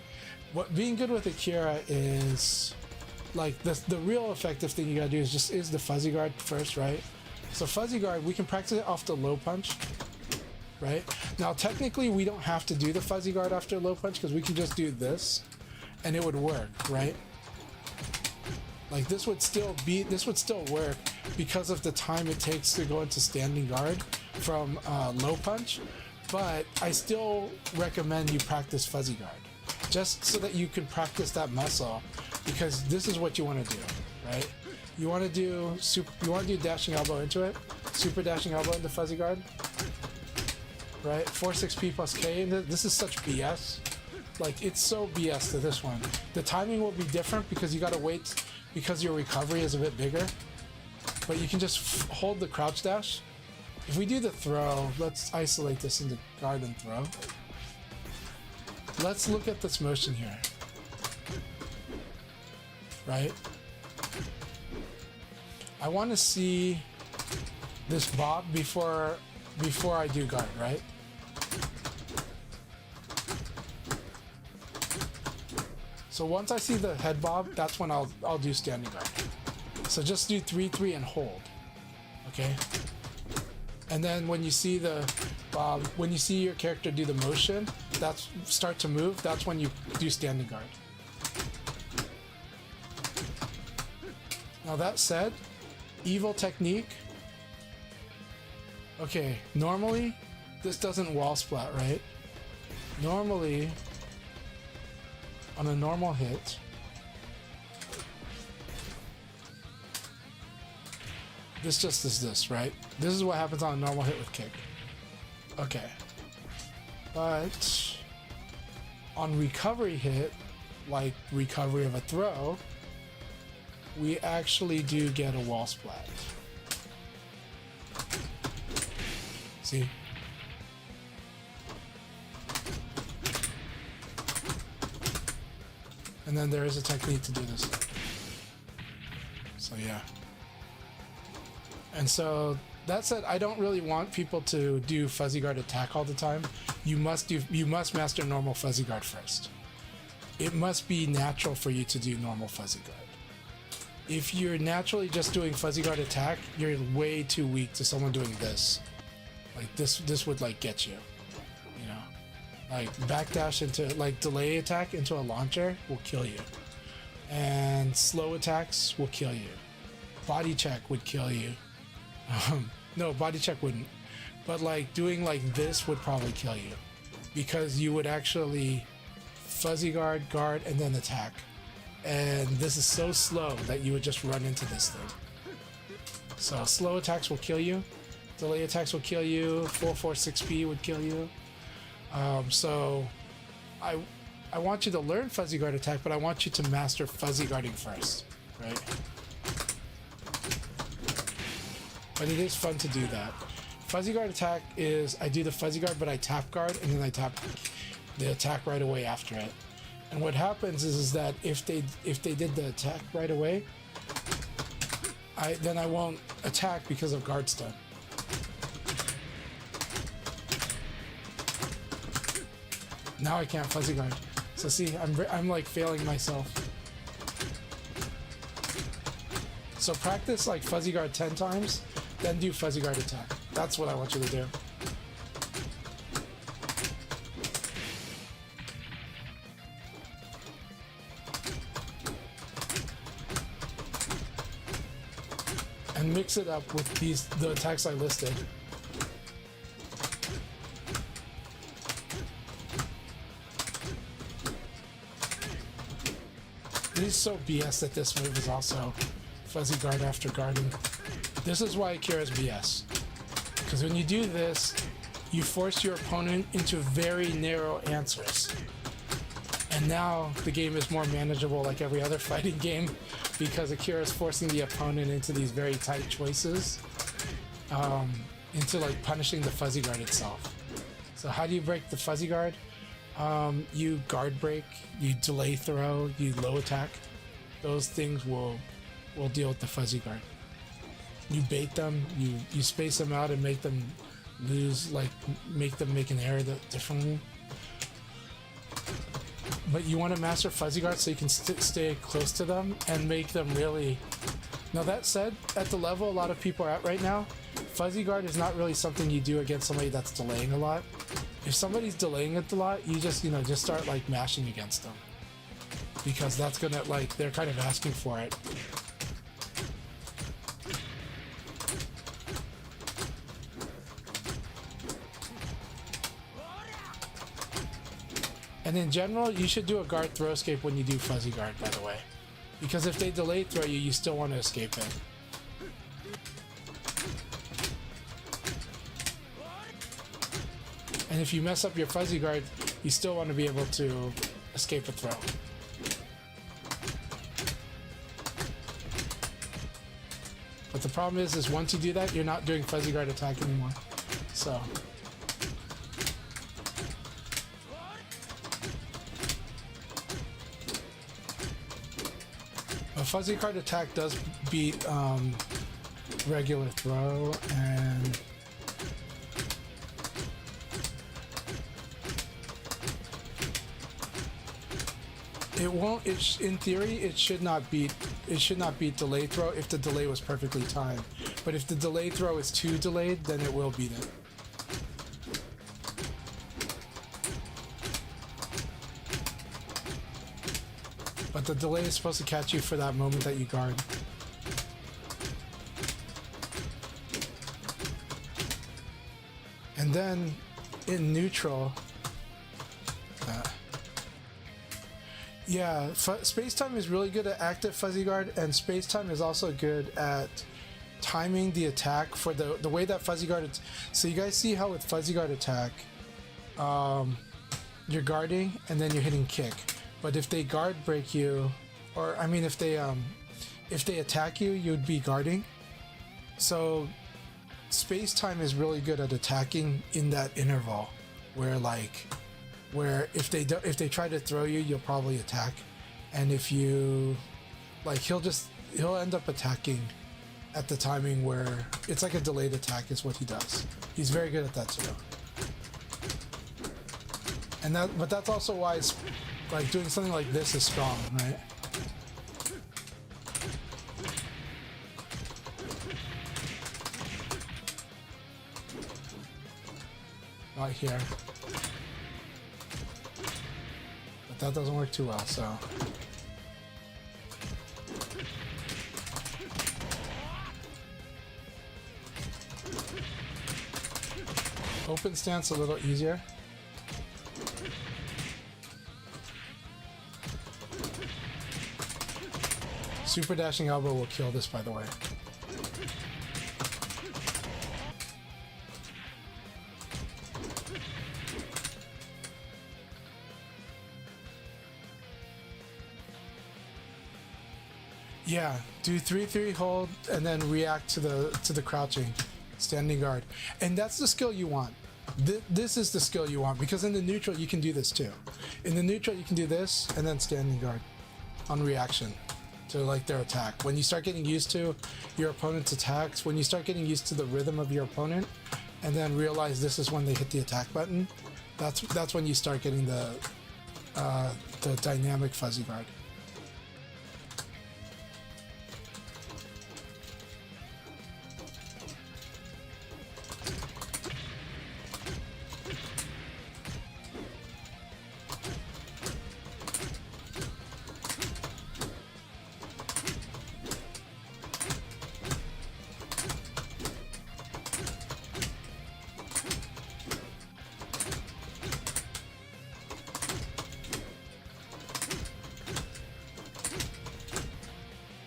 What being good with Akira is, like, the real effective thing you gotta do is the fuzzy guard first, right? So fuzzy guard, we can practice it off the low punch. Right? Now, technically, we don't have to do the fuzzy guard after low punch because we can just do this and it would work, right? Like this would still work because of the time it takes to go into standing guard from low punch, but I still recommend you practice fuzzy guard just so that you can practice that muscle, because this is what you want to do, right? You want to do dashing elbow into it, super dashing elbow into fuzzy guard. Right, 4-6P plus K, and this is such BS. Like, it's so BS to this one. The timing will be different because you gotta wait, because your recovery is a bit bigger. But you can just hold the crouch dash. If we do the throw, let's isolate this into guard and throw. Let's look at this motion here. Right? I want to see this bob before I do guard, right? So once I see the head bob, that's when I'll do standing guard. So just do 3-3 and hold. Okay? And then when you see the bob, when you see your character do the motion, that's start to move, that's when you do standing guard. Now that said, evil technique. Okay, normally this doesn't wall splat, right? Normally, on a normal hit, this just is this, right? This is what happens on a normal hit with kick. Okay. But on recovery hit, like recovery of a throw, we actually do get a wall splat. See? And then there is a technique to do this. So yeah. And so that said, I don't really want people to do fuzzy guard attack all the time. You must master normal fuzzy guard first. It must be natural for you to do normal fuzzy guard. If you're naturally just doing fuzzy guard attack, you're way too weak to someone doing this. Like this would like get you. You know? Like backdash into like delay attack into a launcher will kill you. And slow attacks will kill you. Body check would kill you. No, body check wouldn't. But like doing like this would probably kill you. Because you would actually fuzzy guard, and then attack. And this is so slow that you would just run into this thing. So slow attacks will kill you. Delay attacks will kill you. 446p would kill you. So I want you to learn fuzzy guard attack, but I want you to master fuzzy guarding first, right? But it is fun to do that. Fuzzy guard attack is I do the fuzzy guard, but I tap guard, and then I tap the attack right away after it. And what happens is that if they did the attack right away, then I won't attack because of guard stun. Now I can't fuzzy guard. So see, I'm like failing myself. So practice like fuzzy guard 10 times, then do fuzzy guard attack. That's what I want you to do. And mix it up with the attacks I listed. It is so BS that this move is also fuzzy guard after guarding. This is why Akira's BS. Because when you do this, you force your opponent into very narrow answers. And now the game is more manageable like every other fighting game because Akira is forcing the opponent into these very tight choices, into like punishing the fuzzy guard itself. So how do you break the fuzzy guard? You guard break, you delay throw, you low attack. Those things will deal with the fuzzy guard. You bait them, you space them out and make them lose, like make them make an error differently. But you want to master fuzzy guard so you can stay close to them and make them really... Now that said, at the level a lot of people are at right now, fuzzy guard is not really something you do against somebody that's delaying a lot. If somebody's delaying it a lot, you just start like mashing against them. Because that's gonna, like, they're kind of asking for it. And in general, you should do a guard throw escape when you do fuzzy guard, by the way. Because if they delay throw you, you still want to escape it. And if you mess up your fuzzy guard, you still want to be able to escape a throw. But the problem is once you do that, you're not doing fuzzy guard attack anymore. So... a fuzzy guard attack does beat regular throw, and it won't. In theory, it should not beat delay throw if the delay was perfectly timed. But if the delay throw is too delayed, then it will beat it. But the delay is supposed to catch you for that moment that you guard. And then in neutral, yeah, Space-Time is really good at active fuzzy guard, and Space-Time is also good at timing the attack for the way that fuzzy guard. So you guys see how with fuzzy guard attack, you're guarding and then you're hitting kick. But if they guard break you, or I mean if they attack you, you'd be guarding. So space time is really good at attacking in that interval where if they try to throw you, you'll probably attack. And if you he'll end up attacking at the timing where it's like a delayed attack is what he does. He's very good at that too. And but that's also why it's like doing something like this is strong, right? Right here. But that doesn't work too well, so. Open stance a little easier. Super dashing elbow will kill this, by the way. Yeah, do 3-3 hold and then react to the crouching, standing guard, and that's the skill you want. This is the skill you want because in the neutral you can do this too. In the neutral you can do this and then standing guard on reaction to like their attack. When you start getting used to your opponent's attacks, when you start getting used to the rhythm of your opponent, and then realize this is when they hit the attack button, that's when you start getting the dynamic fuzzy guard.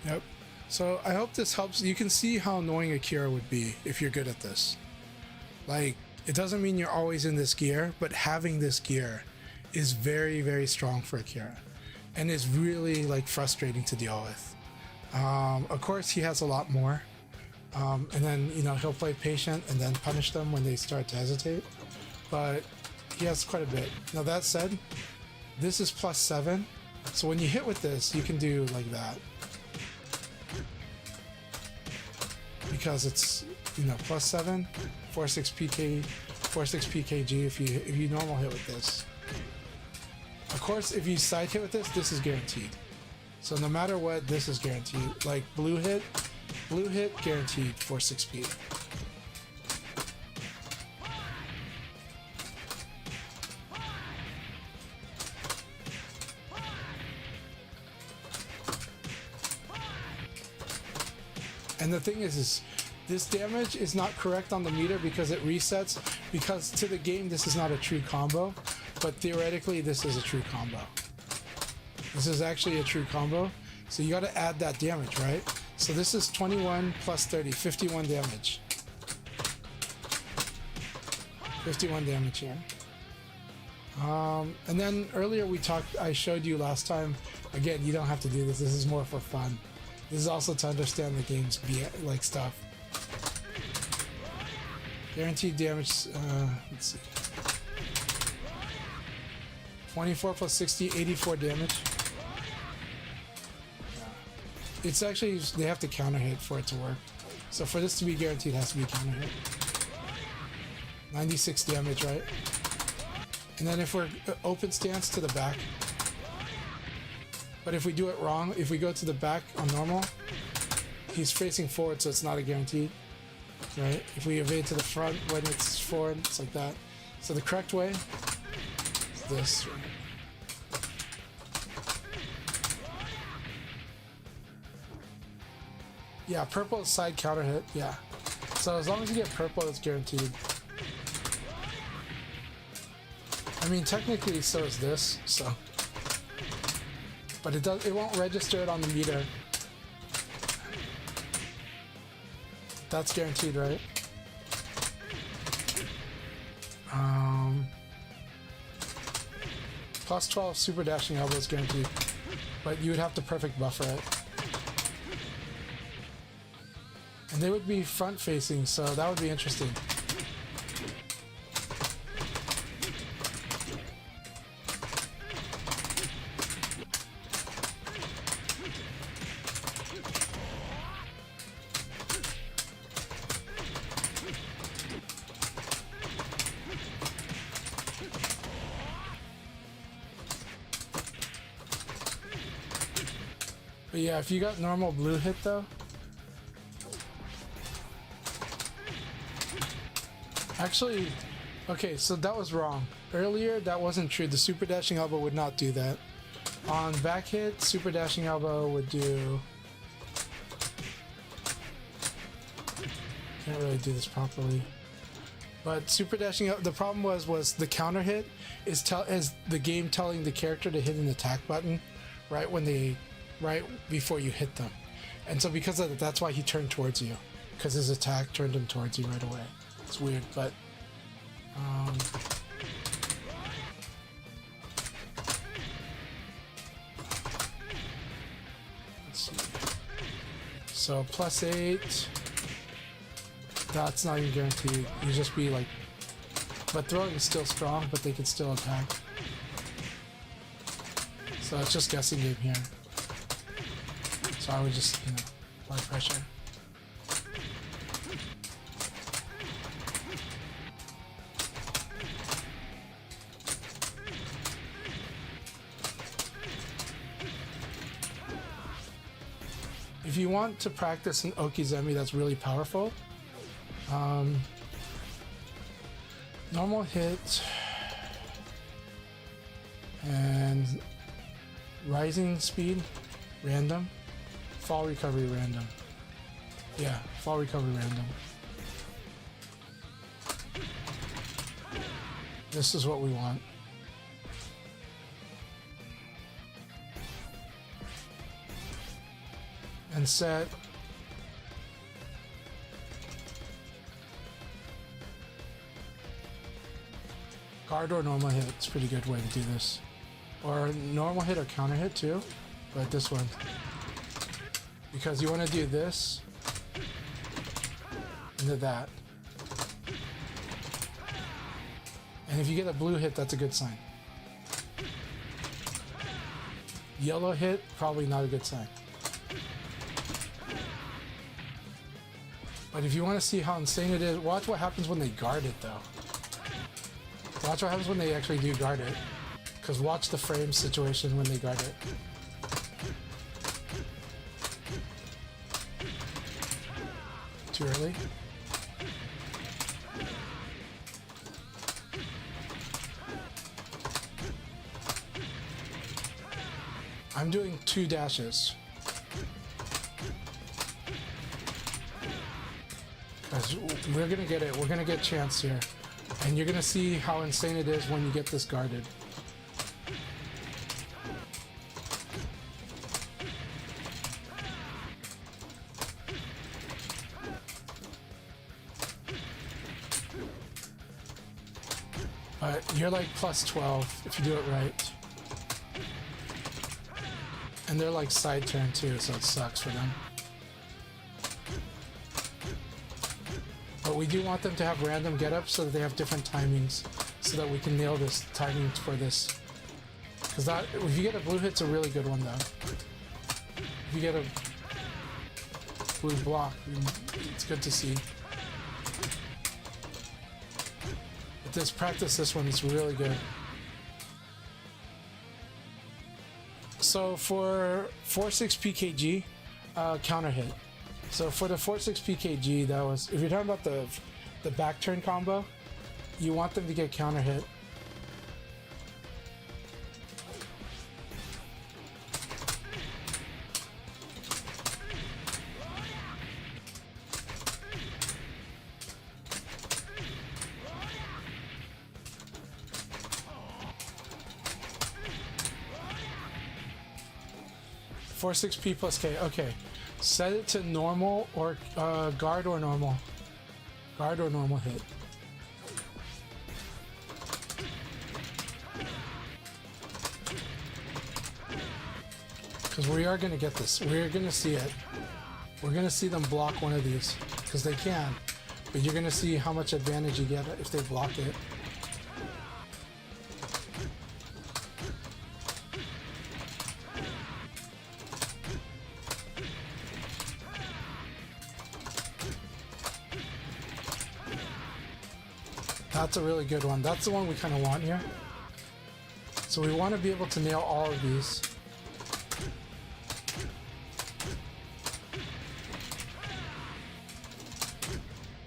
Yep. So I hope this helps. You can see how annoying Akira would be if you're good at this. Like, it doesn't mean you're always in this gear, but having this gear is very, very strong for Akira. And is really like frustrating to deal with. Of course, he has a lot more. And then, you know, he'll play patient and then punish them when they start to hesitate. But he has quite a bit. Now that said, this is +7. So when you hit with this, you can do like that. Because it's, you know, +7, 4-6 PK, 4-6 PKG if you normal hit with this. Of course, if you side hit with this is guaranteed. So no matter what, this is guaranteed. Like blue hit, guaranteed 4-6 P. And the thing is this damage is not correct on the meter because it resets, because to the game this is not a true combo, but theoretically this is a true combo. This is actually a true combo, so you got to add that damage, right? So this is 21 plus 30, 51 damage. 51 damage here. And then earlier I showed you last time, again, you don't have to do this, this is more for fun. This is also to understand the game's like stuff. Guaranteed damage, let's see. 24 plus 60, 84 damage. Yeah. It's actually, they have to counter hit for it to work. So for this to be guaranteed, it has to be counter hit. 96 damage, right? And then if we're open stance to the back. But if we do it wrong, if we go to the back on normal, he's facing forward, so it's not a guaranteed, right? If we evade to the front when it's forward, it's like that. So the correct way is this, right? Yeah, purple is side counter hit, yeah. So as long as you get purple, it's guaranteed. I mean, technically, so is this, so. But it won't register it on the meter. That's guaranteed, right? Plus 12 super dashing elbow is guaranteed, but you would have to perfect buffer it. And they would be front facing, so that would be interesting. But yeah, if you got normal blue hit though. Actually, okay, so that was wrong. Earlier, that wasn't true. The super dashing elbow would not do that. On back hit, super dashing elbow would do... Can't really do this properly. But super dashing, the problem was the counter hit is the game telling the character to hit an attack button right before you hit them, and so because of that, that's why he turned towards you, because his attack turned him towards you right away. It's weird, but let's see. So +8. That's not even guaranteed. You just be like, but throwing is still strong, but they can still attack. So it's just guessing game here. So I would just, apply pressure. If you want to practice an Okizeme that's really powerful, normal hit and rising speed, random. Fall recovery random. Yeah, fall recovery random. This is what we want. And set guard or normal hit. It's a pretty good way to do this. Or normal hit or counter hit too, but this one. Because you want to do this into that. And if you get a blue hit, that's a good sign. Yellow hit, probably not a good sign. But if you want to see how insane it is, watch what happens when they guard it though. Watch what happens when they actually do guard it. Because watch the frame situation when they guard it. Too early. I'm doing 2 dashes. Guys, we're gonna get it. We're gonna get chance here. And you're gonna see how insane it is when you get this guarded. But you're like +12 if you do it right. And they're like side turn too, so it sucks for them. But we do want them to have random get-ups so that they have different timings, so that we can nail this timing for this. Because that, if you get a blue hit, it's a really good one though. If you get a blue block, it's good to see. But just practice this one, it's really good. So for 4-6 PKG, counter hit. So for the 4-6 PKG, that was, if you're talking about the back turn combo, you want them to get counter hit. Four 6P plus K. Okay, set it to normal or guard or normal. Guard or normal hit. Because we are going to get this. We're going to see it. We're going to see them block one of these. Because they can. But you're going to see how much advantage you get if they block it. That's a really good one. That's the one we kind of want here. So we want to be able to nail all of these.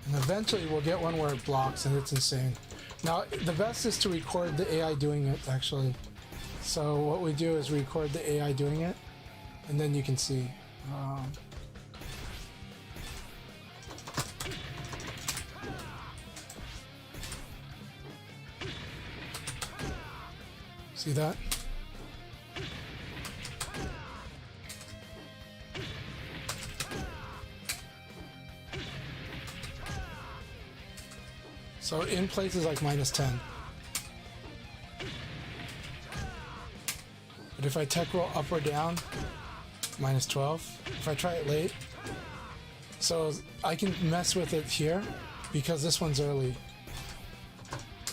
And eventually we'll get one where it blocks and it's insane. Now, the best is to record the AI doing it, actually. So what we do is record the AI doing it, and then you can see. See that? So in places like -10. But if I tech roll up or down, -12. If I try it late, so I can mess with it here because this one's early.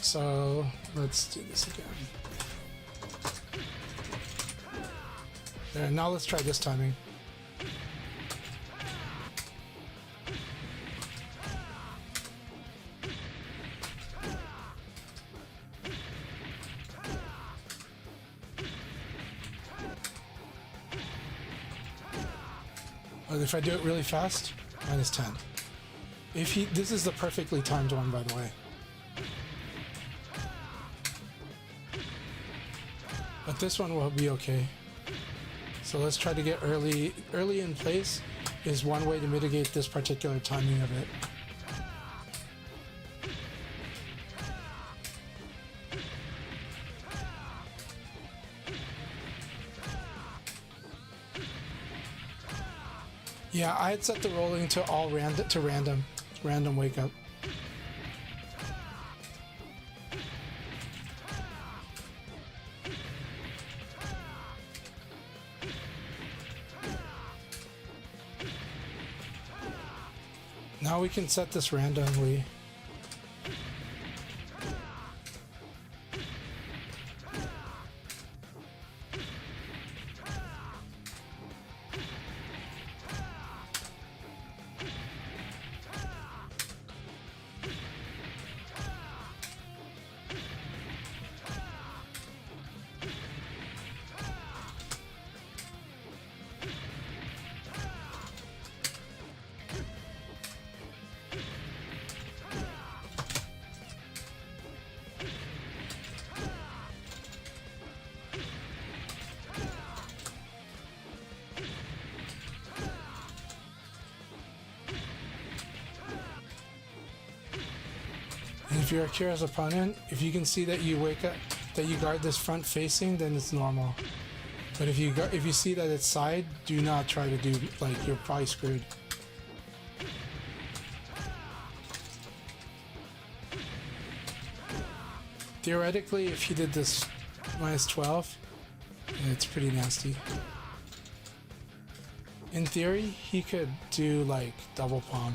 So let's do this again. There, now let's try this timing. If I do it really fast, -10. This is the perfectly timed one, by the way. But this one will be okay. So let's try to get early in place is one way to mitigate this particular timing of it. Yeah, I had set the rolling to all random wake up. Now we can set this randomly. If you're Akira's opponent, if you can see that you wake up, that you guard this front facing, then it's normal. But if you see that it's side, do not try to do, like, you're probably screwed. Theoretically, if he did this -12, it's pretty nasty. In theory, he could do like double palm.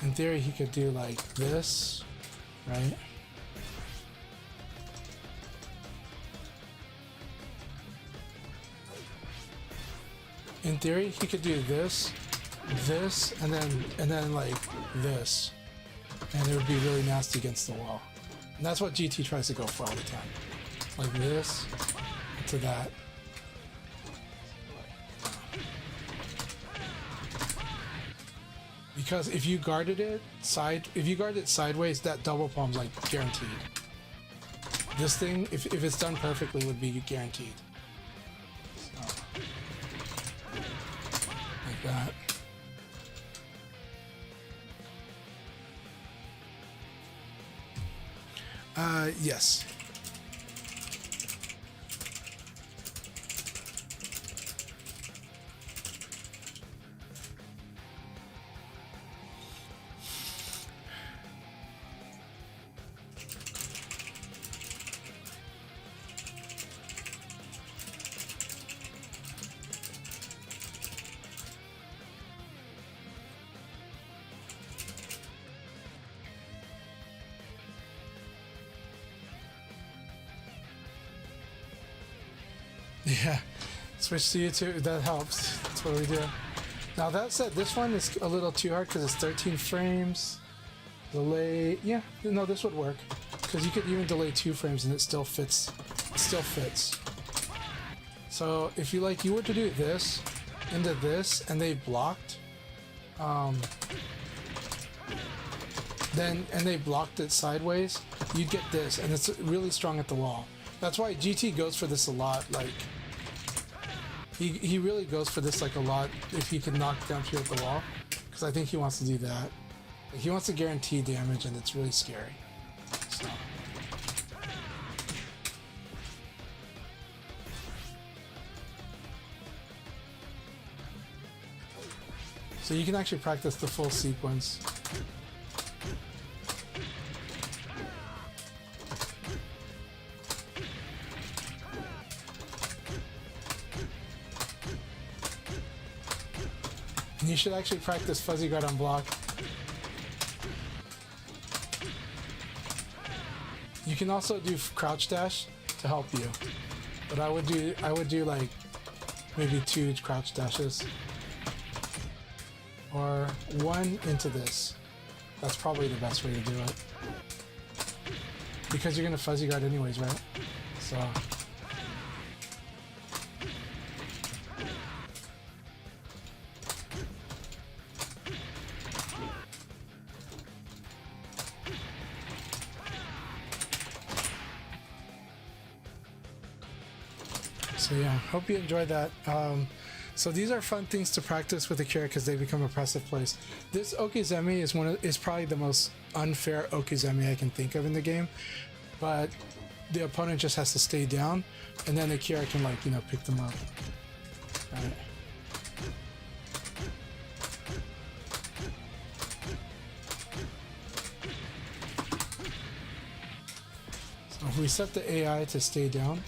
In theory, he could do like this, right? In theory, he could do this, and then like this, and it would be really nasty against the wall. And that's what GT tries to go for all the time, like this to that. Because if you guarded it sideways, that double palm's like guaranteed. This thing, if it's done perfectly, would be guaranteed. So, like that. Yes. Yeah, switch to YouTube. That helps. That's what we do. Now that said, this one is a little too hard because it's 13 frames. Delay. Yeah, no, this would work because you could even delay 2 frames and it still fits. It still fits. So if you like, you were to do this into this and they blocked, then they blocked it sideways, you'd get this, and it's really strong at the wall. That's why GT goes for this a lot. Like he really goes for this like a lot if he can knock down here at the wall, because I think he wants to do that. He wants to guarantee damage, and it's really scary. So. So you can actually practice the full sequence. And you should actually practice fuzzy guard on block. You can also do crouch dash to help you, but I would do like maybe 2 crouch dashes. Or 1 into this. That's probably the best way to do it. Because you're gonna fuzzy guard anyways, right? So. So yeah, hope you enjoyed that. So these are fun things to practice with Akira because they become oppressive plays. This Okizeme is probably the most unfair Okizeme I can think of in the game, but the opponent just has to stay down, and then Akira can, like, you know, pick them up. All right. So if we set the AI to stay down.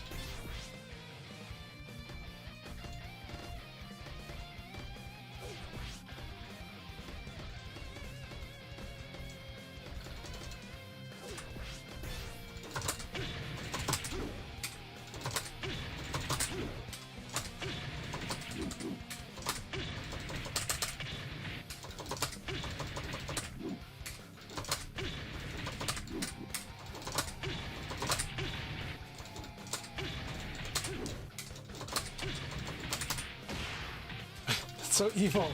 So evil.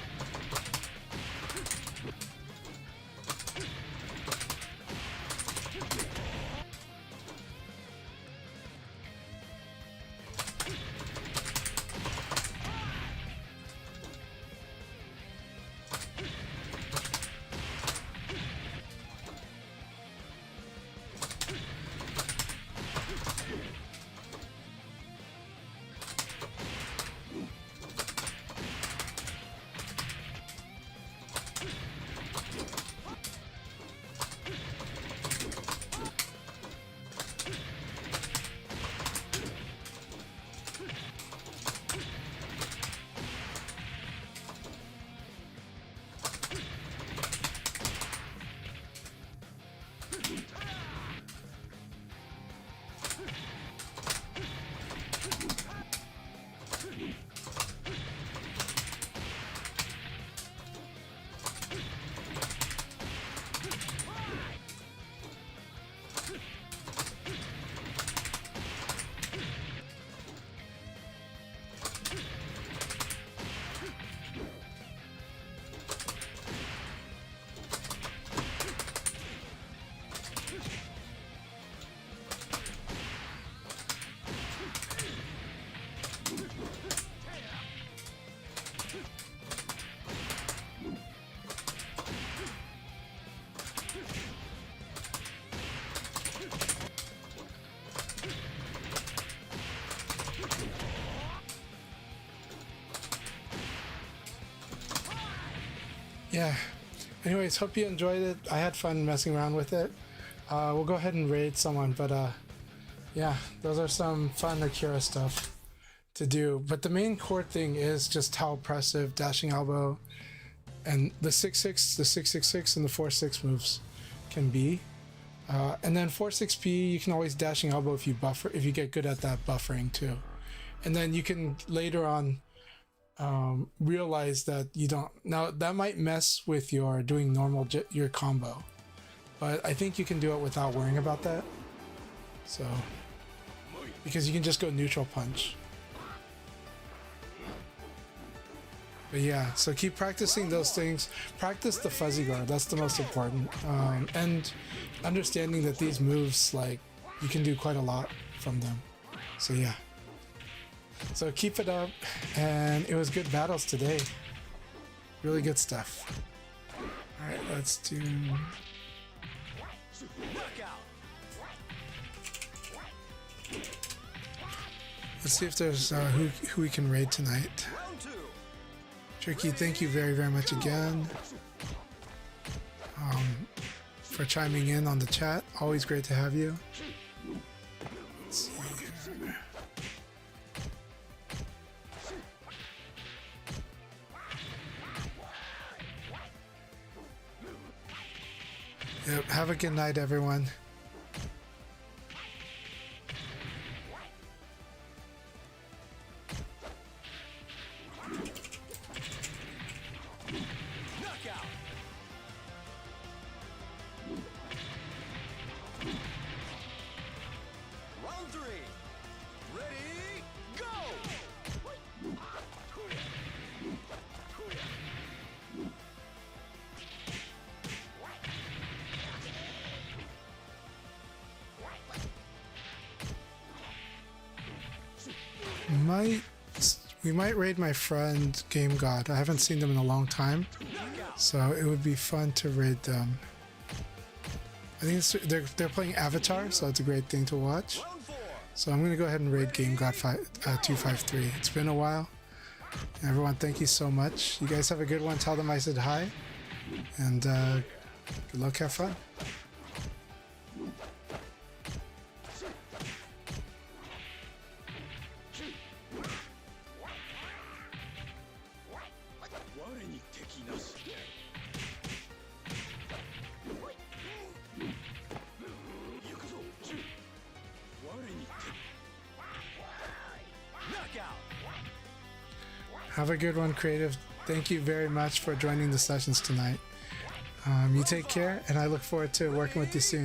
Yeah. Anyways, hope you enjoyed it. I had fun messing around with it. We'll go ahead and raid someone, but yeah, those are some fun Akira stuff to do. But the main core thing is just how oppressive dashing elbow and the 6-6, the 6-6-6, and the 4-6 moves can be. And then 4-6P, you can always dashing elbow if you buffer, if you get good at that buffering too. and then you can later on realize that you don't. Now that might mess with your doing your combo, but I think you can do it without worrying about that. So, because you can just go neutral punch. But yeah, so keep practicing those things. Practice the fuzzy guard. That's the most important. And understanding that these moves, like, you can do quite a lot from them. So yeah. So keep it up. And it was good battles today. Really good stuff. Alright, let's do... Let's see if there's who we can raid tonight. Tricky, thank you very, very much again for chiming in on the chat. Always great to have you. Let's see here. Yep, have a good night, everyone. We might raid my friend Game God. I haven't seen them in a long time, so it would be fun to raid them. I think they're playing Avatar, so it's a great thing to watch. So I'm gonna go ahead and raid Game God 253. It's been a while. Everyone, thank you so much. You guys have a good one. Tell them I said hi, and good luck. Have fun. Have a good one, Creative. Thank you very much for joining the sessions tonight. You take care, and I look forward to working with you soon.